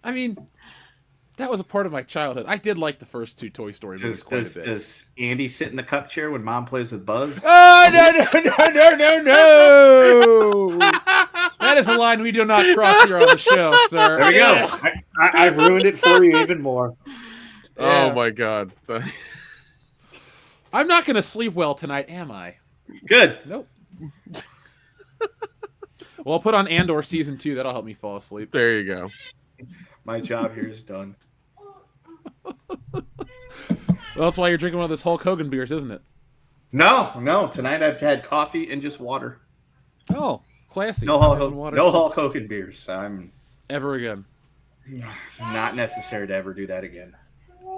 I mean, that was a part of my childhood. I did like the first 2 Toy Story movies quite a bit. Does Andy sit in the cup chair when Mom plays with Buzz? Oh, no. That is a line we do not cross here on the show, sir. There we go. I ruined it for you even more. Yeah. Oh, my God. I'm not going to sleep well tonight, am I? Good. Nope. Well, I'll put on Andor Season 2. That'll help me fall asleep. There you go. My job here is done. Well, that's why you're drinking one of those Hulk Hogan beers, isn't it? No. Tonight I've had coffee and just water. Oh, classy. No Hulk Hogan beers. I'm ever again. Not necessary to ever do that again.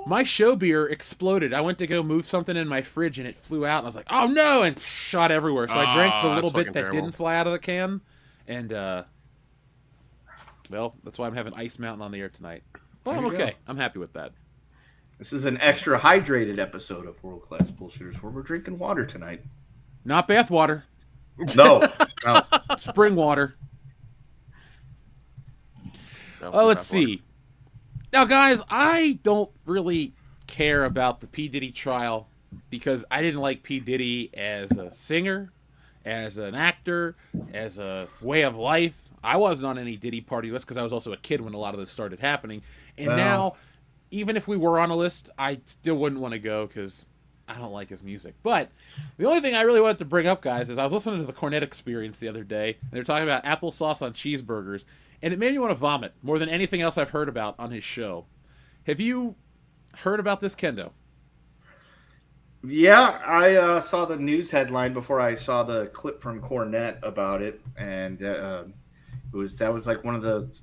My show beer exploded. I went to go move something in my fridge and it flew out. And I was like, oh no, and shot everywhere. So I drank the little bit that didn't fly out of the can. And, well, that's why I'm having Ice Mountain on the air tonight. Well, I'm okay. I'm happy with that. This is an extra hydrated episode of World Class Bullshitters where we're drinking water tonight. Not bath water. No. Spring water. Oh, let's see. Now, guys, I don't really care about the P. Diddy trial because I didn't like P. Diddy as a singer, as an actor, as a way of life. I wasn't on any Diddy party list because I was also a kid when a lot of this started happening. And now, even if we were on a list, I still wouldn't want to go because I don't like his music. But the only thing I really wanted to bring up, guys, is I was listening to the Cornet Experience the other day, and they're talking about applesauce on cheeseburgers, and it made me want to vomit more than anything else I've heard about on his show. Have you heard about this, Kendo? Yeah, I saw the news headline before I saw the clip from Cornet about it, and that was like one of the,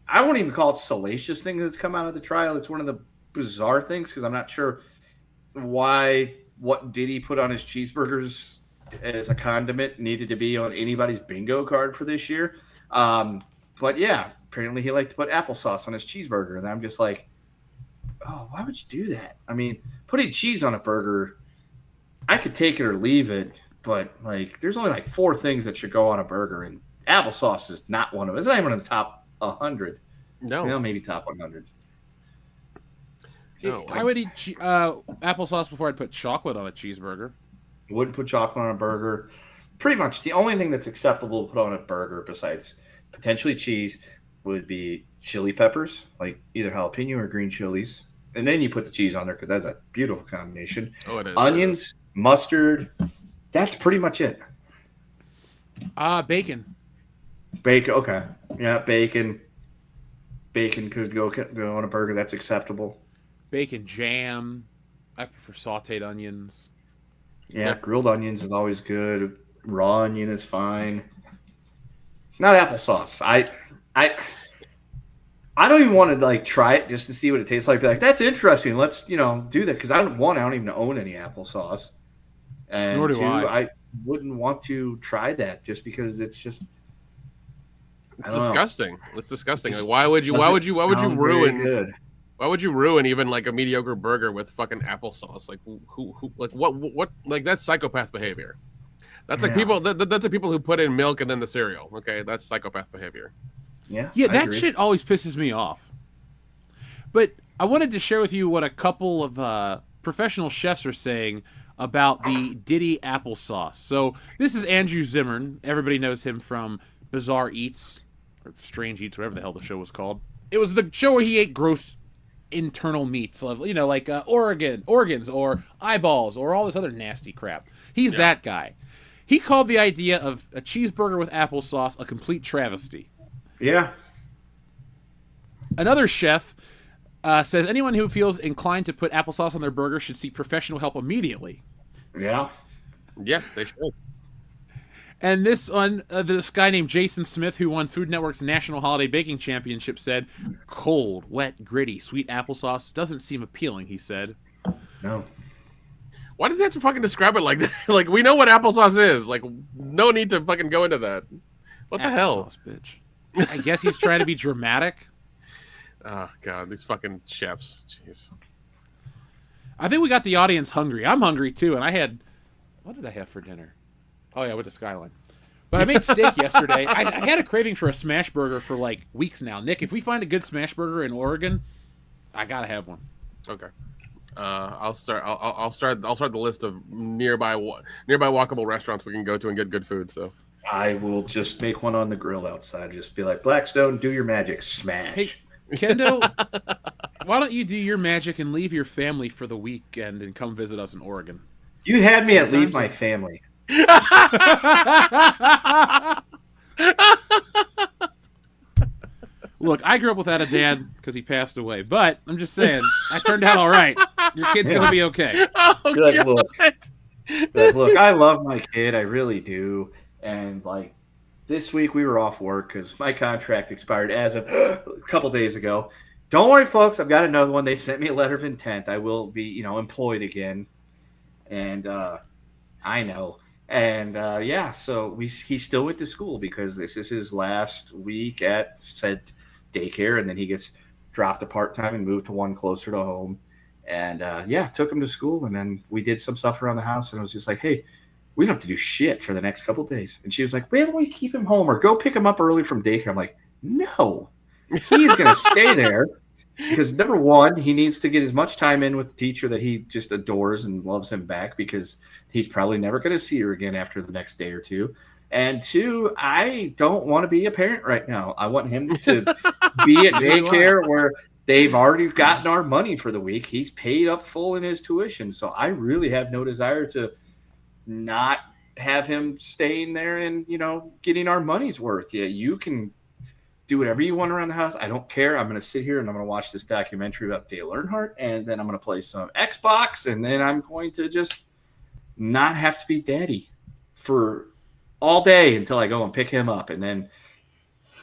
I won't even call it salacious things that's come out of the trial. It's one of the bizarre things because I'm not sure what Diddy put on his cheeseburgers as a condiment needed to be on anybody's bingo card for this year. But yeah, apparently he liked to put applesauce on his cheeseburger, and I'm just like, oh, why would you do that? I mean, putting cheese on a burger, I could take it or leave it, but like, there's only like 4 things that should go on a burger, and applesauce is not one of them. It's not even in the top 100. No, well, maybe top 100. No, I would eat applesauce before I'd put chocolate on a cheeseburger. Wouldn't put chocolate on a burger. Pretty much the only thing that's acceptable to put on a burger besides potentially cheese would be chili peppers, like either jalapeno or green chilies. and then you put the cheese on there because that's a beautiful combination. Oh, it is. Onions, mustard. That's pretty much it. Bacon. Bacon. Okay. Yeah, bacon. Bacon could go on a burger. That's acceptable. Bacon jam. I prefer sauteed onions. Yeah, grilled onions is always good. Raw onion is fine. Not applesauce. I don't even want to like try it just to see what it tastes like. Be like, that's interesting. Let's do that because I don't even own any applesauce. And Nor do two, I. I wouldn't want to try that just because it's just It's disgusting. It's disgusting. Like, why would you sound ruin? very good. Why would you ruin even like a mediocre burger with fucking applesauce? Like who like what like that's psychopath behavior. That's like people that's the people who put in milk and then the cereal. Okay, that's psychopath behavior. Yeah, Yeah, I that agree. shit always pisses me off. But I wanted to share with you what a couple of professional chefs are saying about the Diddy applesauce. So this is Andrew Zimmern. Everybody knows him from Bizarre Eats or Strange Eats, whatever the hell the show was called. It was the show where he ate gross internal meats, like organs or eyeballs or all this other nasty crap. He's that guy. He called the idea of a cheeseburger with applesauce a complete travesty. Yeah. Another chef says anyone who feels inclined to put applesauce on their burger should seek professional help immediately. Yeah. Yeah, they should. And this one, this guy named Jason Smith, who won Food Network's National Holiday Baking Championship, said, "Cold, wet, gritty, sweet applesauce doesn't seem appealing," he said. No. Why does he have to fucking describe it like that? Like we know what applesauce is. Like no need to fucking go into that. What the hell? Applesauce, bitch. I guess he's trying to be dramatic. Oh god, these fucking chefs. Jeez. I think we got the audience hungry. I'm hungry too, and I had... What did I have for dinner? Oh yeah, I went to Skyline. But I made steak yesterday. I had a craving for a smash burger for like weeks now. Nick, if we find a good smash burger in Oregon, I gotta have one. Okay. I'll start the list of nearby walkable restaurants we can go to and get good food. So I will just make one on the grill outside. Just be like, Blackstone, do your magic. Smash. Hey, Kendo, why don't you do your magic and leave your family for the weekend and come visit us in Oregon? You had me at leave my family. Look, I grew up without a dad because he passed away, but I'm just saying, I turned out all right. Your kid's going to be okay. oh, Good God. look. But look, I love my kid. I really do. And like this week we were off work because my contract expired as of a couple days ago. Don't worry, folks. I've got another one. They sent me a letter of intent. I will be, employed again. And I know. And so he still went to school because this is his last week at said daycare, and then he gets dropped to part-time and moved to one closer to home. And took him to school, and then we did some stuff around the house, and I was just like, hey, we don't have to do shit for the next couple of days. And she was like, why don't we keep him home or go pick him up early from daycare? I'm like, no, he's going to stay there because number one, he needs to get as much time in with the teacher that he just adores and loves him back because he's probably never going to see her again after the next day or two. And two, I don't want to be a parent right now. I want him to be at daycare where they've already gotten our money for the week. He's paid up full in his tuition. So I really have no desire to not have him staying there and, getting our money's worth. Yeah, you can do whatever you want around the house. I don't care. I'm going to sit here and I'm going to watch this documentary about Dale Earnhardt, and then I'm going to play some Xbox, and then I'm going to just not have to be daddy for all day until I go and pick him up. And then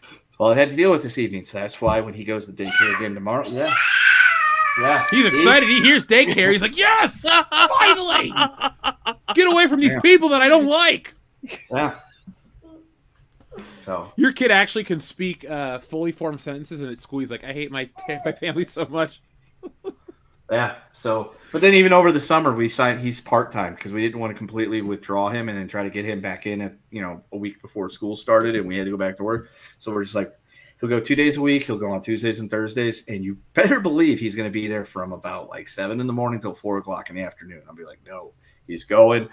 that's all I had to deal with this evening. So that's why when he goes to daycare again tomorrow, yeah. He's excited. He hears daycare. He's like, yes, finally. Get away from these people that I don't like. Yeah. So Your kid actually can speak fully formed sentences, and at school he's like, I hate my family so much. yeah. So, but then even over the summer, he's part-time because we didn't want to completely withdraw him and then try to get him back in at, a week before school started and we had to go back to work. So we're just like, he'll go 2 days a week. He'll go on Tuesdays and Thursdays. And you better believe he's going to be there from about like 7 a.m. till 4 o'clock in the afternoon. I'll be like, no, he's going.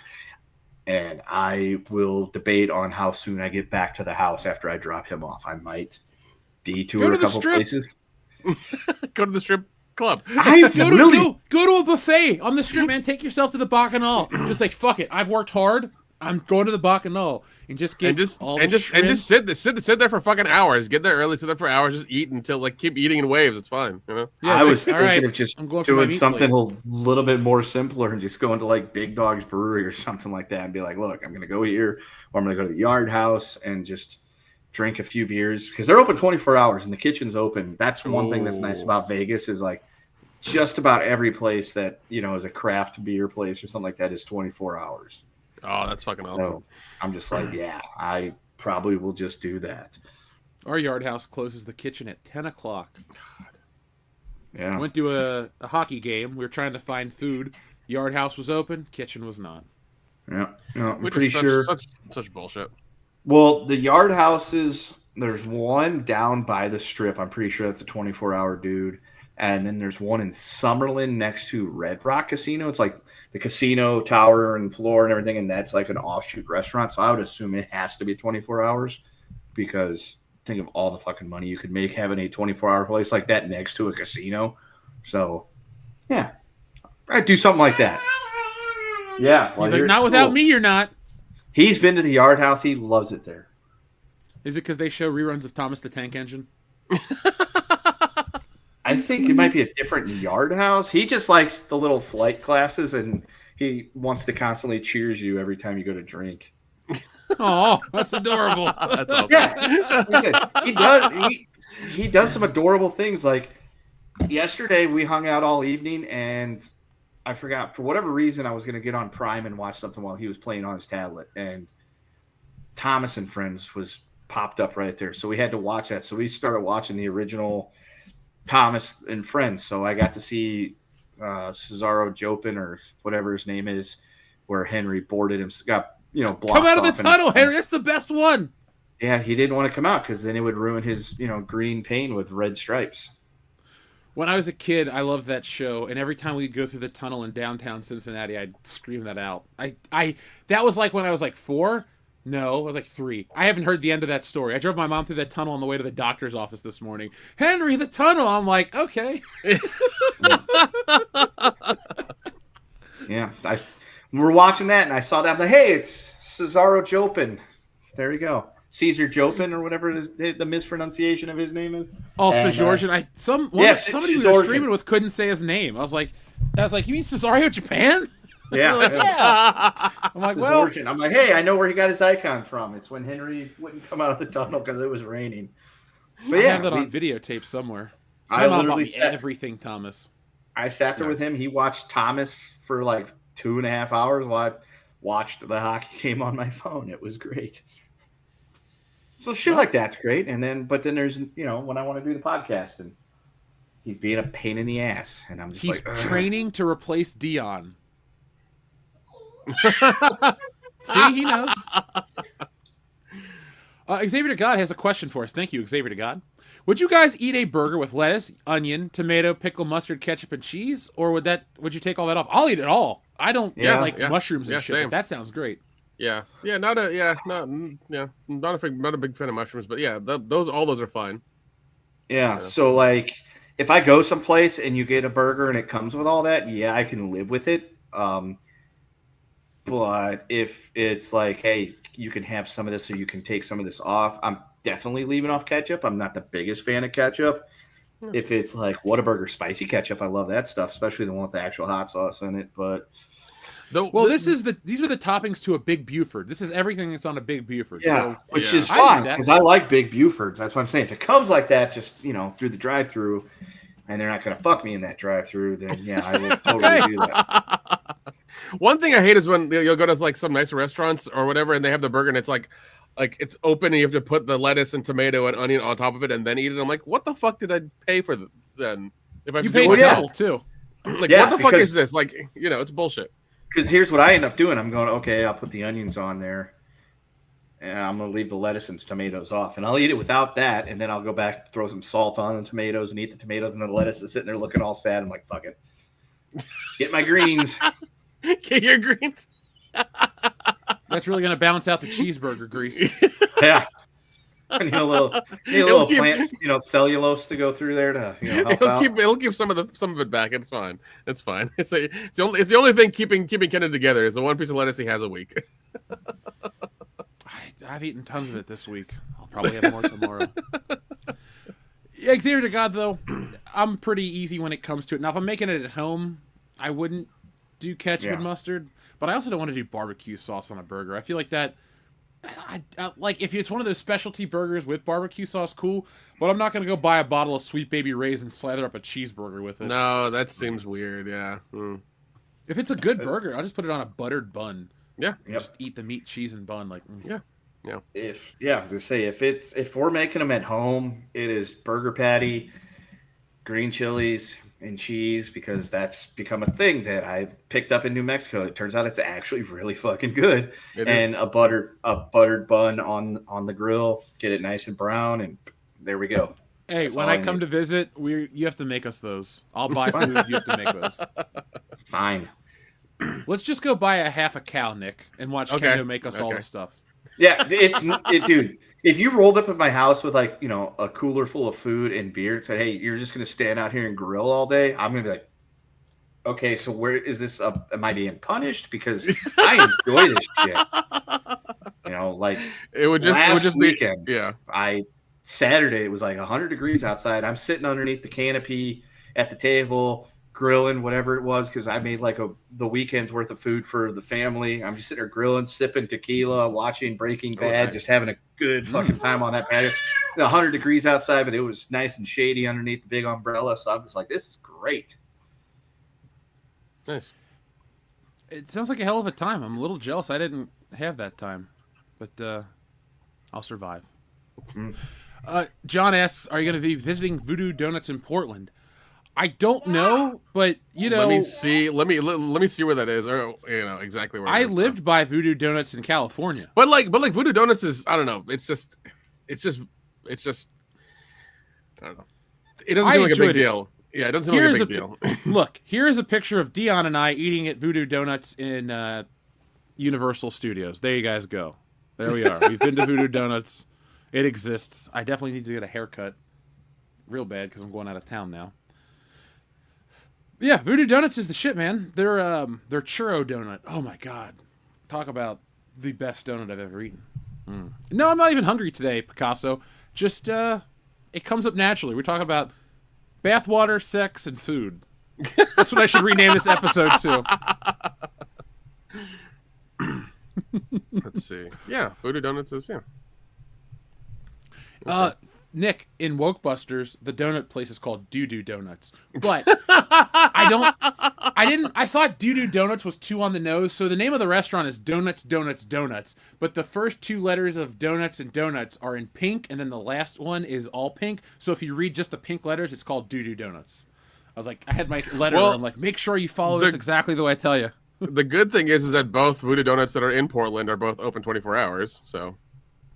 And I will debate on how soon I get back to the house after I drop him off. I might detour a couple places. Go to the strip club. Go to a buffet on the strip, man. Take yourself to the Bacchanal. Just like, fuck it. I've worked hard. I'm going to the Bacchanal and just get just sit there for fucking hours. Get there early, sit there for hours, just eat until like keep eating in waves. It's fine, you know. Yeah, I was all thinking right, of just I'm going for my doing meat something plate. a little bit more simpler and just going to like Big Dog's Brewery or something like that and be like, look, I'm going to go here or I'm going to go to the Yard House and just drink a few beers because they're open 24 hours and the kitchen's open. That's one thing that's nice about Vegas is like just about every place that, you know, is a craft beer place or something like that is 24 hours. Oh, that's fucking awesome. So I'm just like, yeah, I probably will just do that. Our Yard House closes the kitchen at 10 o'clock. Yeah. I went to a hockey game. We were trying to find food. Yard House was open. Kitchen was not. Yeah. No, I'm Which pretty is sure. such bullshit. Well, the Yard Houses, there's one down by the strip. I'm pretty sure that's a 24-hour dude. And then there's one in Summerlin next to Red Rock Casino. It's like the casino tower and floor and everything, and that's like an offshoot restaurant. So I would assume it has to be 24 hours because think of all the fucking money you could make having a 24-hour place like that next to a casino. So, yeah, I'd do something like that. Yeah. He's like, not without me, you're not. He's been to the Yard House. He loves it there. Is it because they show reruns of Thomas the Tank Engine? I think it might be a different Yard House. He just likes the little flight classes, and he wants to constantly cheers you every time you go to drink. Oh, that's adorable. That's awesome. Yeah, he does. He does some adorable things. Like yesterday, we hung out all evening, and I forgot for whatever reason I was going to get on Prime and watch something while he was playing on his tablet, and Thomas and Friends was popped up right there, so we had to watch that. So we started watching the original Thomas and Friends. So I got to see Cesaro Jopin or whatever his name is, where Henry boarded him, got blocked. Come out of the off tunnel, Henry. That's the best one. Yeah, he didn't want to come out because then it would ruin his green paint with red stripes. When I was a kid, I loved that show, and every time we'd go through the tunnel in downtown Cincinnati, I'd scream that out. That was like when I was like 4. No, I was like 3. I haven't heard the end of that story. I drove my mom through that tunnel on the way to the doctor's office this morning. Henry, the tunnel. I'm like, okay. Yeah, we were watching that, and I saw that. I'm like, hey, it's Cesaro Jopin. There you go. Caesar Jopin or whatever the mispronunciation of his name is. Also, Georgian. Somebody we were streaming with couldn't say his name. I was like, you mean Cesario Japan? Yeah. Like, yeah. I'm like, well, I'm like, hey, I know where he got his icon from. It's when Henry wouldn't come out of the tunnel because it was raining. But I have that on videotape somewhere. I My mom literally bought me everything Thomas. I sat there with him. He watched Thomas for like 2.5 hours while I watched the hockey game on my phone. It was great. So shit like that's great. But then there's when I want to do the podcast and he's being a pain in the ass, and I'm just he's training to replace Dion. See, he knows. Xavier to God has a question for us. Thank you, Xavier to God. Would you guys eat a burger with lettuce, onion, tomato, pickle, mustard, ketchup, and cheese, or would you take all that off? I'll eat it all. I don't like mushrooms and shit. But that sounds great. Not a big fan of mushrooms, but yeah, all those are fine. Yeah. So like, if I go someplace and you get a burger and it comes with all that, yeah, I can live with it. But if it's like, hey, you can have some of this or you can take some of this off, I'm definitely leaving off ketchup. I'm not the biggest fan of ketchup. If it's like Whataburger spicy ketchup, I love that stuff, especially the one with the actual hot sauce in it. But these are the toppings to a Big Buford. This is everything that's on a Big Buford. Yeah, which is fine because I like Big Bufords. That's what I'm saying. If it comes like that, just through the drive-through, and they're not going to fuck me in that drive-through, then yeah, I will totally do that. One thing I hate is when you'll go to like some nice restaurants or whatever, and they have the burger and it's like it's open and you have to put the lettuce and tomato and onion on top of it and then eat it. I'm like, what the fuck did I pay for then? If I paid double too. Like, what the fuck is this? Like, it's bullshit. Because here's what I end up doing. I'm going, okay, I'll put the onions on there, and I'm going to leave the lettuce and tomatoes off, and I'll eat it without that, and then I'll go back, throw some salt on the tomatoes, and eat the tomatoes, and the lettuce is sitting there looking all sad. I'm like, fuck it. Get my greens. Get your greens. That's really going to balance out the cheeseburger grease. Yeah. Need a little, plant, cellulose to go through there to, help out. It'll keep some of it back. It's fine. It's fine. It's the only thing keeping Kenan together is the one piece of lettuce he has a week. I've eaten tons of it this week. I'll probably have more tomorrow. Xavier to God, though, I'm pretty easy when it comes to it. Now, if I'm making it at home, I wouldn't do ketchup and mustard, but I also don't want to do barbecue sauce on a burger. I feel like that, like if it's one of those specialty burgers with barbecue sauce, cool, but I'm not going to go buy a bottle of Sweet Baby Ray's and slather up a cheeseburger with it. No, that seems weird, yeah. If it's a good burger, I'll just put it on a buttered bun. Yeah. Just eat the meat, cheese, and bun. Yeah. I was gonna say if we're making them at home, it is burger patty, green chilies, and cheese, because that's become a thing that I picked up in New Mexico. It turns out it's actually really fucking good. A buttered bun on the grill, get it nice and brown, and there we go. Hey, when I come to visit, you have to make us those. I'll buy food. You have to make those. Fine. Let's just go buy a half a cow, Nick, and watch Kendo make us all the stuff. Yeah, dude. If you rolled up at my house with a cooler full of food and beer and said, "Hey, you're just gonna stand out here and grill all day," I'm gonna be like, "Okay, so where is this? Am I being punished? Because I enjoy this shit." It would just weekend. Be, yeah. Saturday it was like 100 degrees outside. I'm sitting underneath the canopy at the table, grilling whatever it was, because I made the weekend's worth of food for the family. I'm just sitting there grilling, sipping tequila, watching Breaking Bad, just having a good fucking time on that patio. 100 degrees outside, but it was nice and shady underneath the big umbrella. So I'm just like, this is great. Nice. It sounds like a hell of a time. I'm a little jealous I didn't have that time, but I'll survive. John asks, are you going to be visiting Voodoo Donuts in Portland? I don't know, but let me see. Let me see where that is, or exactly where. I lived by Voodoo Donuts in California, but Voodoo Donuts is, I don't know. It's just I don't know. It doesn't seem like a big deal. Yeah, it doesn't seem like a big deal. Look, here is a picture of Dion and I eating at Voodoo Donuts in Universal Studios. There you guys go. There we are. We've been to Voodoo Donuts. It exists. I definitely need to get a haircut, real bad, because I'm going out of town now. Yeah, Voodoo Donuts is the shit, man. They're churro donut. Oh my god, talk about the best donut I've ever eaten. No, I'm not even hungry today, Picasso. Just it comes up naturally. We're talking about bathwater, sex, and food. That's what I should rename this episode to. Let's see. Yeah, Voodoo Donuts is Nick, in Wokebusters, the donut place is called Doo-Doo Donuts. But I thought Doo-Doo Donuts was too on the nose, so the name of the restaurant is Donuts, Donuts, Donuts. But the first two letters of Donuts and Donuts are in pink, and then the last one is all pink. So if you read just the pink letters, it's called Doo-Doo Donuts. I was like, I had my letter where I'm like, make sure you follow this exactly the way I tell you. The good thing is that both Voodoo Donuts that are in Portland are both open 24 hours, so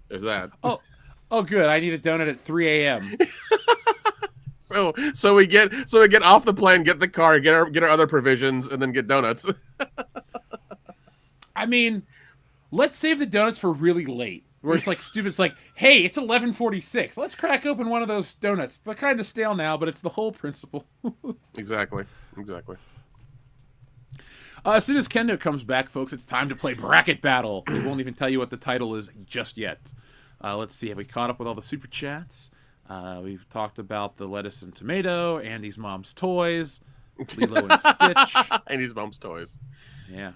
there's that. Oh, good. I need a donut at 3 a.m. So we get off the plane, get the car, get our other provisions, and then get donuts. I mean, let's save the donuts for really late, where it's like stupid. It's like, hey, it's 11:46. Let's crack open one of those donuts. They're kind of stale now, but it's the whole principle. Exactly. As soon as Kendo comes back, folks, it's time to play Bracket Battle. We won't even tell you what the title is just yet. Let's see. Have we caught up with all the super chats? We've talked about the lettuce and tomato, Andy's mom's toys, Lilo and Stitch. Andy's mom's toys. Yeah.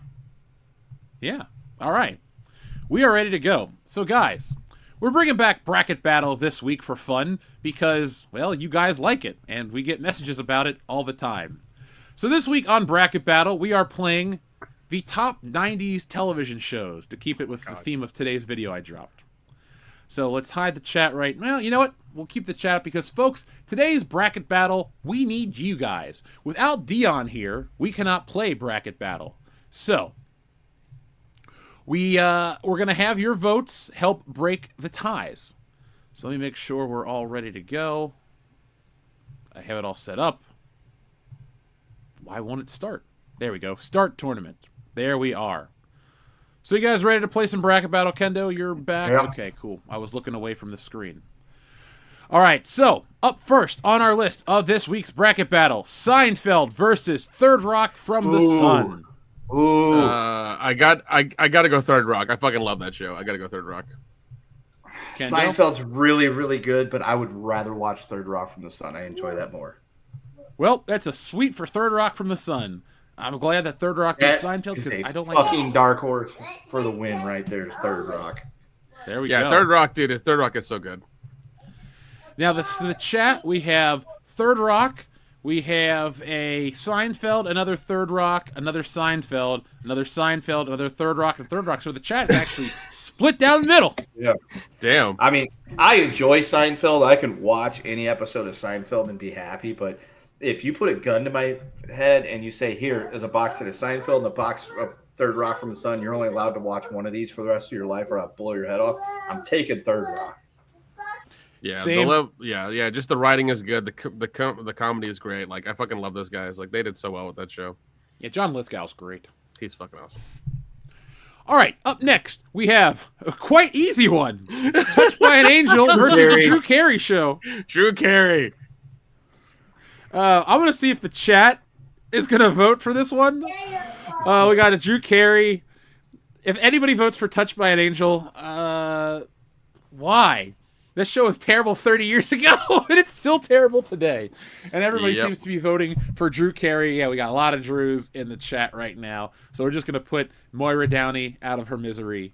All right. We are ready to go. So, guys, we're bringing back Bracket Battle this week for fun because, well, you guys like it, and we get messages about it all the time. So this week on Bracket Battle, we are playing the top 90s television shows to keep it with the theme of today's video I dropped. So let's hide the chat right now. You know what? We'll keep the chat up because, folks, today's Bracket Battle, we need you guys. Without Dion here, we cannot play Bracket Battle. So we're going to have your votes help break the ties. So let me make sure we're all ready to go. I have it all set up. Why won't it start? There we go. Start tournament. There we are. So you guys ready to play some bracket battle, Kendo? You're back? Yeah. Okay, cool. I was looking away from the screen. All right, so up first on our list of this week's bracket battle, Seinfeld versus Third Rock from the Sun. Ooh. I gotta go Third Rock. I fucking love that show. I gotta go Third Rock. Kendo? Seinfeld's really, really good, but I would rather watch Third Rock from the Sun. I enjoy that more. Well, that's a sweep for Third Rock from the Sun. I'm glad that Third Rock beat That Seinfeld is because a I don't like fucking dark horse for the win right there. Is Third Rock. There we Yeah, go. Third Rock, dude. Third Rock is so good. Now, this is the chat. We have Third Rock. We have a Seinfeld, another Third Rock, another Seinfeld, another Seinfeld, another Third Rock, and Third Rock. So the chat is actually split down the middle. Yeah. Damn. I mean, I enjoy Seinfeld. I can watch any episode of Seinfeld and be happy, but if you put a gun to my head and you say, here is a box that is Seinfeld and a box of Third Rock from the Sun, you're only allowed to watch one of these for the rest of your life or I'll blow your head off, I'm taking Third Rock. Yeah, Same. yeah. Just the writing is good. The comedy is great. Like I fucking love those guys. Like they did so well with that show. Yeah, John Lithgow's great. He's fucking awesome. All right, up next, we have a quite easy one. Touched by an Angel versus the Carey. Drew Carey Show. Drew Carey. I'm going to see if the chat is going to vote for this one. We got a Drew Carey. If anybody votes for Touched by an Angel, why? This show was terrible 30 years ago, and it's still terrible today. And everybody Yep. seems to be voting for Drew Carey. Yeah, we got a lot of Drews in the chat right now. So we're just going to put Moira Downey out of her misery.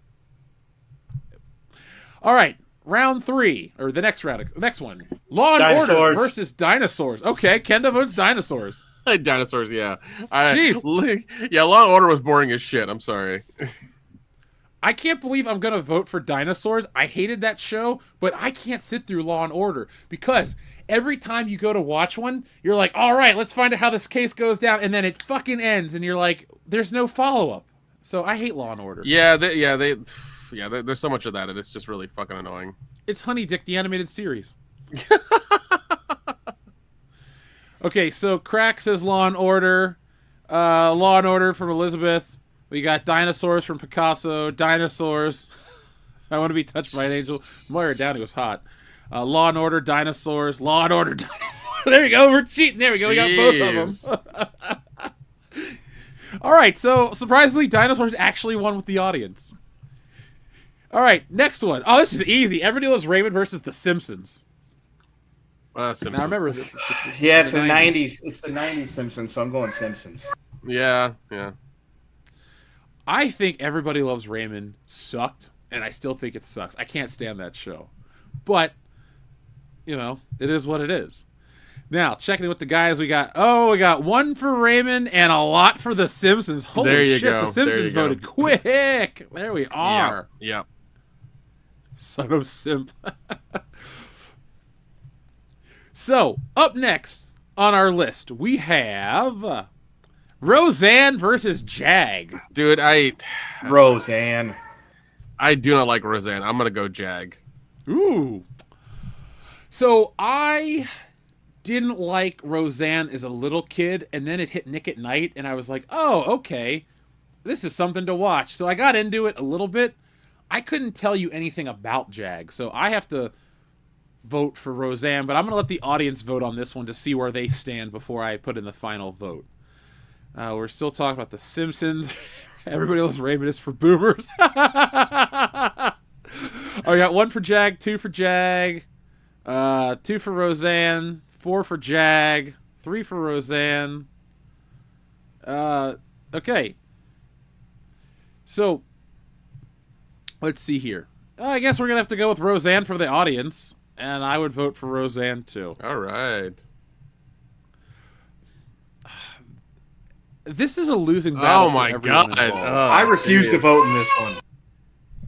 All right, round 3, or the next round, next one. Law and Order Dinosaurs. versus Dinosaurs. Okay, Kenda votes Dinosaurs. Dinosaurs, yeah. Jeez. Yeah, Law and Order was boring as shit. I'm sorry. I can't believe I'm going to vote for Dinosaurs. I hated that show, but I can't sit through Law and Order because every time you go to watch one, you're like, all right, let's find out how this case goes down. And then it fucking ends and you're like, there's no follow-up. So I hate Law and Order. There's so much of that, and it's just really fucking annoying. It's Honey Dick, the animated series. Okay, so Crack says Law and Order. Law and Order from Elizabeth. We got Dinosaurs from Picasso. Dinosaurs. I want to be touched by an angel. Moira Downey was hot. Law and Order, Dinosaurs. Law and Order, Dinosaurs. There you go. We're cheating. There we go. We got both of them. All right, so surprisingly, Dinosaurs actually won with the audience. All right, next one. Oh, this is easy. Everybody loves Raymond versus The Simpsons. Simpsons. Now remember, this is the Simpsons Yeah, it's in the 90s. It's the 90s Simpsons, so I'm going Simpsons. Yeah. I think Everybody Loves Raymond sucked, and I still think it sucks. I can't stand that show. But, it is what it is. Now, checking in with the guys, we got one for Raymond and a lot for The Simpsons. Holy There you shit, go. The Simpsons There you voted quick. There we are. Yep. Son of simp. So, up next on our list, we have Roseanne versus Jag. Dude, Roseanne. I do not like Roseanne. I'm gonna go Jag. Ooh. So, I didn't like Roseanne as a little kid, and then it hit Nick at Night, and I was like, oh, okay, this is something to watch. So I got into it a little bit. I couldn't tell you anything about Jag, so I have to vote for Roseanne, but I'm going to let the audience vote on this one to see where they stand before I put in the final vote. We're still talking about The Simpsons. Everybody else, Raymond is for boomers. I got 1 for Jag, 2 for Jag, 2 for Roseanne, 4 for Jag, 3 for Roseanne. Okay. So, let's see here. I guess we're going to have to go with Roseanne for the audience, and I would vote for Roseanne too. All right. This is a losing battle. Oh my for everyone god. involved. I refuse to vote in this one.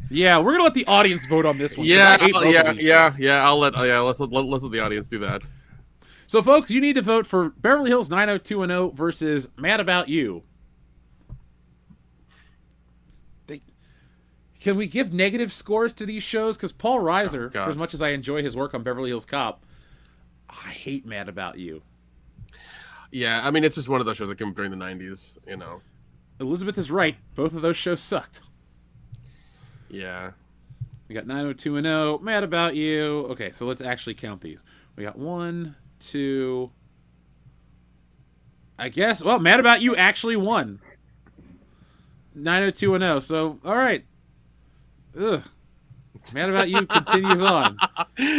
Yeah, we're going to let the audience vote on this one. 'cause Yeah, I hate both of these shows. Let's let the audience do that. So, folks, you need to vote for Beverly Hills 90210 versus Mad About You. Can we give negative scores to these shows? Because Paul Reiser, God. for as much as I enjoy his work on Beverly Hills Cop, I hate Mad About You. Yeah, I mean it's just one of those shows that came up during the 90s, Elizabeth is right. Both of those shows sucked. Yeah. We got 90210. Mad About You. Okay, so let's actually count these. We got 1, 2. I guess. Well, Mad About You actually won. 90210. So, all right. Ugh. Mad About You continues on.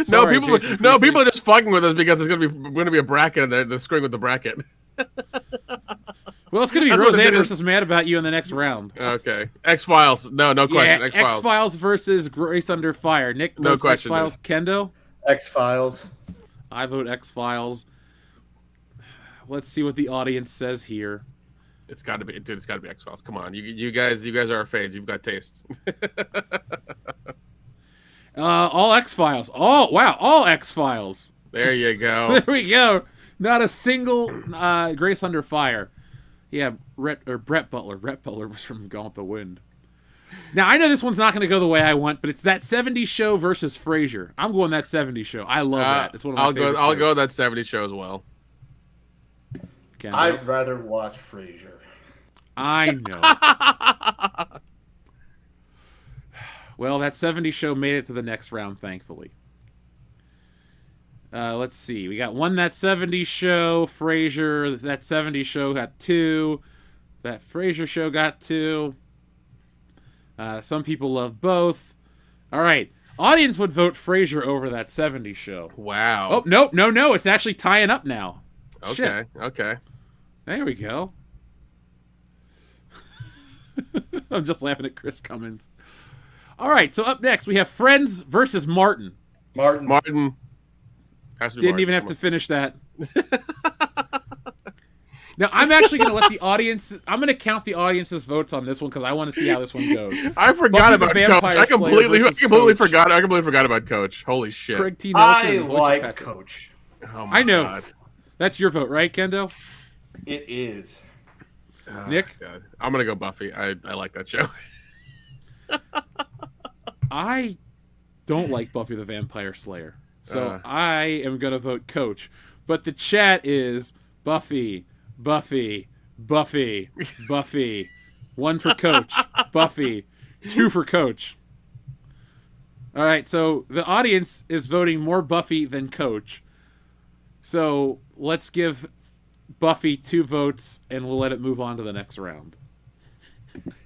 Sorry, people are just fucking with us because it's gonna be a bracket and they're screwing with the bracket. Well, it's gonna be Roseanne versus Mad About You in the next round. Okay. X-Files. No question. Yeah, X-Files. X-Files versus Grace Under Fire. Nick votes No question, X-Files. Kendo? X-Files. I vote X-Files. Let's see what the audience says here. It's got to be, dude. It's got to be X-Files. Come on, you guys are our fans. You've got taste. All X-Files. Oh, wow. All X-Files. There you go. There we go. Not a single Grace Under Fire. Yeah, Brett Butler. Brett Butler was from Gone with the Wind. Now, I know this one's not going to go the way I want, but it's that 70s show versus Frasier. I'm going that 70s show. I love that. It's one of my favorite I'll shows. go that 70s show as well. Kendall? I'd rather watch Frasier. I know. Well, that 70s show made it to the next round, thankfully. Let's see. We got one That 70s Show. Frasier. That 70s Show got 2. That Frasier Show got 2. Some people love both. All right. Audience would vote Frasier over That 70s Show. Wow. Oh, nope. No. It's actually tying up now. Okay. Shit. Okay. There we go. I'm just laughing at Chris Cummins. All right, so up next we have Friends versus Martin. Martin. Has to be Didn't Martin. even have to finish that. Now, I'm actually going to let the audience... I'm going to count the audience's votes on this one because I want to see how this one goes. I forgot Buffy the about Coach. Vampire I Slayer completely versus forgot. Coach. I completely forgot about Coach. Holy shit. Craig T. Nelson I and the voice of like Patrick. Coach. Oh my I know. God. That's your vote, right, Kendo? It is. Nick? God. I'm going to go Buffy. I like that show. I don't like Buffy the Vampire Slayer. So I am going to vote Coach. But the chat is Buffy. 1 for Coach. Buffy. 2 for Coach. All right, so the audience is voting more Buffy than Coach. So let's give Buffy 2 votes, and we'll let it move on to the next round.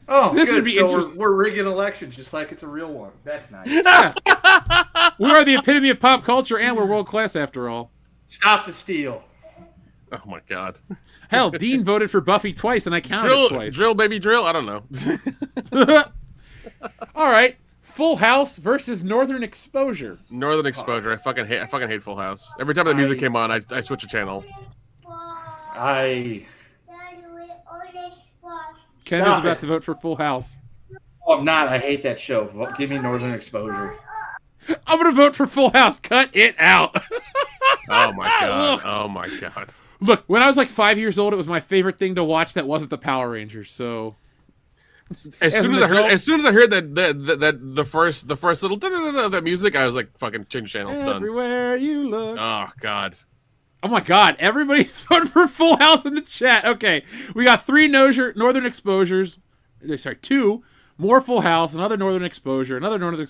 Oh, This good. would be So interesting. we're rigging elections just like it's a real one. That's nice. We are the epitome of pop culture, and we're world class after all. Stop the steal. Oh my God. Hell, Dean voted for Buffy twice, and I counted it twice. Drill, baby, drill. I don't know. All right, Full House versus Northern Exposure. Northern Exposure. I fucking hate Full House. Every time the music came on, I switch a channel. Ken is Stop about it. to vote for Full House. Oh, I'm not. I hate that show. Give me Northern Exposure. I'm gonna vote for Full House. Cut it out. Oh my God. Look. Oh my God. Look, when I was like 5 years old, it was my favorite thing to watch. That wasn't the Power Rangers. So As As soon an as adult- I heard that the first little that music, I was like, fucking change channel. Done. everywhere you look. Oh God. Oh my God! Everybody's voting for Full House in the chat. Okay, we got 3 Northern Exposures. Sorry, 2 more Full House, another Northern Exposure, another Northern.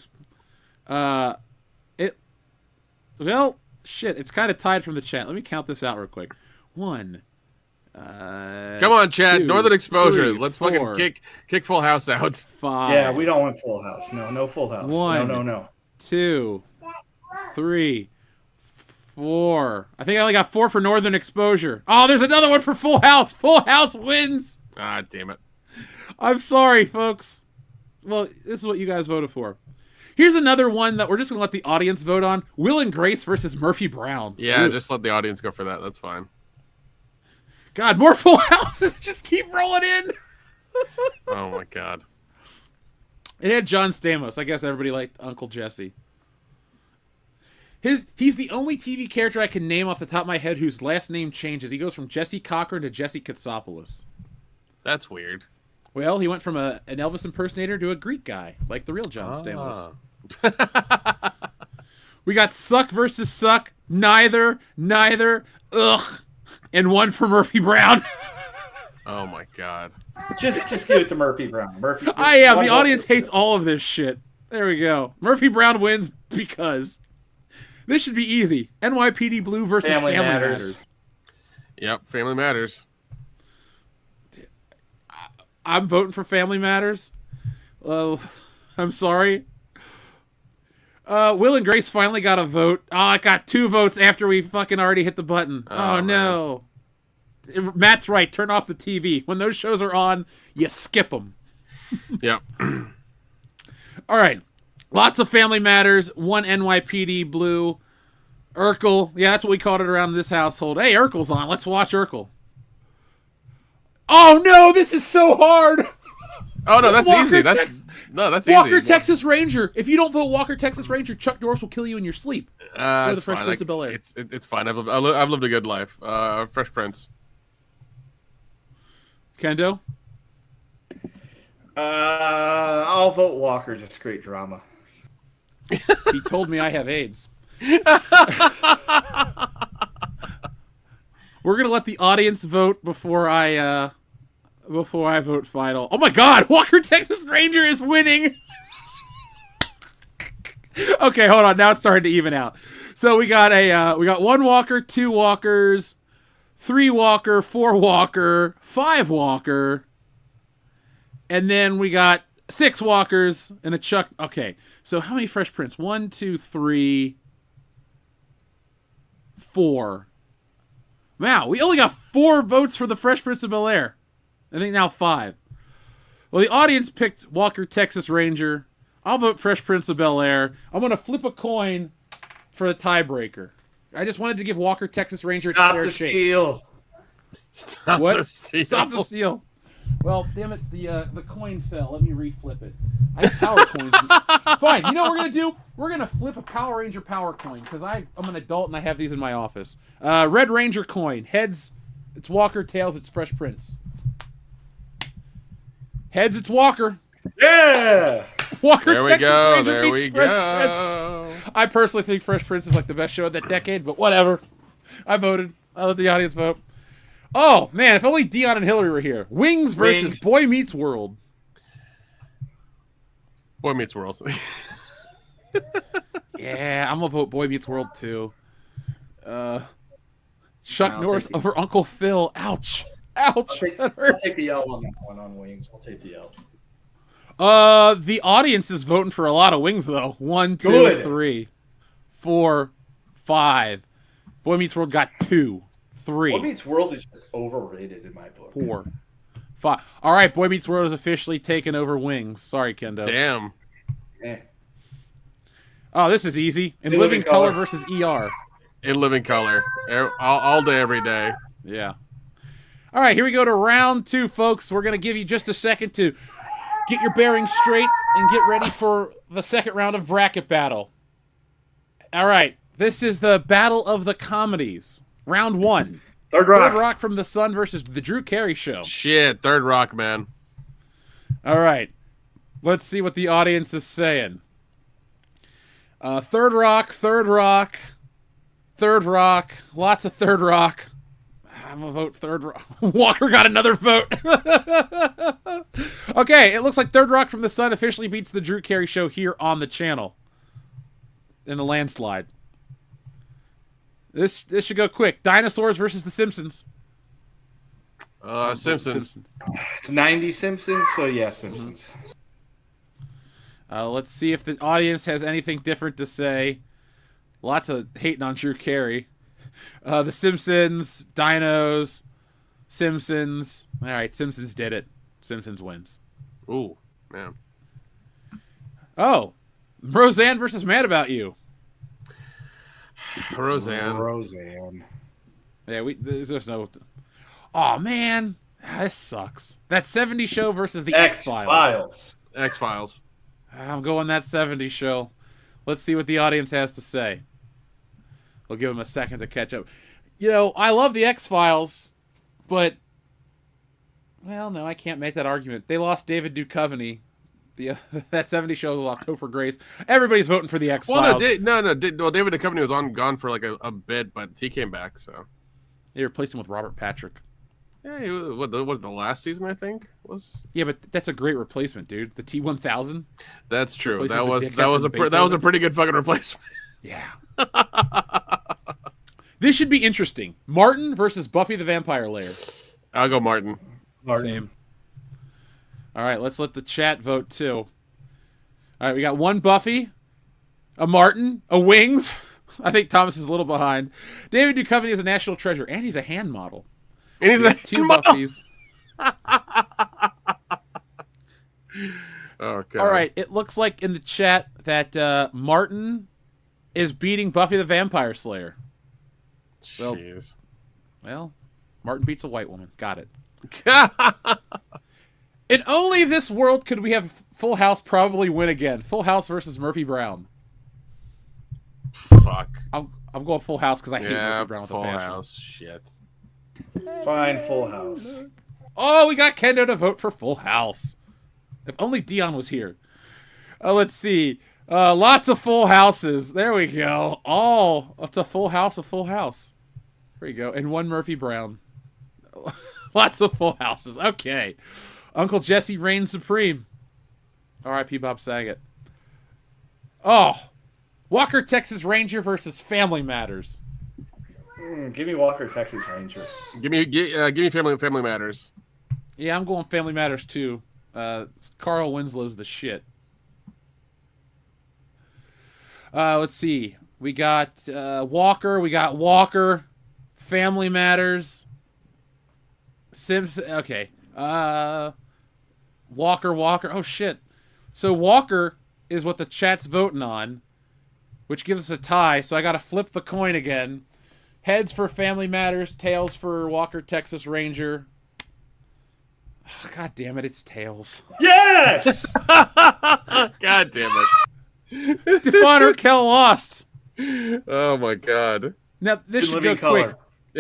Well, shit. It's kind of tied from the chat. Let me count this out real quick. 1. Come on, Chad. 2, Northern Exposure. 3, Let's 4, fucking kick Full House out. 5. Yeah, we don't want Full House. No Full House. 1. No. 2, 3, 4. I think I only got 4 for Northern Exposure. Oh, there's another one for Full House. Full House wins. Ah, damn it. I'm sorry, folks. Well, this is what you guys voted for. Here's another one that we're just going to let the audience vote on. Will and Grace versus Murphy Brown. Yeah, Ooh. just let the audience go for that. That's fine. God, more Full Houses. Just keep rolling in. Oh my God. It had John Stamos. I guess everybody liked Uncle Jesse. He's the only TV character I can name off the top of my head whose last name changes. He goes from Jesse Cochran to Jesse Katsopoulos. That's weird. Well, he went from an Elvis impersonator to a Greek guy, like the real John Stamos. We got Suck versus Suck. Neither. Ugh. And 1 for Murphy Brown. Oh my god. Just give it to Murphy Brown. Murphy. I am. one The vote audience for- hates all of this shit. There we go. Murphy Brown wins because this should be easy. NYPD Blue versus Family Family Matters. Matters. Yep, Family Matters. I'm voting for Family Matters. I'm sorry. Will and Grace finally got a vote. Oh, I got 2 votes after we fucking already hit the button. Oh, no. Matt's right. Turn off the TV. When those shows are on, you skip them. Yep. All right. Lots of Family Matters. 1 NYPD Blue. Urkel. Yeah, that's what we called it around this household. Hey, Urkel's on. Let's watch Urkel. Oh, no. This is so hard. Oh no, that's Walker easy. Tex- That's Walker, easy. Texas Ranger. If you don't vote Walker, Texas Ranger, Chuck Norris will kill you in your sleep. Or the It's Fresh fine. Prince of Bel-Air. It's fine. I've lived a good life. Fresh Prince. Kendo? I'll vote Walker. Just great drama. He told me I have AIDS. We're gonna let the audience vote before I vote final. Oh my God! Walker Texas Ranger is winning. Okay, hold on. Now it's starting to even out. So we got 1 Walker, 2 Walkers, 3 Walker, 4 Walker, 5 Walker, and then we got 6 Walkers and a Chuck. Okay, so how many Fresh Prince? 1, 2, 3, 4. Wow, we only got 4 votes for the Fresh Prince of Bel-Air. I think now 5. Well, the audience picked Walker Texas Ranger. I'll vote Fresh Prince of Bel-Air. I'm going to flip a coin for the tiebreaker. I just wanted to give Walker Texas Ranger a Stop fair the shake. steal. Stop What? the steal. Stop the steal. Well, damn it, the coin fell. Let me reflip it. I have power coins. Fine. You know what we're gonna do? We're gonna flip a Power Ranger power coin because I'm an adult and I have these in my office. Red Ranger coin. Heads, it's Walker. Tails, it's Fresh Prince. Heads, it's Walker. Yeah. Walker. There we Texas go. Ranger There beats we Fresh go. Prince. I personally think Fresh Prince is like the best show of that decade, but whatever. I voted. I let the audience vote. Oh man, if only Dion and Hillary were here. Wings versus Wings. Boy Meets World. Boy Meets World. Yeah, I'm gonna vote Boy Meets World too. Chuck I'll Norris take the- over Uncle Phil. Ouch. Ouch. That I'll hurts. take the L on that one on Wings. I'll take the L. The audience is voting for a lot of wings though. 1, 2, Good. 3, 4, 5. Boy Meets World got 2, 3. Boy Meets World is just overrated in my book. 4, 5. All right, Boy Meets World is officially taken over Wings. Sorry, Kendo. Damn. Eh. Oh, this is easy. In In Living Living Color Color. versus ER. In living color. All day, every day. Yeah. All right, here we go to round 2, folks. We're going to give you just a second to get your bearings straight and get ready for the second round of bracket battle. All right, this is the battle of the comedies. Round 1. Third Rock. Third Rock from the Sun versus the Drew Carey Show. Shit, Third Rock, man. All right, let's see what the audience is saying. Third Rock, Third Rock, Third Rock, lots of Third Rock. I'm gonna vote Third Rock. Walker got another vote. Okay, it looks like Third Rock from the Sun officially beats the Drew Carey Show here on the channel in a landslide. This should go quick. Dinosaurs versus the Simpsons. Simpsons. It's 90 Simpsons, so yeah, Simpsons. Let's see if the audience has anything different to say. Lots of hating on Drew Carey. The Simpsons, Dinos, Simpsons. All right, Simpsons did it. Simpsons wins. Ooh, man. Oh, Roseanne versus Mad About You. Roseanne. Roseanne. Yeah, there's no. Oh man, this sucks. That 70s show versus the X-Files. X-Files. X-Files. I'm going that 70s show. Let's see what the audience has to say. We'll give them a second to catch up. You know, I love the X-Files, but well, no, I can't make that argument. They lost David Duchovny. That 70s show lost Topher Grace. Everybody's voting for the X-Files. Well, well, David Duchovny was gone for like a bit, but he came back, so. They replaced him with Robert Patrick. Yeah, what was the last season? I think was. Yeah, but that's a great replacement, dude. The T-1000. That's true. Replaces That the was dickhead that was from a that was a Beethoven. pretty good fucking replacement. Yeah. This should be interesting. Martin versus Buffy the Vampire Slayer. I'll go Martin. Same. All right, let's let the chat vote too. All right, we got one Buffy, a Martin, a Wings. I think Thomas is a little behind. David Duchovny is a national treasure, and he's a hand model. And he's We have two Buffys. Oh god. All right, it looks like in the chat that Martin is beating Buffy the Vampire Slayer. Well- Jeez. Well, Martin beats a white woman. Got it. In only this world could we have Full House probably win again. Full House versus Murphy Brown. Fuck. I'm going Full House because I hate Yeah, Murphy Brown with a Full passion. House. Shit. Fine, Full House. Oh, we got Kendo to vote for Full House. If only Dion was here. Let's see. Lots of full houses. There we go. It's a full house, a full house. There you go. And one Murphy Brown. Lots of full houses. Okay. Uncle Jesse reigns supreme. R.I.P. Bob Saget. Oh. Walker, Texas Ranger versus Family Matters. Give me Walker, Texas Ranger. Give me Family Matters. Yeah, I'm going Family Matters too. Carl Winslow's the shit. Let's see. We got Walker. We got Walker. Family Matters. Simpson. Okay. Walker. Oh, shit. So Walker is what the chat's voting on, which gives us a tie. So I got to flip the coin again. Heads for Family Matters. Tails for Walker, Texas Ranger. Oh, God damn it. It's tails. Yes! God damn it. Stefan Urkel lost. Oh my god. Now, this In should go Living Color. quick.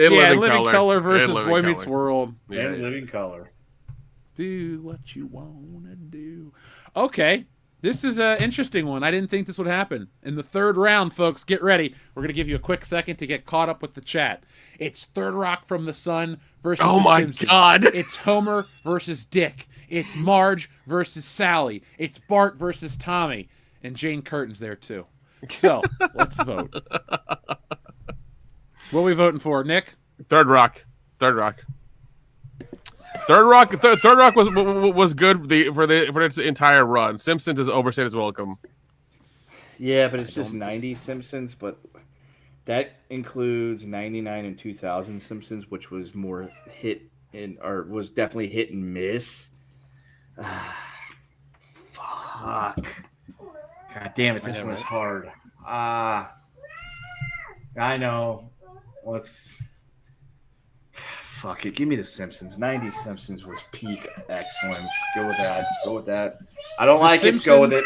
In Yeah, Living Living Color versus In Living Boy Meets Color. World. Yeah, And yeah. Living Color. Do what you want to do. Okay. This is an interesting one. I didn't think this would happen. In the third round, folks, get ready. We're going to give you a quick second to get caught up with the chat. It's Third Rock from the Sun versus Oh The my Simpsons. God. It's Homer versus Dick. It's Marge versus Sally. It's Bart versus Tommy. And Jane Curtin's there, too. So, let's vote. What are we voting for, Nick? Third Rock. Third Rock was good for its entire run. Simpsons has overstayed its welcome. Yeah, but it's just 90s Simpsons, but that includes 99 and 2000 Simpsons, which was more was definitely hit and miss. Fuck. God damn it, this one's hard. I know. Fuck it. Give me the Simpsons. 90s Simpsons was peak excellence. Go with that. I don't like it. Go with it.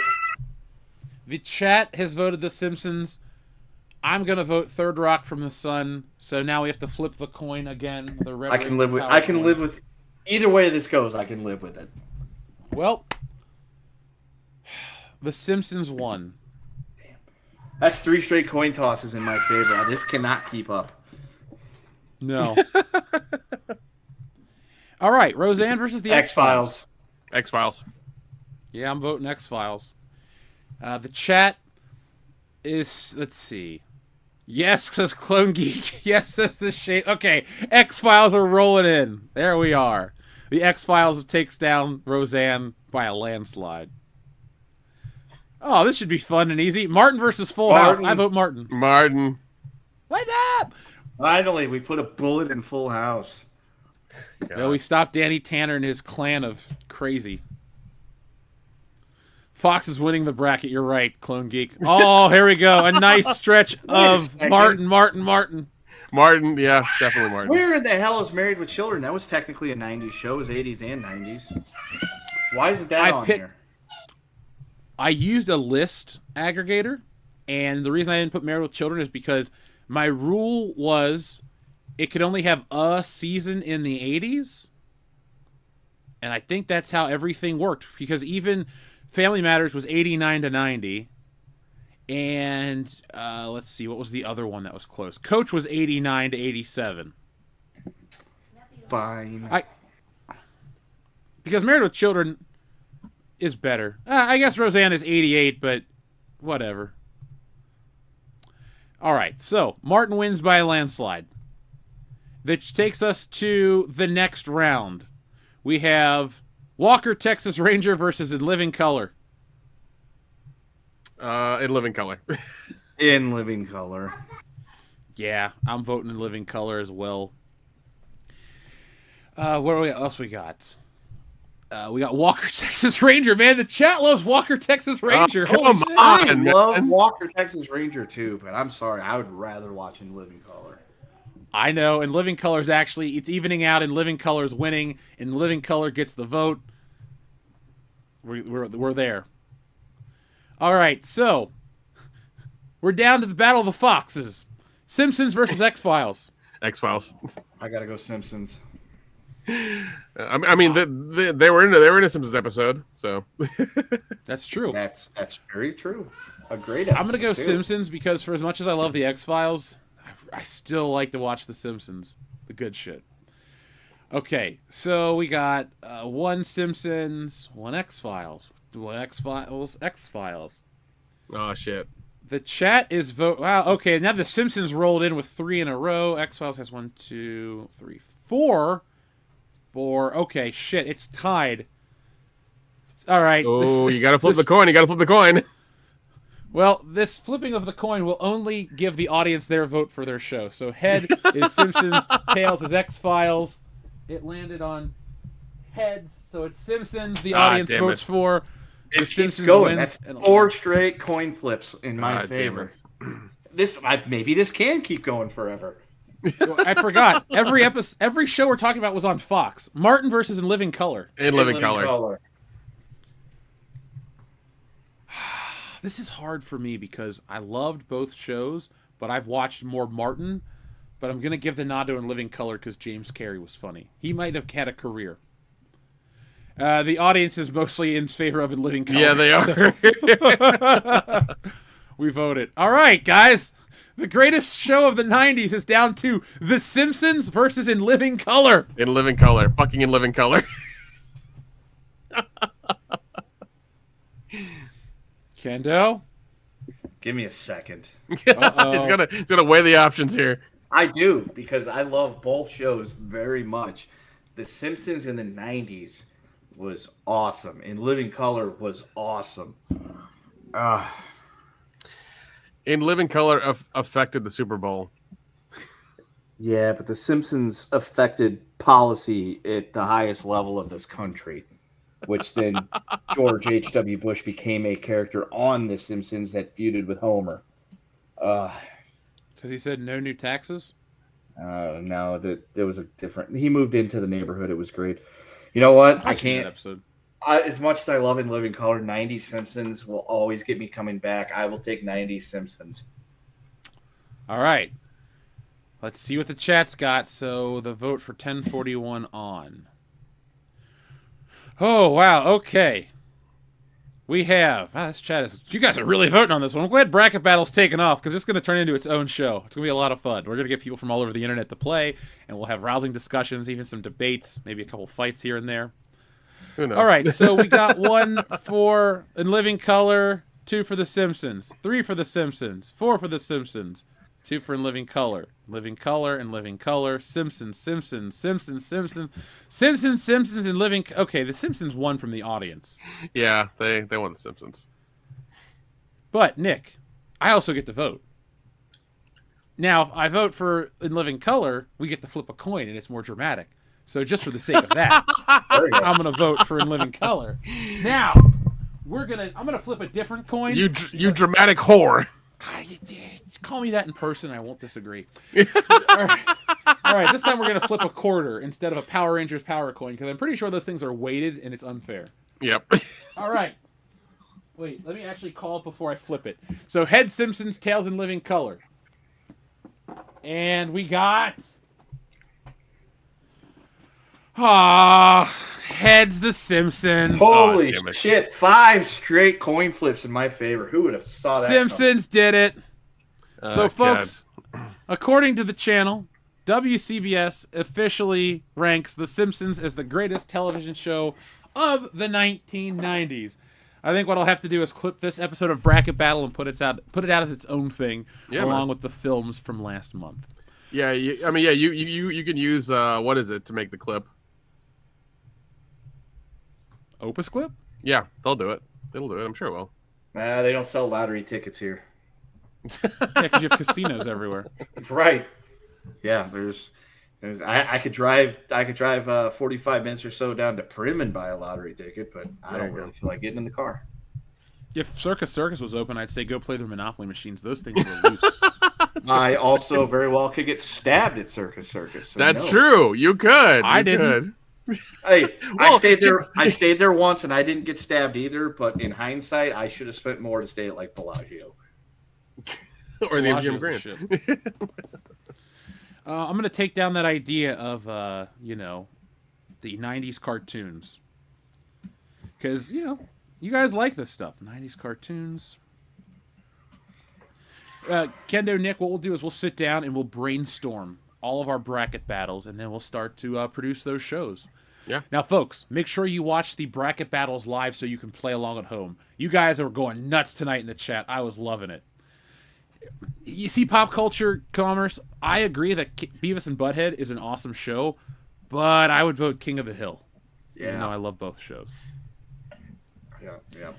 The chat has voted The Simpsons. I'm gonna vote Third Rock from the Sun. So now we have to flip the coin again. I can live with either way this goes. I can live with it. Well, The Simpsons won. That's 3 straight coin tosses in my favor. This cannot keep up. No. All right, Roseanne versus the X-Files. X-Files. Yeah, I'm voting X-Files. The chat is, let's see. Yes, says Clone Geek. Yes, says the shade. Okay, X-Files are rolling in. There we are. The X-Files takes down Roseanne by a landslide. Oh, this should be fun and easy. Martin versus Full House. I vote Martin. Martin. What's up? Finally, we put a bullet in Full House. Well, we stopped Danny Tanner and his clan of crazy. Fox is winning the bracket. You're right, Clone Geek. Oh, here we go. A nice stretch of second. Martin. Martin, yeah, definitely Martin. Where in the hell is Married with Children? That was technically a 90s show. It was 80s and 90s. Why isn't that on here? I used a list aggregator, and the reason I didn't put Married with Children is because my rule was it could only have a season in the 80s. And I think that's how everything worked, because even Family Matters was 89 to 90. And let's see, what was the other one that was close? Coach was 89 to 87. Fine. Because Married with Children is better. I guess Roseanne is 88, but whatever. All right, so Martin wins by a landslide. Which takes us to the next round. We have Walker, Texas Ranger versus In Living Color. In Living Color. In Living Color. Yeah, I'm voting In Living Color as well. What else we got? We got Walker, Texas Ranger. Man, the chat loves Walker, Texas Ranger. Come Holy shit. I on, love man. Walker, Texas Ranger too, but I'm sorry, I would rather watch In Living Color. I know, In Living Color is actually, it's evening out. In Living Color is winning. In Living Color gets the vote. We're there. All right, so we're down to the Battle of the Foxes. Simpsons versus X-Files. X-Files. I gotta go Simpsons. I mean, they were in a Simpsons episode, so That's true. That's very true. A great. I'm gonna go episode, too. Simpsons because for as much as I love the X-Files, I still like to watch the Simpsons, the good shit. Okay, so we got one Simpsons, one X-Files, one X-Files. oh shit. The chat is vote. Wow. Okay, now the Simpsons rolled in with 3 in a row. X-Files has 1, 2, 3, 4. 4. Okay, shit, it's tied. All right. Oh, you gotta flip the coin. You gotta flip the coin. Well, this flipping of the coin will only give the audience their vote for their show. So head is Simpsons, tails is X-Files. It landed on heads, so it's Simpsons. The audience damn votes it. for the It keeps Simpsons going. wins. That's 4 straight coin flips in my Damn favor. it. Maybe this can keep going forever. I forgot. Every show we're talking about was on Fox. Martin versus In Living Color. In Living Color. This is hard for me because I loved both shows, but I've watched more Martin. But I'm going to give the nod to In Living Color because James Carey was funny. He might have had a career. The audience is mostly in favor of In Living Color. Yeah, they are. We voted. All right, guys. The greatest show of the 90s is down to The Simpsons versus In Living Color. In Living Color. Fucking In Living Color. Kendo? Give me a second. He's gonna weigh the options here. I do, because I love both shows very much. The Simpsons in the 90s was awesome. In Living Color was awesome. In Living Color affected the Super Bowl. Yeah, but The Simpsons affected policy at the highest level of this country, which then George H.W. Bush became a character on The Simpsons that feuded with Homer. Because he said no new taxes? No, there was a different... He moved into the neighborhood. It was great. You know what? I I've seen that can't... episode. As much as I love In Living Color, 90s Simpsons will always get me coming back. I will take 90s Simpsons. All right. Let's see what the chat's got. So the vote for 1041 on. Oh, wow. Okay. We have... this chat is... You guys are really voting on this one. I'm glad Bracket Battle's taken off because it's going to turn into its own show. It's going to be a lot of fun. We're going to get people from all over the internet to play, and we'll have rousing discussions, even some debates, maybe a couple fights here and there. Who knows? All right, so we got 1 for In Living Color, 2 for The Simpsons, 3 for The Simpsons, 4 for The Simpsons, 2 for In Living Color, In Living Color, Simpsons, Simpsons, In Living... Okay, The Simpsons won from the audience. Yeah, they won the Simpsons. But, Nick, I also get to vote. Now, if I vote for In Living Color, we get to flip a coin, and it's more dramatic. So just for the sake of that, I'm going to vote for In Living Color. Now, I'm going to flip a different coin. You dramatic whore. Call me that in person. I won't disagree. All right. This time we're going to flip a quarter instead of a Power Rangers power coin because I'm pretty sure those things are weighted and it's unfair. Yep. All right. Wait, let me actually call it before I flip it. So head Simpsons, tails In Living Color. And we got... heads The Simpsons. Holy damn it. shit. 5 straight coin flips in my favor. Who would have saw that? Simpsons did it. So, folks, according to the channel, WCBS officially ranks The Simpsons as the greatest television show of the 1990s. I think what I'll have to do is clip this episode of Bracket Battle and put it out as its own thing, along with the films from last month. Yeah, you can use what is it to make the clip? Opus clip? Yeah, they'll do it. It'll do it. I'm sure it will. They don't sell lottery tickets here. Yeah, because you have casinos everywhere. Right. Yeah, I could drive 45 minutes or so down to Prim and buy a lottery ticket, but I don't really feel like getting in the car. If Circus was open, I'd say go play the Monopoly machines. Those things were loose. I also very well could get stabbed at Circus. So That's true. You could. I didn't. Hey, I stayed there once and I didn't get stabbed either. But in hindsight, I should have spent more to stay at like Bellagio or the MGM Grand. I'm gonna take down that idea of the '90s cartoons because you guys like this stuff. '90s cartoons. Kendo, Nick, what we'll do is we'll sit down and we'll brainstorm all of our bracket battles, and then we'll start to produce those shows. Yeah. Now, folks, make sure you watch the bracket battles live so you can play along at home. You guys are going nuts tonight in the chat. I was loving it. You see Pop Culture Commerce, I agree that Beavis and Butthead is an awesome show, but I would vote King of the Hill. Yeah. Even though I love both shows. Yeah.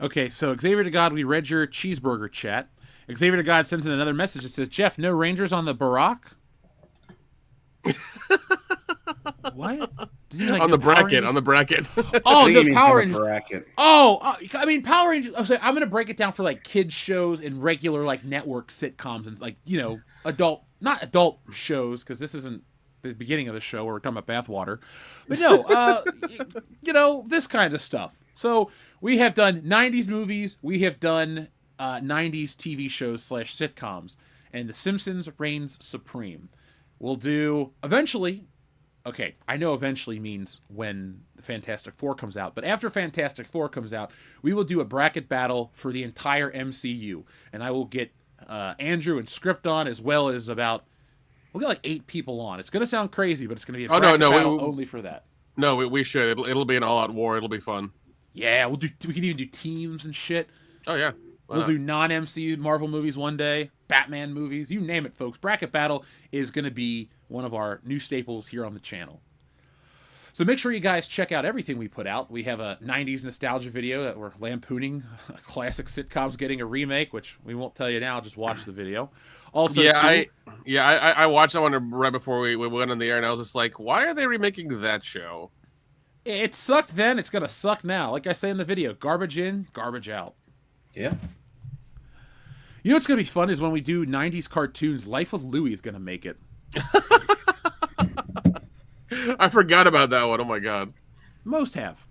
Okay, so Xavier to God, we read your cheeseburger chat. Xavier to God sends in another message that says, Jeff, no Rangers on the Barack? What? On the brackets. Oh, no, Power Rangers. Bracket. I mean, Power Rangers. I'm going to break it down for like kids shows and regular like network sitcoms and like, not adult shows, because this isn't the beginning of the show where we're talking about bathwater. But no, this kind of stuff. So we have done 90s movies. We have done 90s TV shows / sitcoms. And The Simpsons reigns supreme. We'll do eventually. Okay, I know eventually means when the Fantastic Four comes out, but after Fantastic Four comes out, we will do a bracket battle for the entire MCU, and I will get Andrew and Script on, as well as we'll get like 8 people on. It's going to sound crazy, but it's going to be a bracket battle only for that. No, we should. It'll be an all-out war. It'll be fun. Yeah, we can even do teams and shit. Oh yeah. We'll do non-MCU Marvel movies one day, Batman movies, you name it, folks. Bracket Battle is going to be one of our new staples here on the channel. So make sure you guys check out everything we put out. We have a 90s nostalgia video that we're lampooning classic sitcoms getting a remake, which we won't tell you now. Just watch the video. Also, I watched that one right before we went on the air, and I was just like, why are they remaking that show? It sucked then. It's going to suck now. Like I say in the video, garbage in, garbage out. Yeah. You know what's going to be fun is when we do 90s cartoons, Life of Louie is going to make it. I forgot about that one. Oh, my God. Most have.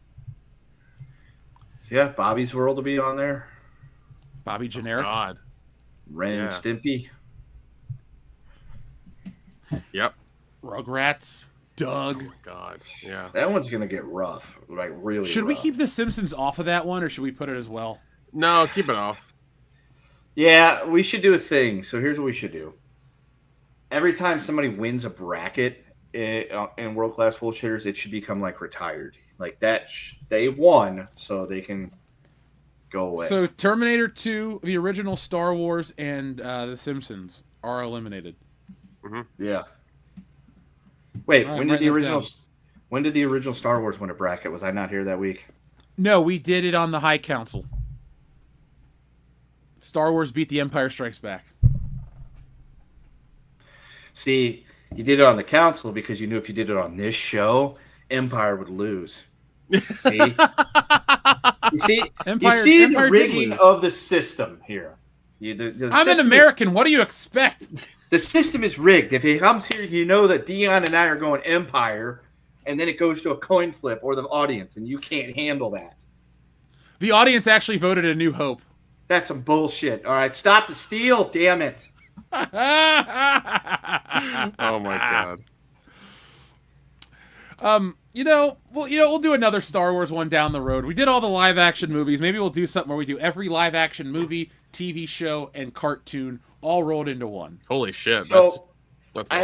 Yeah, Bobby's World will be on there. Bobby Generic. Oh, God. Ren and Stimpy. Yep. Rugrats. Doug. Oh, my God. Yeah. That one's going to get rough. Like, really Should we rough. keep The Simpsons off of that one, or should we put it as well? No, keep it off. Yeah, we should do a thing. So here's what we should do. Every time somebody wins a bracket in World Class Bullshitters, it should become like retired. Like that, they won, so they can go away. So Terminator 2, the original Star Wars, and The Simpsons are eliminated. Mm-hmm. Yeah. Wait, All right, when did the original Star Wars win a bracket? Was I not here that week? No, we did it on the High Council. Star Wars beat The Empire Strikes Back. See, you did it on the council because you knew if you did it on this show, Empire would lose. See? Empire the rigging did lose. of the system here. I'm an American. What do you expect? The system is rigged. If he comes here, you know that Dion and I are going Empire, and then it goes to a coin flip or the audience, and you can't handle that. The audience actually voted A New Hope. That's some bullshit. All right, stop the steal, damn it. Oh, my God. We'll do another Star Wars one down the road. We did all the live action movies. Maybe we'll do something where we do every live action movie, TV show, and cartoon all rolled into one. Holy shit! So that's I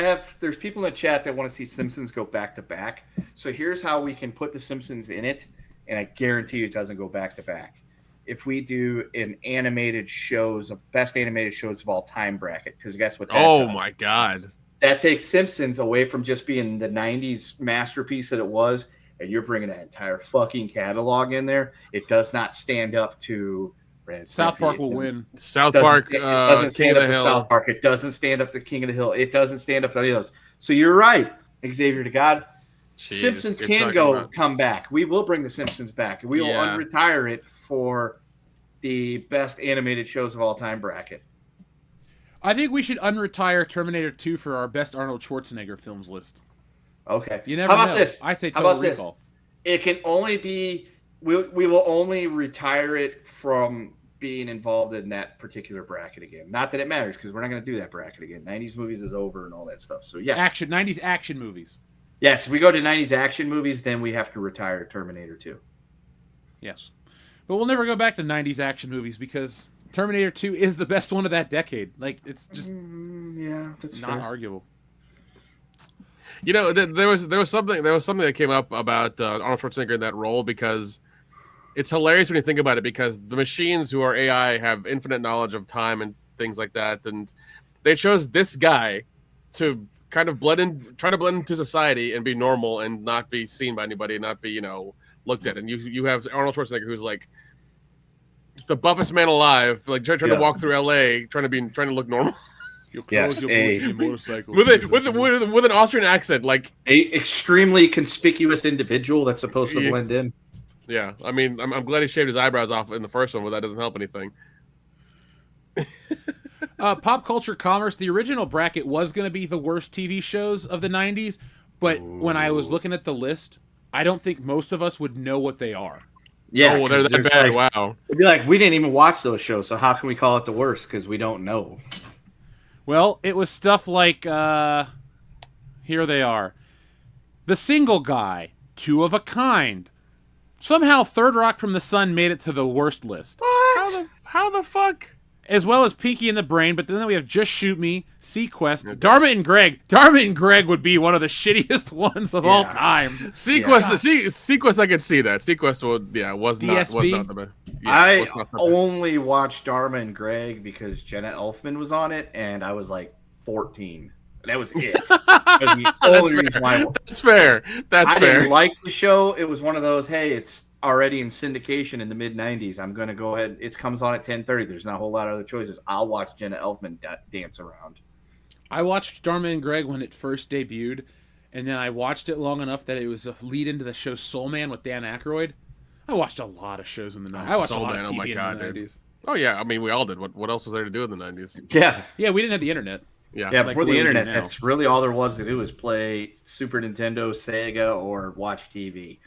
have. There's people in the chat that want to see Simpsons go back to back. So here's how we can put the Simpsons in it, and I guarantee you it doesn't go back to back. If we do an animated shows of best animated shows of all time bracket, because guess what? Oh my god! That takes Simpsons away from just being the '90s masterpiece that it was, and you're bringing that entire fucking catalog in there. It does not stand up to. South Park will win. South Park doesn't stand up to Hill. South Park. It doesn't stand up to King of the Hill. It doesn't stand up to any of those. So you're right, Xavier to God. Jeez, Simpsons you're can talking come back. We will bring the Simpsons back. We will unretire it for the best animated shows of all time bracket. I think we should unretire Terminator 2 for our best Arnold Schwarzenegger films list. Okay. You never How about know. this? I say How Total about this? Recall. It can only be. We will only retire it from being involved in that particular bracket again. Not that it matters, because we're not going to do that bracket again. 90s movies is over and all that stuff. So yeah, 90s action movies. Yes, if we go to 90s action movies, then we have to retire Terminator 2. Yes, but we'll never go back to 90s action movies because Terminator 2 is the best one of that decade. Like, it's just that's not fair. arguable. You know, there was something that came up about Arnold Schwarzenegger in that role, because it's hilarious when you think about it, because the machines who are AI have infinite knowledge of time and things like that, and they chose this guy to kind of try to blend into society and be normal and not be seen by anybody and not be, looked at. And you have Arnold Schwarzenegger, who's like the buffest man alive, like trying to walk through LA, trying to look normal. Yes, with an Austrian accent, like a extremely conspicuous individual that's supposed to blend in. Yeah, I mean, I'm glad he shaved his eyebrows off in the first one, but that doesn't help anything. Pop Culture Commerce, the original bracket was going to be the worst TV shows of the 90s, but when I was looking at the list, I don't think most of us would know what they are. Yeah, they're that bad. Wow. It'd be like, we didn't even watch those shows, so how can we call it the worst? Because we don't know. Well, it was stuff like, here they are. The Single Guy, Two of a Kind. Somehow Third Rock from the Sun made it to the worst list. What? How the fuck? As well as Pinky and the Brain, but then we have Just Shoot Me, Sequest, Dharma and Greg. Dharma and Greg would be one of the shittiest ones of all time. Sequest, I could see that. Sequest was not the best. I only watched Dharma and Greg because Jenna Elfman was on it, and I was like 14. That was it. That's fair. I didn't like the show. It was one of those, hey, it's already in syndication in the mid-90s. I'm going to go ahead. It comes on at 10:30. There's not a whole lot of other choices. I'll watch Jenna Elfman dance around. I watched Dharma and Greg when it first debuted, and then I watched it long enough that it was a lead into the show Soul Man with Dan Aykroyd. I watched a lot of shows in the 90s. I watched a lot of TV in the 90s. Oh, yeah. I mean, we all did. What else was there to do in the 90s? Yeah. Yeah, we didn't have the internet. Yeah, before the internet, that's really all there was to do was play Super Nintendo, Sega, or watch TV.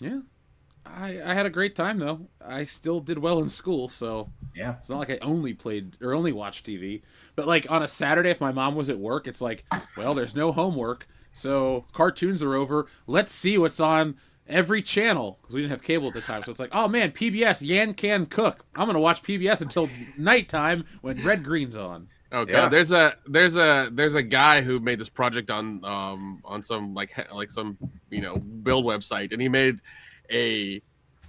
Yeah. I had a great time, though. I still did well in school, so yeah, it's not like I only played or only watched TV. But, like, on a Saturday, if my mom was at work, it's like, well, there's no homework, so cartoons are over. Let's see what's on every channel, because we didn't have cable at the time. So it's like, oh, man, PBS, Yan Can Cook. I'm going to watch PBS until nighttime when Red Green's on. Oh god, yeah. there's a guy who made this project on some like some build website, and he made a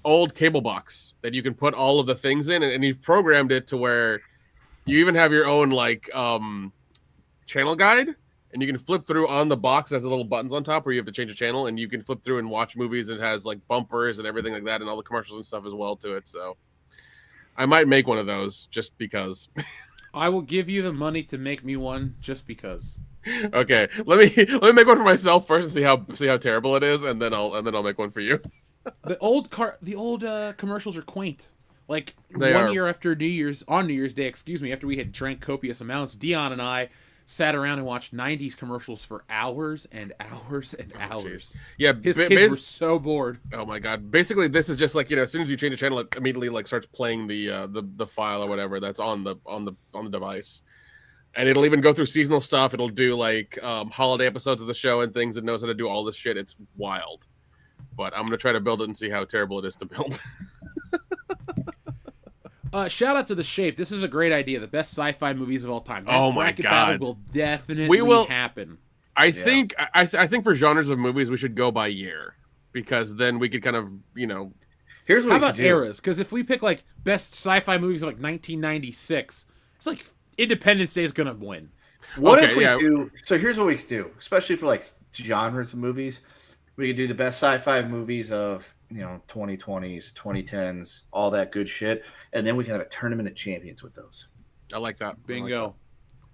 old cable box that you can put all of the things in, and he's programmed it to where you even have your own channel guide, and you can flip through on the box. It has the little buttons on top where you have to change a channel, and you can flip through and watch movies. It has like bumpers and everything like that, and all the commercials and stuff as well to it. So I might make one of those just because. I will give you the money to make me one just because. Okay, let me make one for myself first and see how terrible it is, and then I'll make one for you. The old commercials are quaint. Like They one are. year after New Year's Day, after we had drank copious amounts, Dion and I sat around and watched 90s commercials for hours and hours and hours. Yeah, his kids were so bored. Oh my god! Basically, this is just like as soon as you change the channel, it immediately starts playing the file or whatever that's on the device. And it'll even go through seasonal stuff. It'll do like holiday episodes of the show and things. It knows how to do all this shit. It's wild. But I'm gonna try to build it and see how terrible it is to build. Shout out to The Shape. This is a great idea. The best sci-fi movies of all time. That Oh my bracket God. battle will definitely happen. I think for genres of movies we should go by year, because then we could kind of Here's what How we about could do. eras? Because if we pick like best sci-fi movies of like 1996, it's like Independence Day is gonna win. What Okay, if we yeah. do? So here's what we could do, especially for like genres of movies. We could do the best sci-fi movies of 2020s, 2010s, all that good shit, and then we can have a tournament of champions with those. I like that. Bingo.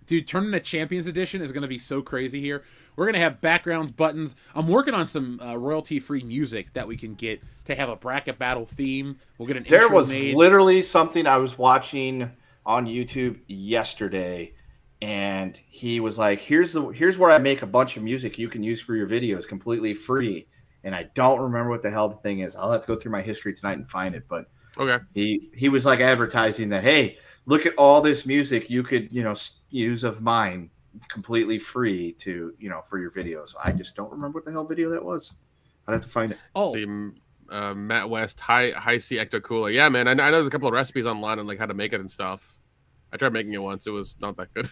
Dude, Tournament of Champions Edition is going to be so crazy here. We're going to have backgrounds, buttons. I'm working on some royalty-free music that we can get to have a bracket battle theme. We'll get an There intro was made. literally something I was watching on YouTube yesterday, and he was like, here's where I make a bunch of music you can use for your videos completely free. And I don't remember what the hell the thing is. I'll have to go through my history tonight and find it. But Okay. he was like advertising that, hey, look at all this music you could use of mine completely free to for your videos. I just don't remember what the hell video that was. I'd have to find it. Oh, See, Matt West, high C ecto cooler. Yeah, man. I know there's a couple of recipes online on like how to make it and stuff. I tried making it once. It was not that good.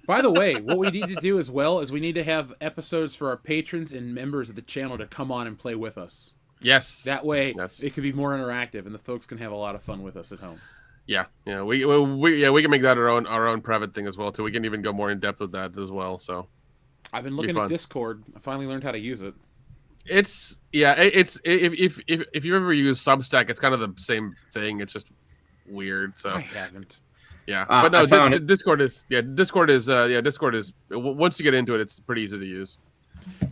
by the way, what we need to do as well is we need to have episodes for our patrons and members of the channel to come on and play with us. Yes. That way, Yes. it could be more interactive, and the folks can have a lot of fun with us at home. Yeah. We can make that our own private thing as well too. We can even go more in depth with that as well. So I've been Be looking at fun. Discord. I finally learned how to use it. it's if you ever use Substack, it's kind of the same thing. It's just weird. So I haven't. yeah, I but no, found it. Discord is once you get into it, it's pretty easy to use.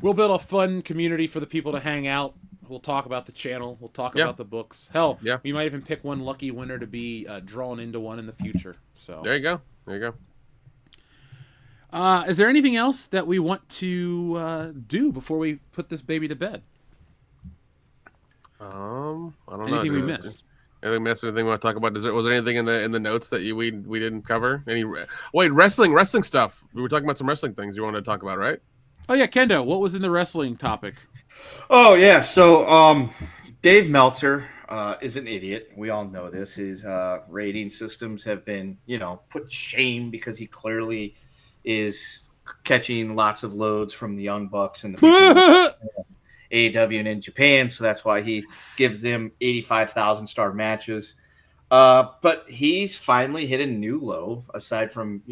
We'll build a fun community for the people to hang out. We'll talk about the channel. We'll talk Yeah. about the books. Hell, Yeah. we might even pick one lucky winner to be drawn into one in the future. So, There you go. There you go. is there anything else that we want to do before we put this baby to bed? I don't know. Anything we missed? Anything we want to talk about? Was there anything in the notes that we didn't cover? Wrestling stuff. We were talking about some wrestling things you wanted to talk about, right? Oh yeah, Kendo. What was in the wrestling topic? Oh yeah, so Dave Meltzer is an idiot. We all know this. His rating systems have been, put to shame because he clearly is catching lots of loads from the Young Bucks and the people AEW and in Japan, so that's why he gives them 85,000-star matches. But he's finally hit a new low, aside from,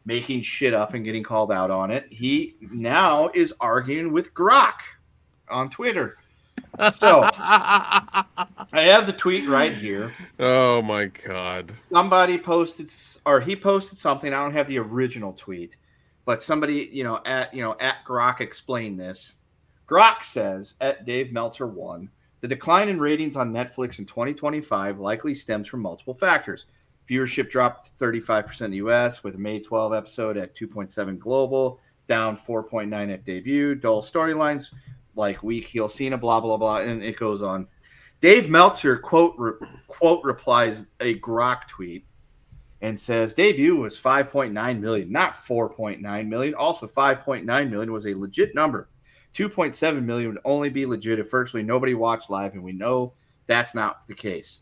making shit up and getting called out on it. He now is arguing with Grok on Twitter. So I have the tweet right here. Oh my god. Somebody posted, or he posted something. I don't have the original tweet, but somebody, at Grok explained this. Grok says at Dave Meltzer 1, the decline in ratings on Netflix in 2025 likely stems from multiple factors. Viewership dropped 35% in the US, with a May 12 episode at 2.7 global, down 4.9 at debut. Dull storylines like weak heel Cena, blah blah blah, and it goes on. Dave Meltzer quote replies a Grok tweet and says debut was 5.9 million, not 4.9 million. Also 5.9 million was a legit number. 2.7 million would only be legit if virtually nobody watched live, and we know that's not the case.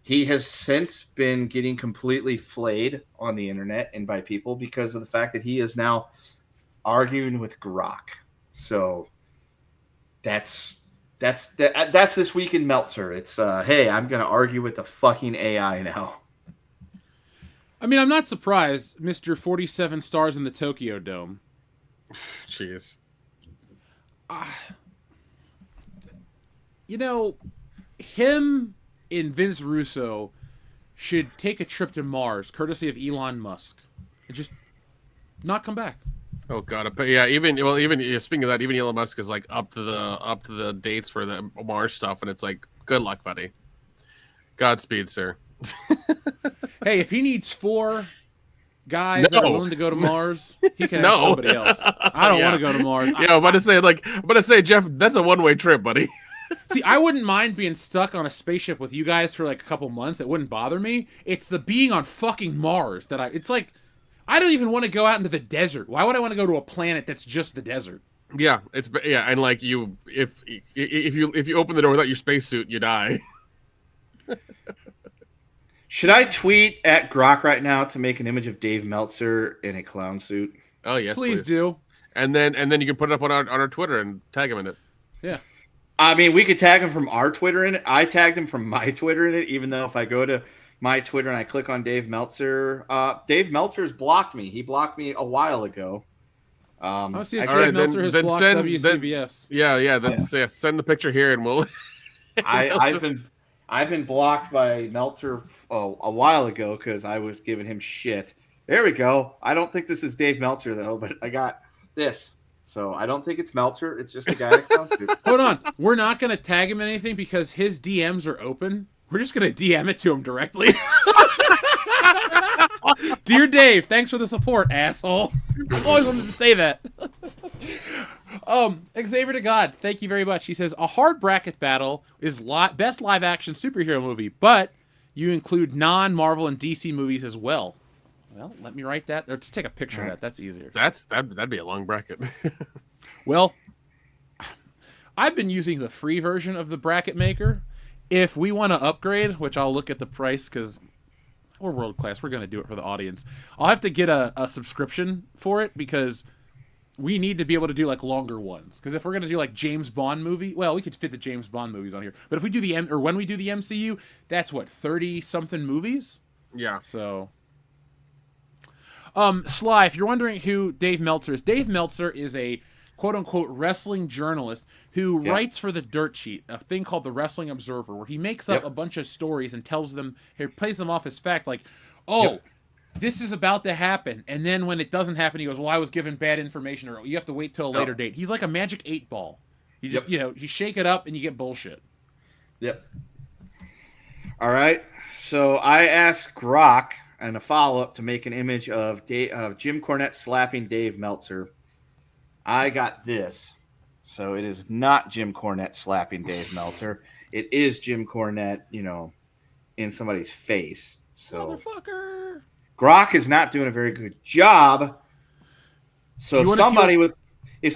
He has since been getting completely flayed on the internet and by people because of the fact that he is now arguing with Grok. So that's this week in Meltzer. It's hey, I'm gonna argue with the fucking AI now. I mean, I'm not surprised. Mr. 47 stars in the Tokyo Dome. Jeez. Him and Vince Russo should take a trip to Mars, courtesy of Elon Musk, and just not come back. Oh god. But yeah, even speaking of that, even Elon Musk is like up to the dates for the Mars stuff, and it's like, good luck, buddy. Godspeed, sir. Hey, if he needs 4 guys that are willing to go to Mars, he can have No. somebody else. I don't Yeah. want to go to Mars. Yeah, I'm about to say, Jeff, that's a one-way trip, buddy. See, I wouldn't mind being stuck on a spaceship with you guys for like a couple months. It wouldn't bother me. It's the being on fucking Mars that it's like, I don't even want to go out into the desert. Why would I want to go to a planet that's just the desert? Yeah, and like if you open the door without your spacesuit, you die. Should I tweet at Grok right now to make an image of Dave Meltzer in a clown suit? Oh yes, Please do. And then you can put it up on our Twitter and tag him in it. Yeah. I mean, we could tag him from our Twitter in it. I tagged him from my Twitter in it, even though if I go to my Twitter and I click on Dave Meltzer, Dave Meltzer's blocked me. He blocked me a while ago. I'll see if All Dave right, Meltzer has then blocked send- WCBS. Yeah. Send the picture here, and we'll. I've been blocked by Meltzer a while ago because I was giving him shit. There we go. I don't think this is Dave Meltzer though, but I got this. So I don't think it's Meltzer. It's just a guy that counts to. Hold on. We're not going to tag him in anything because his DMs are open. We're just going to DM it to him directly. Dear Dave, thanks for the support, asshole. I've always wanted to say that. Xavier to God, thank you very much. He says, a hard bracket battle is best live action superhero movie, but you include non-Marvel and DC movies as well. Well, let me write that. Or just take a picture of that. That's easier. That'd be a long bracket. Well, I've been using the free version of the bracket maker. If we want to upgrade, which I'll look at the price because we're world class, we're going to do it for the audience. I'll have to get a subscription for it because we need to be able to do like longer ones. Because if we're going to do like James Bond movie, well, we could fit the James Bond movies on here. But if we do when we do the MCU, that's what 30 something movies. Yeah. So. Sly, if you're wondering who Dave Meltzer is a quote-unquote wrestling journalist who writes for the Dirt Sheet, a thing called the Wrestling Observer, where he makes up a bunch of stories and tells them, he plays them off as fact, like, this is about to happen, and then when it doesn't happen, he goes, well, I was given bad information, or you have to wait till a later date. He's like a magic 8-ball. You just, you shake it up and you get bullshit. Yep. All right. So I asked Grok and a follow-up to make an image of Jim Cornette slapping Dave Meltzer. I got this. So it is not Jim Cornette slapping Dave Meltzer. It is Jim Cornette, in somebody's face. So Motherfucker! Grok is not doing a very good job. So if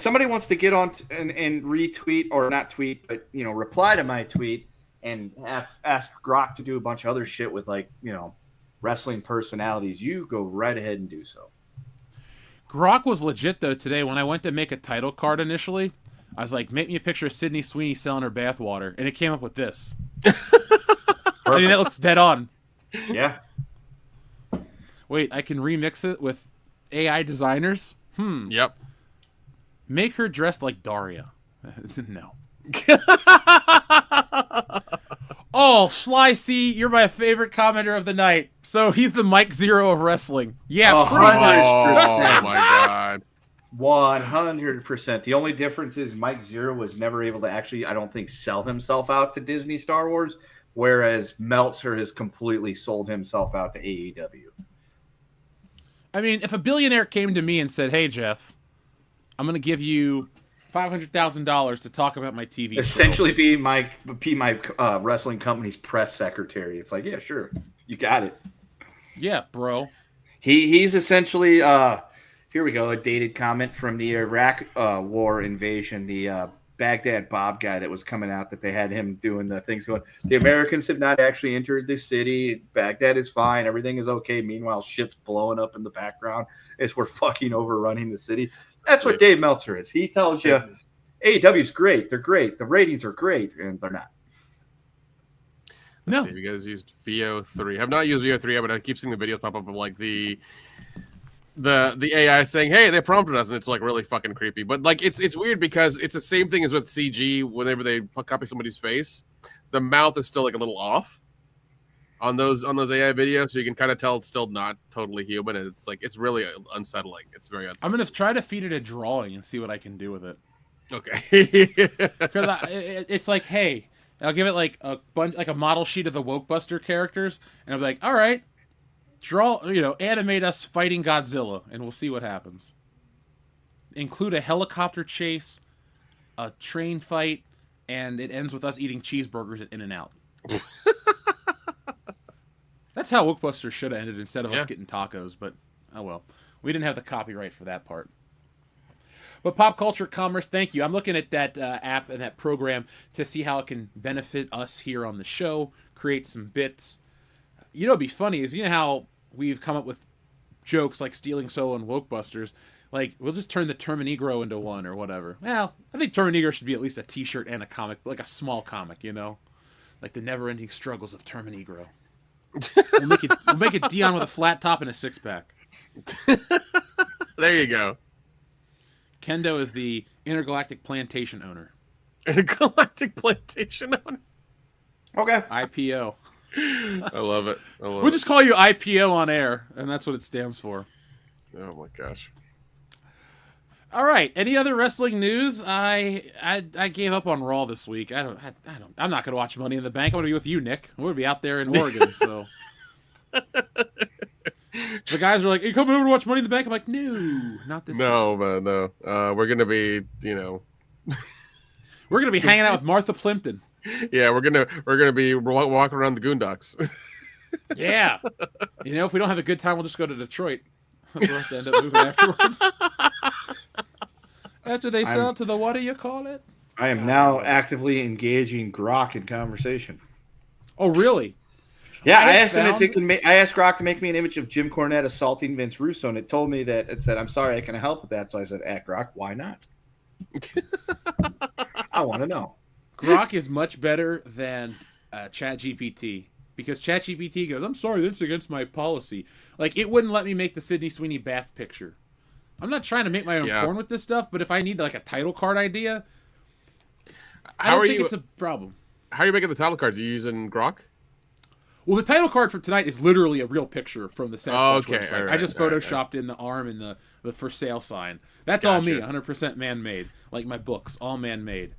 somebody wants to get on and retweet, or not tweet, but reply to my tweet and ask Grok to do a bunch of other shit with wrestling personalities, you go right ahead and do so. Grok was legit though today. When I went to make a title card initially, I was like, make me a picture of Sydney Sweeney selling her bathwater, and it came up with this. I mean, that looks dead on. Yeah. Wait, I can remix it with AI designers? Yep. Make her dressed like Daria. No. Oh, Sly C, you're my favorite commenter of the night. So he's the Mike Zero of wrestling. Yeah, pretty much. Oh my god. 100%. The only difference is Mike Zero was never able to actually, I don't think, sell himself out to Disney Star Wars, whereas Meltzer has completely sold himself out to AEW. I mean, if a billionaire came to me and said, hey, Jeff, I'm going to give you $500,000 to talk about my TV essentially be my wrestling company's press secretary. It's like, yeah, sure, you got it. Yeah, bro. He's essentially here we go, a dated comment from the Iraq war invasion, the Baghdad Bob guy that was coming out, that they had him doing the things going, the Americans have not actually entered this city, Baghdad is fine, everything is okay, meanwhile shit's blowing up in the background as we're fucking overrunning the city. That's what Dave Meltzer is. He tells you AEW's great, they're great, the ratings are great, and they're not. No. You guys used VO3. I've not used VO3 yet, but I keep seeing the videos pop up of like the AI saying, "Hey, they prompted us," and it's like really fucking creepy. But like it's weird because it's the same thing as with CG. Whenever they copy somebody's face, the mouth is still like a little off on those AI videos, so you can kind of tell it's still not totally human. And it's really unsettling. It's very unsettling. I'm gonna try to feed it a drawing and see what I can do with it. Okay. Because it's like, hey, I'll give it like a bunch, like a model sheet of the Wokebuster characters, and I'll be like, all right, draw, animate us fighting Godzilla, and we'll see what happens. Include a helicopter chase, a train fight, and it ends with us eating cheeseburgers at In-N-Out. That's how Wokebuster should have ended instead of us getting tacos, but Oh well, we didn't have the copyright for that part. But Pop Culture Commerce, thank you. I'm looking at that app and that program to see how it can benefit us here on the show, create some bits. You know, what'd be funny is, you know how we've come up with jokes like Stealing Solo and Wokebusters. Like, we'll just turn the Terminegro into one or whatever. Well, I think Terminegro should be at least a t-shirt and a comic, like a small comic, you know? Like the never-ending struggles of Terminegro. We'll make it Dion with a flat top and a six-pack. There you go. Kendo is the intergalactic plantation owner. Intergalactic plantation owner. Okay. IPO. I love it. We'll just call you IPO on air, and that's what it stands for. Oh my gosh. All right. Any other wrestling news? I gave up on Raw this week. I'm not gonna watch Money in the Bank. I'm gonna be with you, Nick. We're gonna be out there in Oregon. So the guys are like, "Are you coming over to watch Money in the Bank?" I'm like, "No, not this time." No, man, no. We're gonna be, We're gonna be hanging out with Martha Plimpton. Yeah, we're gonna be walking around the Goondocks. Yeah. You know, if we don't have a good time, we'll just go to Detroit. We'll have to end up moving afterwards. After they sell to the, what do you call it? I am now actively engaging Grok in conversation. Oh, really? Yeah, I asked him if he can I asked Grok to make me an image of Jim Cornette assaulting Vince Russo, and it told me that it said, "I'm sorry, I can't help with that." So I said, Grok, why not? I want to know. Grok is much better than ChatGPT, because ChatGPT goes, "I'm sorry, that's against my policy." Like, it wouldn't let me make the Sydney Sweeney bath picture. I'm not trying to make my own porn with this stuff, but if I need like a title card idea, I don't think it's a problem. How are you making the title cards? Are you using Grok? Well, the title card for tonight is literally a real picture from the Sasquatch website. Right, I just photoshopped in the arm and the for sale sign. That's all me, 100% man-made. Like my books, all man-made.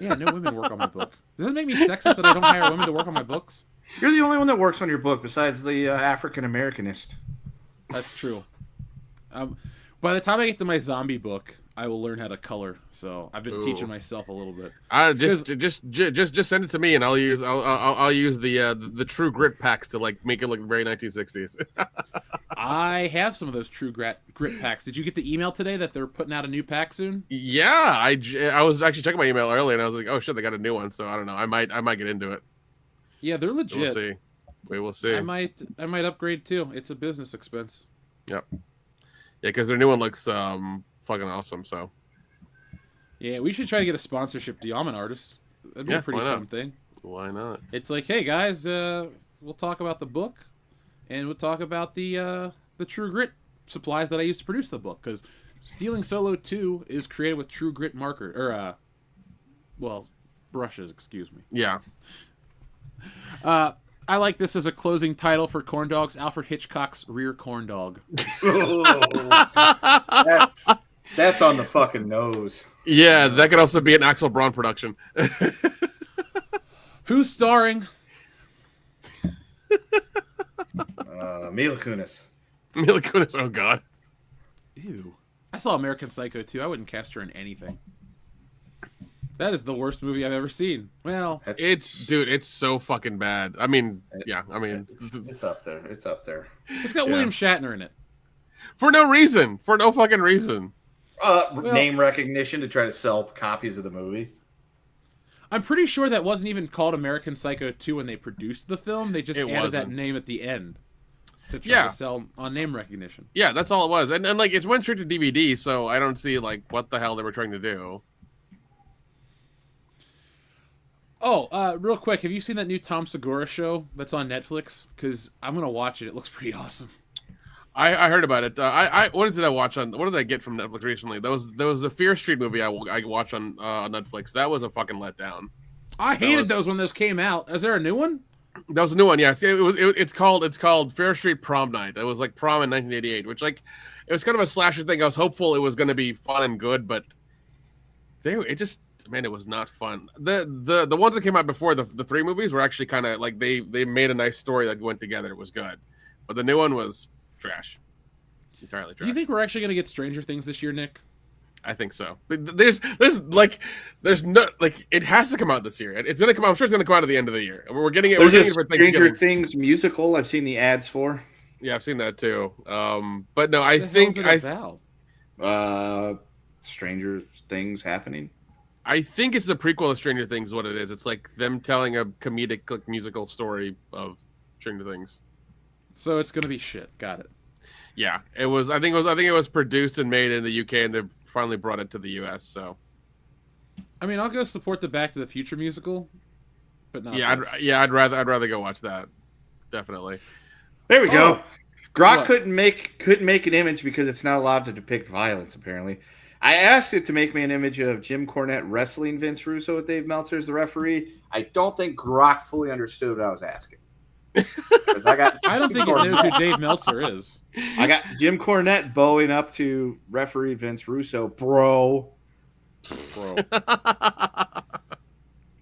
Yeah, no women work on my book. Does it make me sexist that I don't hire women to work on my books? You're the only one that works on your book besides the African-Americanist. That's true. By the time I get to my zombie book, I will learn how to color. So I've been teaching myself a little bit. Just send it to me, and I'll use the True Grit packs to like make it look very 1960s. I have some of those True Grit packs. Did you get the email today that they're putting out a new pack soon? Yeah, I was actually checking my email earlier, and I was like, oh shit, they got a new one. So I don't know. I might get into it. Yeah, they're legit. We'll see. We will see. I might upgrade too. It's a business expense. Yep. Yeah, because their new one looks fucking awesome. So. Yeah, we should try to get a sponsorship deal. I'm an artist. That'd be a pretty fun thing. Why not? It's like, hey guys, we'll talk about the book, and we'll talk about the True Grit supplies that I used to produce the book. Because Stealing Solo 2 is created with True Grit marker brushes. Excuse me. Yeah. I like this as a closing title for Corn Dogs. Alfred Hitchcock's Rear Corn Dog. That's on the fucking nose. Yeah, that could also be an Axel Braun production. Who's starring? Mila Kunis. Mila Kunis. Oh God. Ew. I saw American Psycho 2. I wouldn't cast her in anything. That is the worst movie I've ever seen. Well, it's so fucking bad. I mean, it's up there. It's up there. It's got William Shatner in it. For no reason. For no fucking reason. Name recognition to try to sell copies of the movie. I'm pretty sure that wasn't even called American Psycho 2 when they produced the film. They just added that name at the end to try to sell on name recognition. Yeah, that's all it was. And like, it went straight to DVD, so I don't see like what the hell they were trying to do. Oh, real quick, have you seen that new Tom Segura show that's on Netflix? Because I'm gonna watch it. It looks pretty awesome. I heard about it. What did I watch on? What did I get from Netflix recently? There was the Fear Street movie I watched on Netflix. That was a fucking letdown. I hated those when those came out. Is there a new one? That was a new one. Yeah, it's called Fear Street Prom Night. It was like prom in 1988, which like it was kind of a slasher thing. I was hopeful it was going to be fun and good, but it was not fun. The ones that came out before the three movies were actually kind of like they made a nice story that went together. It was good, but the new one was trash. Entirely trash. Do you think we're actually going to get Stranger Things this year, Nick? I think so. There's no like it has to come out this year. It's going to come out. I'm sure it's going to come out at the end of the year. We're getting it. There's we're getting a it for Stranger Thanksgiving. Things musical I've seen the ads for. Yeah, I've seen that too. But no, I What the think hell's it about? Stranger Things happening. I think it's the prequel of Stranger Things. Is what it is. It's like them telling a comedic like, musical story of Stranger Things. So it's gonna be shit. Got it. Yeah, it was. I think it was produced and made in the UK, and they finally brought it to the US. So I mean, I'll go support the Back to the Future musical, but not. yeah, this. I'd rather go watch that. Definitely. There we go. Grok What? couldn't make an image because it's not allowed to depict violence. Apparently, I asked it to make me an image of Jim Cornette wrestling Vince Russo with Dave Meltzer as the referee. I don't think Grok fully understood what I was asking. 'Cause I don't think it knows who Dave Meltzer is. I got Jim Cornette bowing up to referee Vince Russo, bro.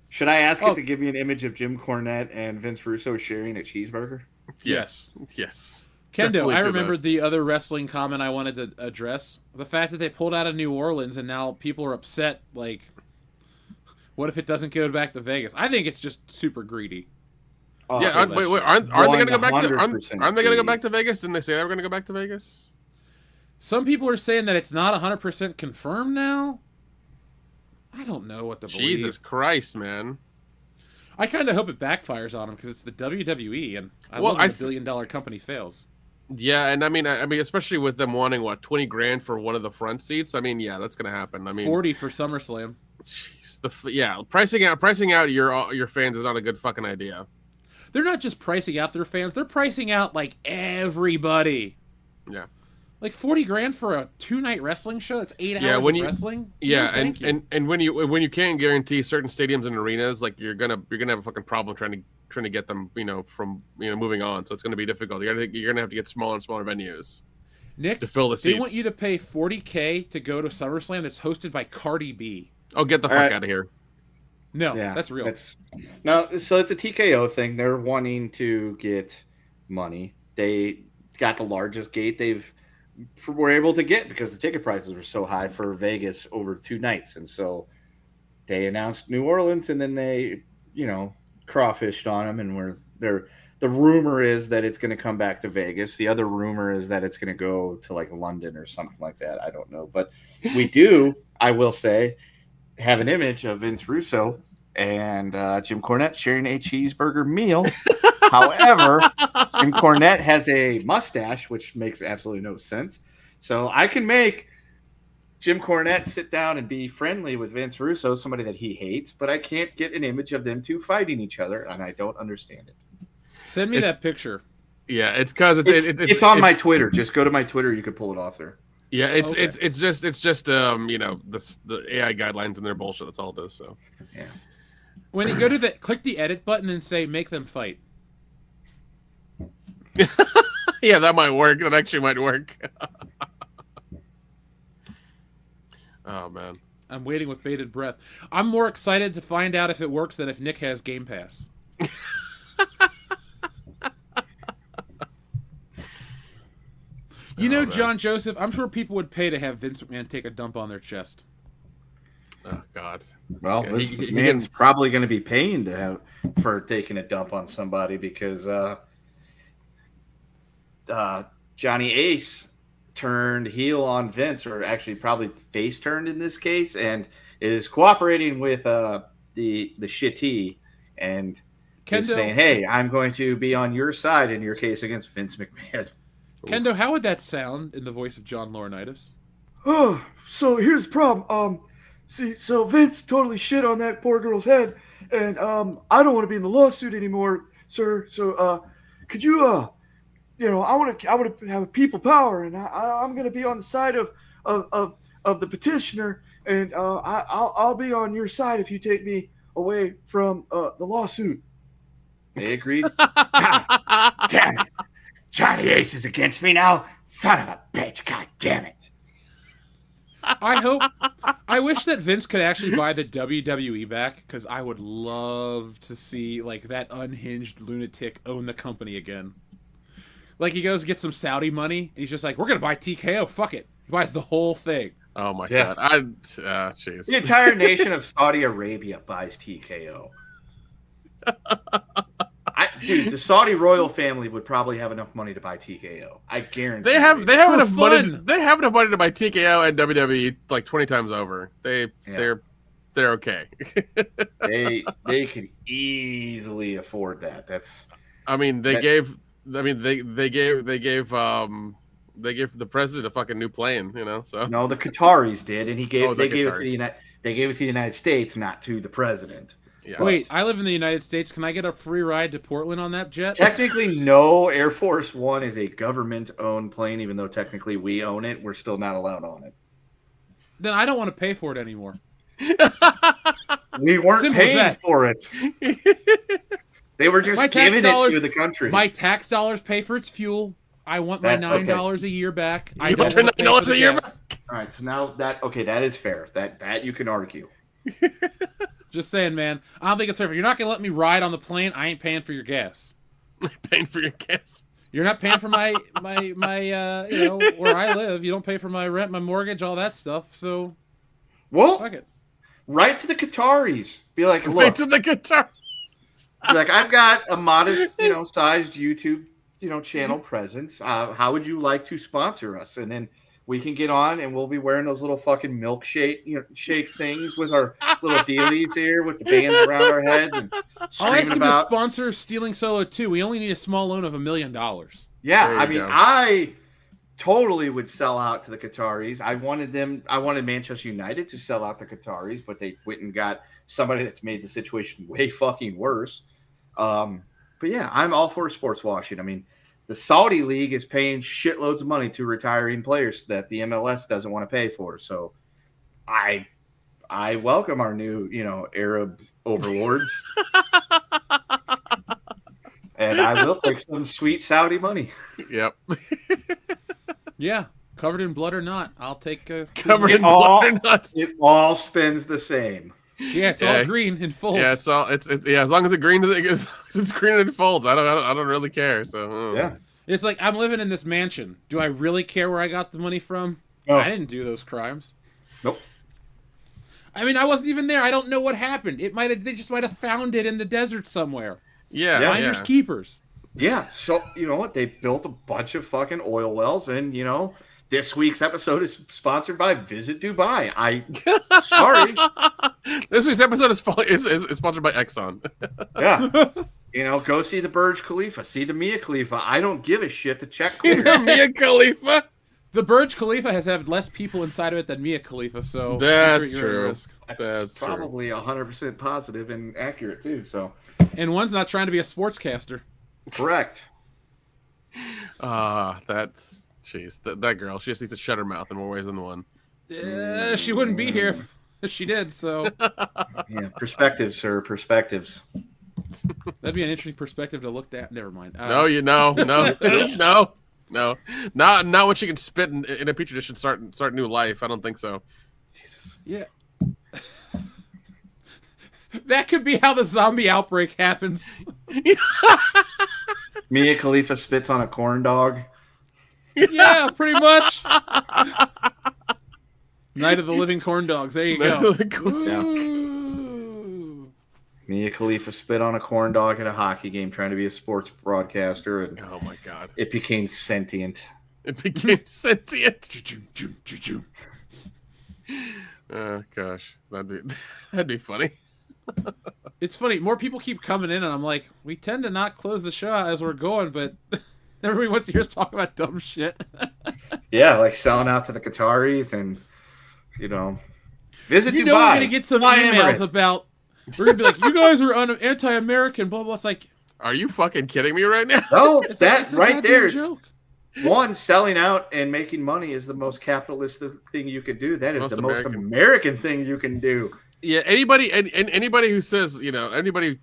Should I ask it to give me an image of Jim Cornette and Vince Russo sharing a cheeseburger? Yes. Kendo, Definitely I do remembered that. the other wrestling comment I wanted to address. The fact that they pulled out of New Orleans and now people are upset. Like, what if it doesn't go back to Vegas? I think it's just super greedy. Oh, Yeah, aren't they going to go back to? Aren't they going to go back to Vegas? Didn't they say they were going to go back to Vegas? Some people are saying that it's not 100% confirmed now. I don't know what to believe. Jesus Christ, man! I kind of hope it backfires on them because it's the WWE, and I Well, love when I a billion-dollar company fails. Yeah, and I mean, especially with them wanting what $20,000 for one of the front seats. I mean, yeah, that's going to happen. I mean, 40 for SummerSlam. Jeez, pricing out your fans is not a good fucking idea. They're not just pricing out their fans; they're pricing out like everybody. Yeah. Like $40,000 for a 2-night wrestling show. That's 8 Yeah, hours when of you- wrestling. Yeah, No, thank you. and when you can't guarantee certain stadiums and arenas, like you're gonna have a fucking problem trying to get them, from moving on. So it's gonna be difficult. You're gonna have to get smaller and smaller venues Nick, to fill the they seats. want you to pay $40,000 to go to SummerSlam that's hosted by Cardi B. Oh, get the fuck out of here! No, Yeah, that's real. So it's a TKO thing. They're wanting to get money. They got the largest gate they've were able to get because the ticket prices were so high for Vegas over 2 nights, and so they announced New Orleans, and then they, crawfished on them, and the rumor is that it's going to come back to Vegas. The other rumor is that it's going to go to like London or something like that. I don't know, but we do. I will say, have an image of Vince Russo and Jim Cornette sharing a cheeseburger meal. However, Jim Cornette has a mustache, which makes absolutely no sense. So I can make Jim Cornette sit down and be friendly with Vince Russo, somebody that he hates, but I can't get an image of them two fighting each other, and I don't understand it. Send me that picture. Yeah, it's because it's on my Twitter. Just go to my Twitter. You can pull it off there. Yeah, it's Okay. it's just the AI guidelines and their bullshit. That's all it is. So Yeah. When you go to click the edit button and say make them fight. yeah, that might work. That actually might work. Oh man. I'm waiting with bated breath. I'm more excited to find out if it works than if Nick has Game Pass. John Joseph, I'm sure people would pay to have Vince McMahon take a dump on their chest. Oh God. Well, Yeah, this he man's probably going to be paying for taking a dump on somebody because Johnny Ace turned heel on Vince, or actually probably face turned in this case, and is cooperating with the shitty and is saying, "Hey, I'm going to be on your side in your case against Vince McMahon." Kendo, how would that sound in the voice of John Laurinaitis? Oh, so here's the problem. So Vince totally shit on that poor girl's head, and I don't want to be in the lawsuit anymore, sir. So could you I want to have a people power, and I'm going to be on the side of the petitioner, and I'll be on your side if you take me away from the lawsuit. They agreed. God damn it. Johnny Ace is against me now? Son of a bitch. God damn it. I wish that Vince could actually buy the WWE back, because I would love to see like that unhinged lunatic own the company again. Like he goes get some Saudi money, and he's just like, we're going to buy TKO. Fuck it. He buys the whole thing. Oh my Yeah. God. Jeez. The entire nation of Saudi Arabia buys TKO. Dude, the Saudi royal family would probably have enough money to buy TKO. I guarantee. They have For enough money. fun. They have enough money to buy TKO and WWE like 20 times over. They're okay. They could easily afford that. That's. I mean, they gave the president a fucking new plane. You know, so No, the Qataris did, and they gave it to Qataris. They gave it to the United States, not to the president. yeah. Wait, I live in the United States. Can I get a free ride to Portland on that jet? Technically, no. Air Force One is a government-owned plane, even though technically we own it. We're still not allowed on it. Then I don't want to pay for it anymore. We weren't Simple as paying that. for it. They were just My tax giving dollars- it to the country. My tax dollars pay for its fuel. I want my $9 a year back. I You don't want your want to pay $9 for the a year gas. All right, so now that is fair. That you can argue. Just saying, man. I don't think it's fair. If you're not gonna let me ride on the plane, I ain't paying for your gas. Paying for your gas. You're not paying for my where I live. You don't pay for my rent, my mortgage, all that stuff. So Well, fuck it. write to the Qataris. Be like, Right look, to the guitar. be like I've got a modest, sized YouTube, channel presence. How would you like to sponsor us? And then we can get on, and we'll be wearing those little fucking milkshake, shake things with our little dealies here with the bands around our heads and I'll ask screaming him to about. sponsor Stealing Solo 2. We only need a small loan of $1 million. Yeah, There you I mean, go. I totally would sell out to the Qataris. I wanted Manchester United to sell out the Qataris, but they went and got somebody that's made the situation way fucking worse. But yeah, I'm all for sports washing. I mean, the Saudi league is paying shitloads of money to retiring players that the MLS doesn't want to pay for. So I welcome our new, Arab overlords. And I will take some sweet Saudi money. Yep. Yeah, covered in blood or not, I'll take. Covered It in all- blood or not. It all spins the same. Yeah, it's Yeah. all green and folds. Yeah, it's all it's as long as it's green as it's green and it folds. I don't really care. So Yeah. It's like I'm living in this mansion. Do I really care where I got the money from? No. I didn't do those crimes. Nope. I mean, I wasn't even there. I don't know what happened. They just might have found it in the desert somewhere. yeah, Yeah. Finders keepers. Yeah. So, you know what? They built a bunch of fucking oil wells, and, this week's episode is sponsored by Visit Dubai. Sorry. This week's episode is sponsored by Exxon. Yeah. Go see the Burj Khalifa. See the Mia Khalifa. I don't give a shit. The check clears. Mia Khalifa. The Burj Khalifa has had less people inside of it than Mia Khalifa, so That's you're at true. risk. That's true. probably 100% positive and accurate, too. So, And one's not trying to be a sportscaster. correct. That's jeez. That girl. She just needs to shut her mouth in more ways than one. She wouldn't be here if she did, so Yeah. Perspectives, sir. Perspectives. that'd be an interesting perspective to look at. Never mind. No, no. Not when she can spit in a petri dish and start new life. I don't think so. Yeah. That could be how the zombie outbreak happens. Mia Khalifa spits on a corn dog. Yeah, pretty much. Night of the Living Corn Dogs. There you go. Yeah. Ooh. Mia Khalifa spit on a corn dog at a hockey game trying to be a sports broadcaster, and Oh my god. it became sentient. It became sentient. Choo-choo, choo, choo-choo. Oh gosh, that'd be funny. It's funny. More people keep coming in, and I'm like, we tend to not close the show out as we're going, but everybody wants to hear us talk about dumb shit. Yeah, like selling out to the Qataris and, visit You Dubai. know we're gonna get some Fly emails Emirates. about. We're gonna be like, you guys are anti-American, blah blah. It's like, Are you fucking kidding me right now? No, it's that a right goddamn there is joke. one. Selling out and making money is the most capitalist thing you could do. That is Most the most American. American thing you can do. Yeah, anybody who says, anybody,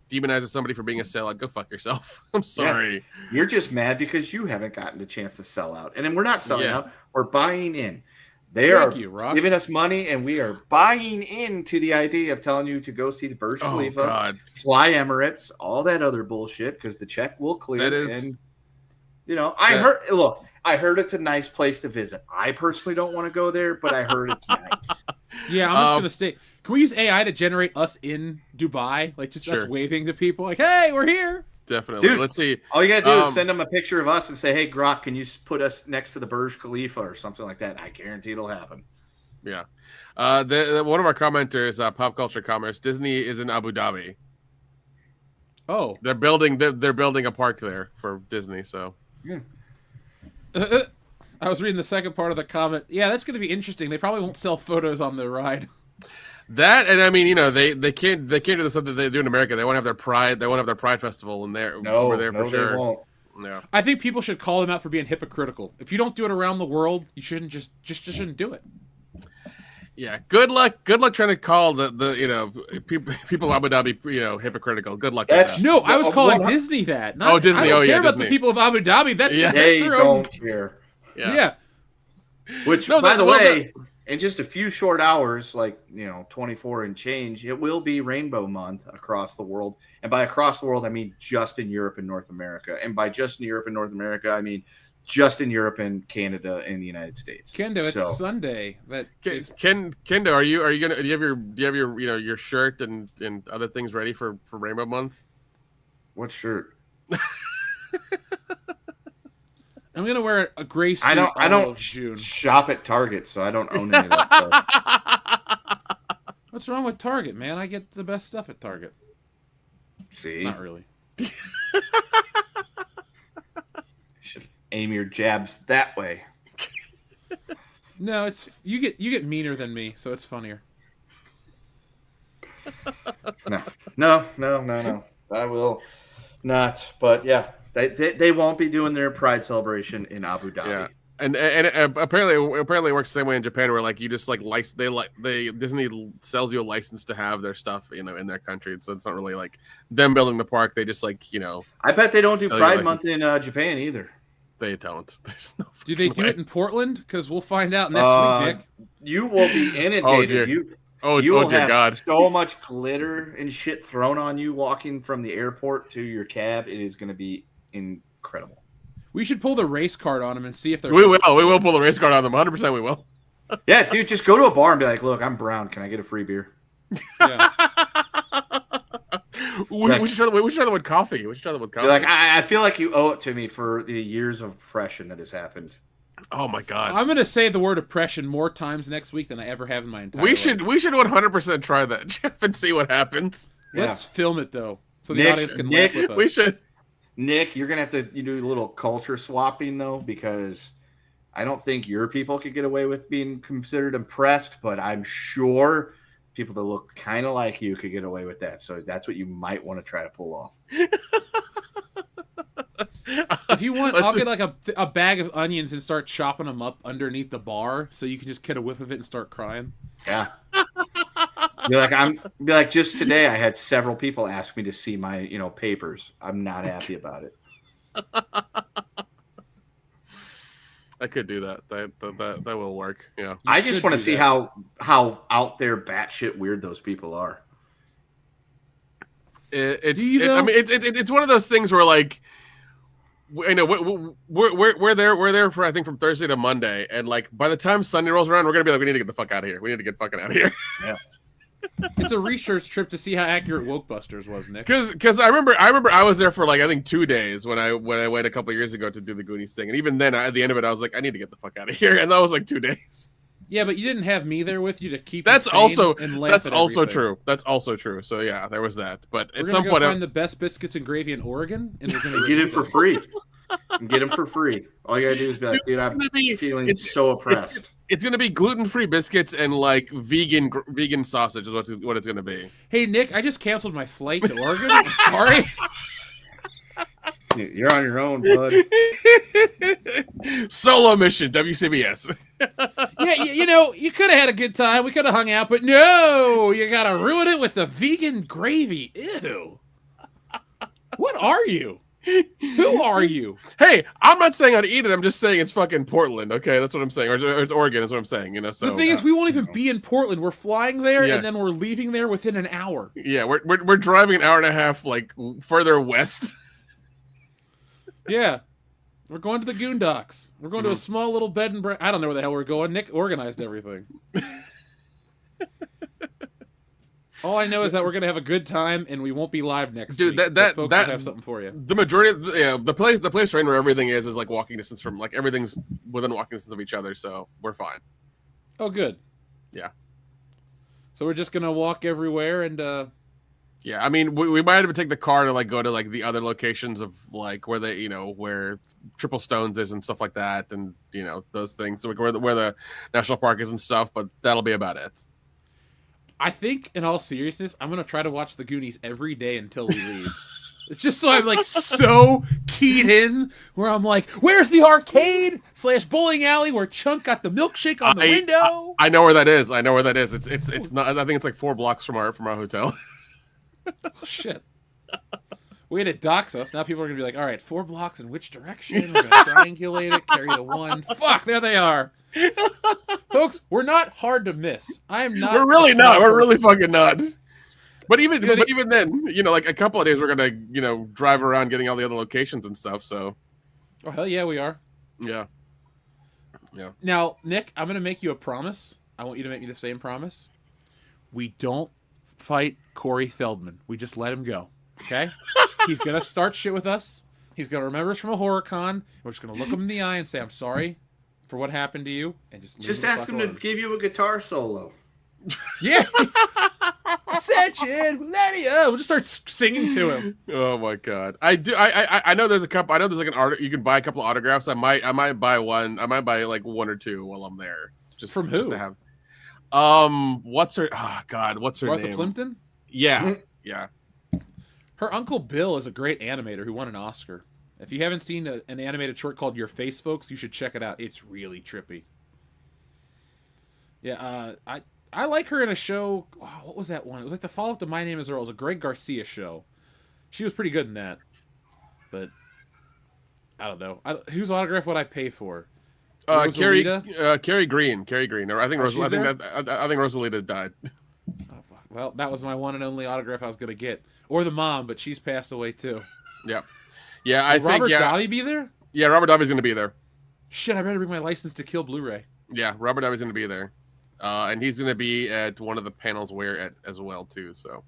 demonizes somebody for being a sellout, go fuck yourself. I'm sorry. You're just mad because you haven't gotten the chance to sell out. And then we're not selling Yeah. out. We're buying in. They Thank are you, Rock. giving us money, and we are buying into the idea of telling you to go see the Burj Oh Khalifa, god. fly Emirates, all that other bullshit, because the check will clear. That is- And, I heard it's a nice place to visit. I personally don't want to go there, but I heard it's nice. Yeah, I'm just Um, gonna stay Can we use AI to generate us in Dubai? Like just us Sure. waving to people like, hey, we're here. Definitely. Dude, Let's see. All you gotta do is send them a picture of us and say, "Hey, Grok, can you put us next to the Burj Khalifa or something like that?" I guarantee it'll happen. Yeah. One of our commenters, Pop Culture Commerce, Disney is in Abu Dhabi. Oh. They're building a park there for Disney, so I was reading the second part of the comment. Yeah, that's going to be interesting. They probably won't sell photos on the ride. that, and I mean, they can't do the stuff that they do in America. They want to have their pride. They want to have their Pride Festival in there. Over there for sure. They won't. Yeah. I think people should call them out for being hypocritical. If you don't do it around the world, you shouldn't just shouldn't do it. Yeah. Good luck trying to call the people of Abu Dhabi hypocritical. Good luck. With that. No, I was calling Disney that. Not, Disney. I don't care about Disney. the people of Abu Dhabi. That's They their own. don't care. Yeah. Which, by the way, in just a few short hours, like 24 and change, it will be Rainbow Month across the world. And by across the world, I mean just in Europe and North America. And by just in Europe and North America, I mean just in Europe and Canada and the United States. Kendo, it's Sunday. Kendo, are you gonna? Do you have your shirt and other things ready for Rainbow Month? What shirt? I'm gonna wear a gray suit. I don't June. Shop at Target, so I don't own any of that stuff. What's wrong with Target, man? I get the best stuff at Target. See, Not really. Should aim your jabs that way. No, it's you get meaner than me, so it's funnier. No. I will not. But yeah, they won't be doing their Pride celebration in Abu Dhabi. Yeah. And apparently it works the same way in Japan, where like you just like Disney sells you a license to have their stuff in their country, so it's not really like them building the park. They just I bet they don't do Pride Month in Japan either. They don't. There's no. Do they do it in Portland? Because we'll find out next week, Nick. You will be inundated. You will dear have God. so much glitter and shit thrown on you walking from the airport to your cab. It is going to be incredible. We should pull the race card on them and see if they're. We will pull the race card on them. 100%. We will. Yeah, dude, just go to a bar and be like, "Look, I'm brown. Can I get a free beer?" Yeah. we should try that with coffee. You're like, I feel like you owe it to me for the years of oppression that has happened. Oh my God! I'm gonna say the word oppression more times next week than I ever have in my entire life. We should 100% try that, Jeff, and see what happens. Let's film it though, so the Nick, audience can laugh with us. We should. Nick, you're gonna have to do a little culture swapping though, because I don't think your people could get away with being considered oppressed, but I'm sure people that look kind of like you could get away with that. So that's what you might want to try to pull off. If you want, I'll get like a bag of onions and start chopping them up underneath the bar, so you can just get a whiff of it and start crying. Yeah. Be like, just today I had several people ask me to see my, papers. I'm not happy about it. I could do that. That will work. Yeah. I just want to see how out there batshit weird those people are. It's one of those things where like, we're there for I think from Thursday to Monday, and like by the time Sunday rolls around, we're gonna be like, we need to get the fuck out of here. We need to get fucking out of here. Yeah. It's a research trip to see how accurate Wokebusters was, Nick. Because I remember I was there for like I think 2 days when I went a couple of years ago to do the Goonies thing, and even then at the end of it I was like, I need to get the fuck out of here, and that was like 2 days. Yeah, but you didn't have me there with you to keep. That's also everything. true. That's also true. So yeah, there was that. But We're at some point, find the best biscuits and gravy in Oregon, and we're gonna get it for free. Get them for free. All you gotta do is be like, dude, I'm feeling so oppressed. It's gonna be gluten-free biscuits and like vegan sausage is what it's gonna be. Hey Nick, I just canceled my flight to Oregon. I'm sorry. You're on your own, bud. Solo mission, WCBS. Yeah, you could have had a good time. We could have hung out, but no, you gotta ruin it with the vegan gravy. Ew. What are you? Who are you? Hey, I'm not saying I'd eat it. I'm just saying it's fucking Portland. Okay, that's what I'm saying. Or it's Oregon is what I'm saying. So the thing is, we won't even be in Portland. We're flying there, and then we're leaving there within an hour. Yeah, we're driving an hour and a half like further west. Yeah, we're going to the Goondocks. We're going to a small little bed and breakfast. I don't know where the hell we're going. Nick organized everything. All I know is that we're gonna have a good time, and we won't be live next Dude, week. that folks that will have something for you. The majority of the place right where everything is like walking distance from like everything's within walking distance of each other, so we're fine. Oh, good. Yeah. So we're just gonna walk everywhere, and yeah, I mean, we might even take the car to like go to like the other locations of like where they, where Triple Stones is and stuff like that, and those things. So where the national park is and stuff. But that'll be about it. I think, in all seriousness, I'm gonna try to watch The Goonies every day until we leave. It's just so I'm like so keyed in, where I'm like, "Where's the arcade / bowling alley where Chunk got the milkshake on the window?" I know where that is. It's not. I think it's like 4 blocks from our hotel. Oh, shit. Way to dox us. Now people are gonna be like, "All right, 4 blocks in which direction? We're gonna triangulate it, carry the 1." Fuck, there they are. Folks, we're not hard to miss. I am not. We're really not. We're really fucking not. But even then, like a couple of days, we're gonna drive around getting all the other locations and stuff. So. Oh hell yeah, we are. Yeah. Yeah. Now, Nick, I'm gonna make you a promise. I want you to make me the same promise. We don't fight Corey Feldman. We just let him go. Okay? He's gonna start shit with us. He's gonna remember us from a horror con. We're just gonna look him in the eye and say, "I'm sorry for what happened to you," and just ask him to give you a guitar solo. Yeah. Ascension, Millennia. We'll just start singing to him. Oh my god. I know there's a couple. I know there's like you can buy a couple of autographs. I might buy one. I might buy like 1 or 2 while I'm there. Just from who? Just to have. What's her? Oh god, what's her Martha name? Plimpton? Yeah. Yeah. Her uncle Bill is a great animator who won an Oscar. If you haven't seen an animated short called Your Face, folks, you should check it out. It's really trippy. Yeah, I like her in a show. Oh, what was that one? It was like the follow-up to My Name is Earl. It was a Greg Garcia show. She was pretty good in that. But I don't know. Whose autograph would I pay for? Carrie Green. Or I think I think Rosalita died. Oh, well, that was my one and only autograph I was gonna get, or the mom, but she's passed away too. Yeah, yeah. I think Robert Davi be there? Yeah, Robert Davi's gonna be there. Shit, I better bring my License to Kill Blu-ray. Yeah, Robert Davi's gonna be there, and he's gonna be at one of the panels as well too. So.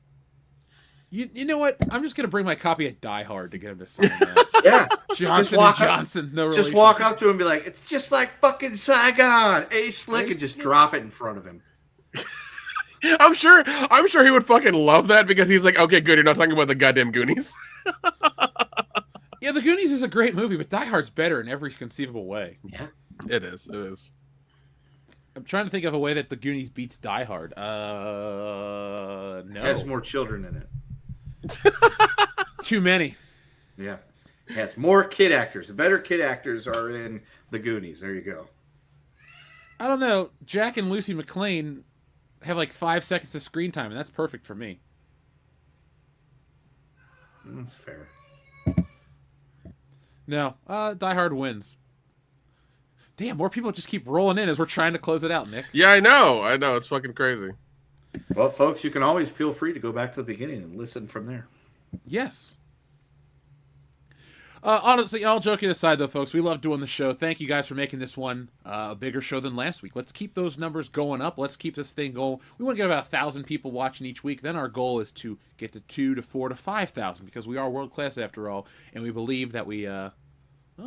You know what? I'm just gonna bring my copy of Die Hard to get him to sign that. Yeah, Johnson and Johnson. No relation. Just walk up to him and be like, "It's just like fucking Saigon, Slick," and just drop it in front of him. I'm sure he would fucking love that because he's like, "Okay, good, you're not talking about the goddamn Goonies." Yeah, The Goonies is a great movie, but Die Hard's better in every conceivable way. Yeah, it is. It is. I'm trying to think of a way that The Goonies beats Die Hard. No. It has more children in it. Too many. Yeah. It has more kid actors. The better kid actors are in The Goonies. There you go. I don't know. Jack and Lucy McClane have like 5 seconds of screen time, and that's perfect for me. That's fair. No. Die Hard wins. Damn, more people just keep rolling in as we're trying to close it out, Nick. Yeah, I know. It's fucking crazy. Well, folks, you can always feel free to go back to the beginning and listen from there. Yes. Honestly, all joking aside, though, folks, we love doing the show. Thank you guys for making this one a bigger show than last week. Let's keep those numbers going up. Let's keep this thing going. We want to get about 1,000 people watching each week. Then our goal is to get to 2 to 4 to 5,000 because we are world class after all, and we believe that we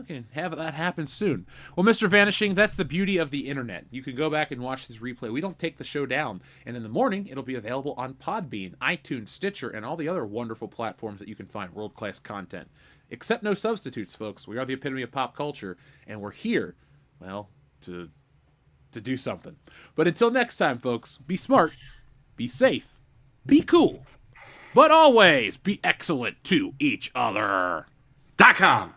can have that happen soon. Well, Mr. Vanishing, that's the beauty of the internet. You can go back and watch this replay. We don't take the show down. And in the morning, it'll be available on Podbean, iTunes, Stitcher, and all the other wonderful platforms that you can find world-class content. Except no substitutes, folks. We are the epitome of pop culture, and we're here, well, to do something. But until next time, folks, be smart, be safe, be cool, but always be excellent to each other. .com.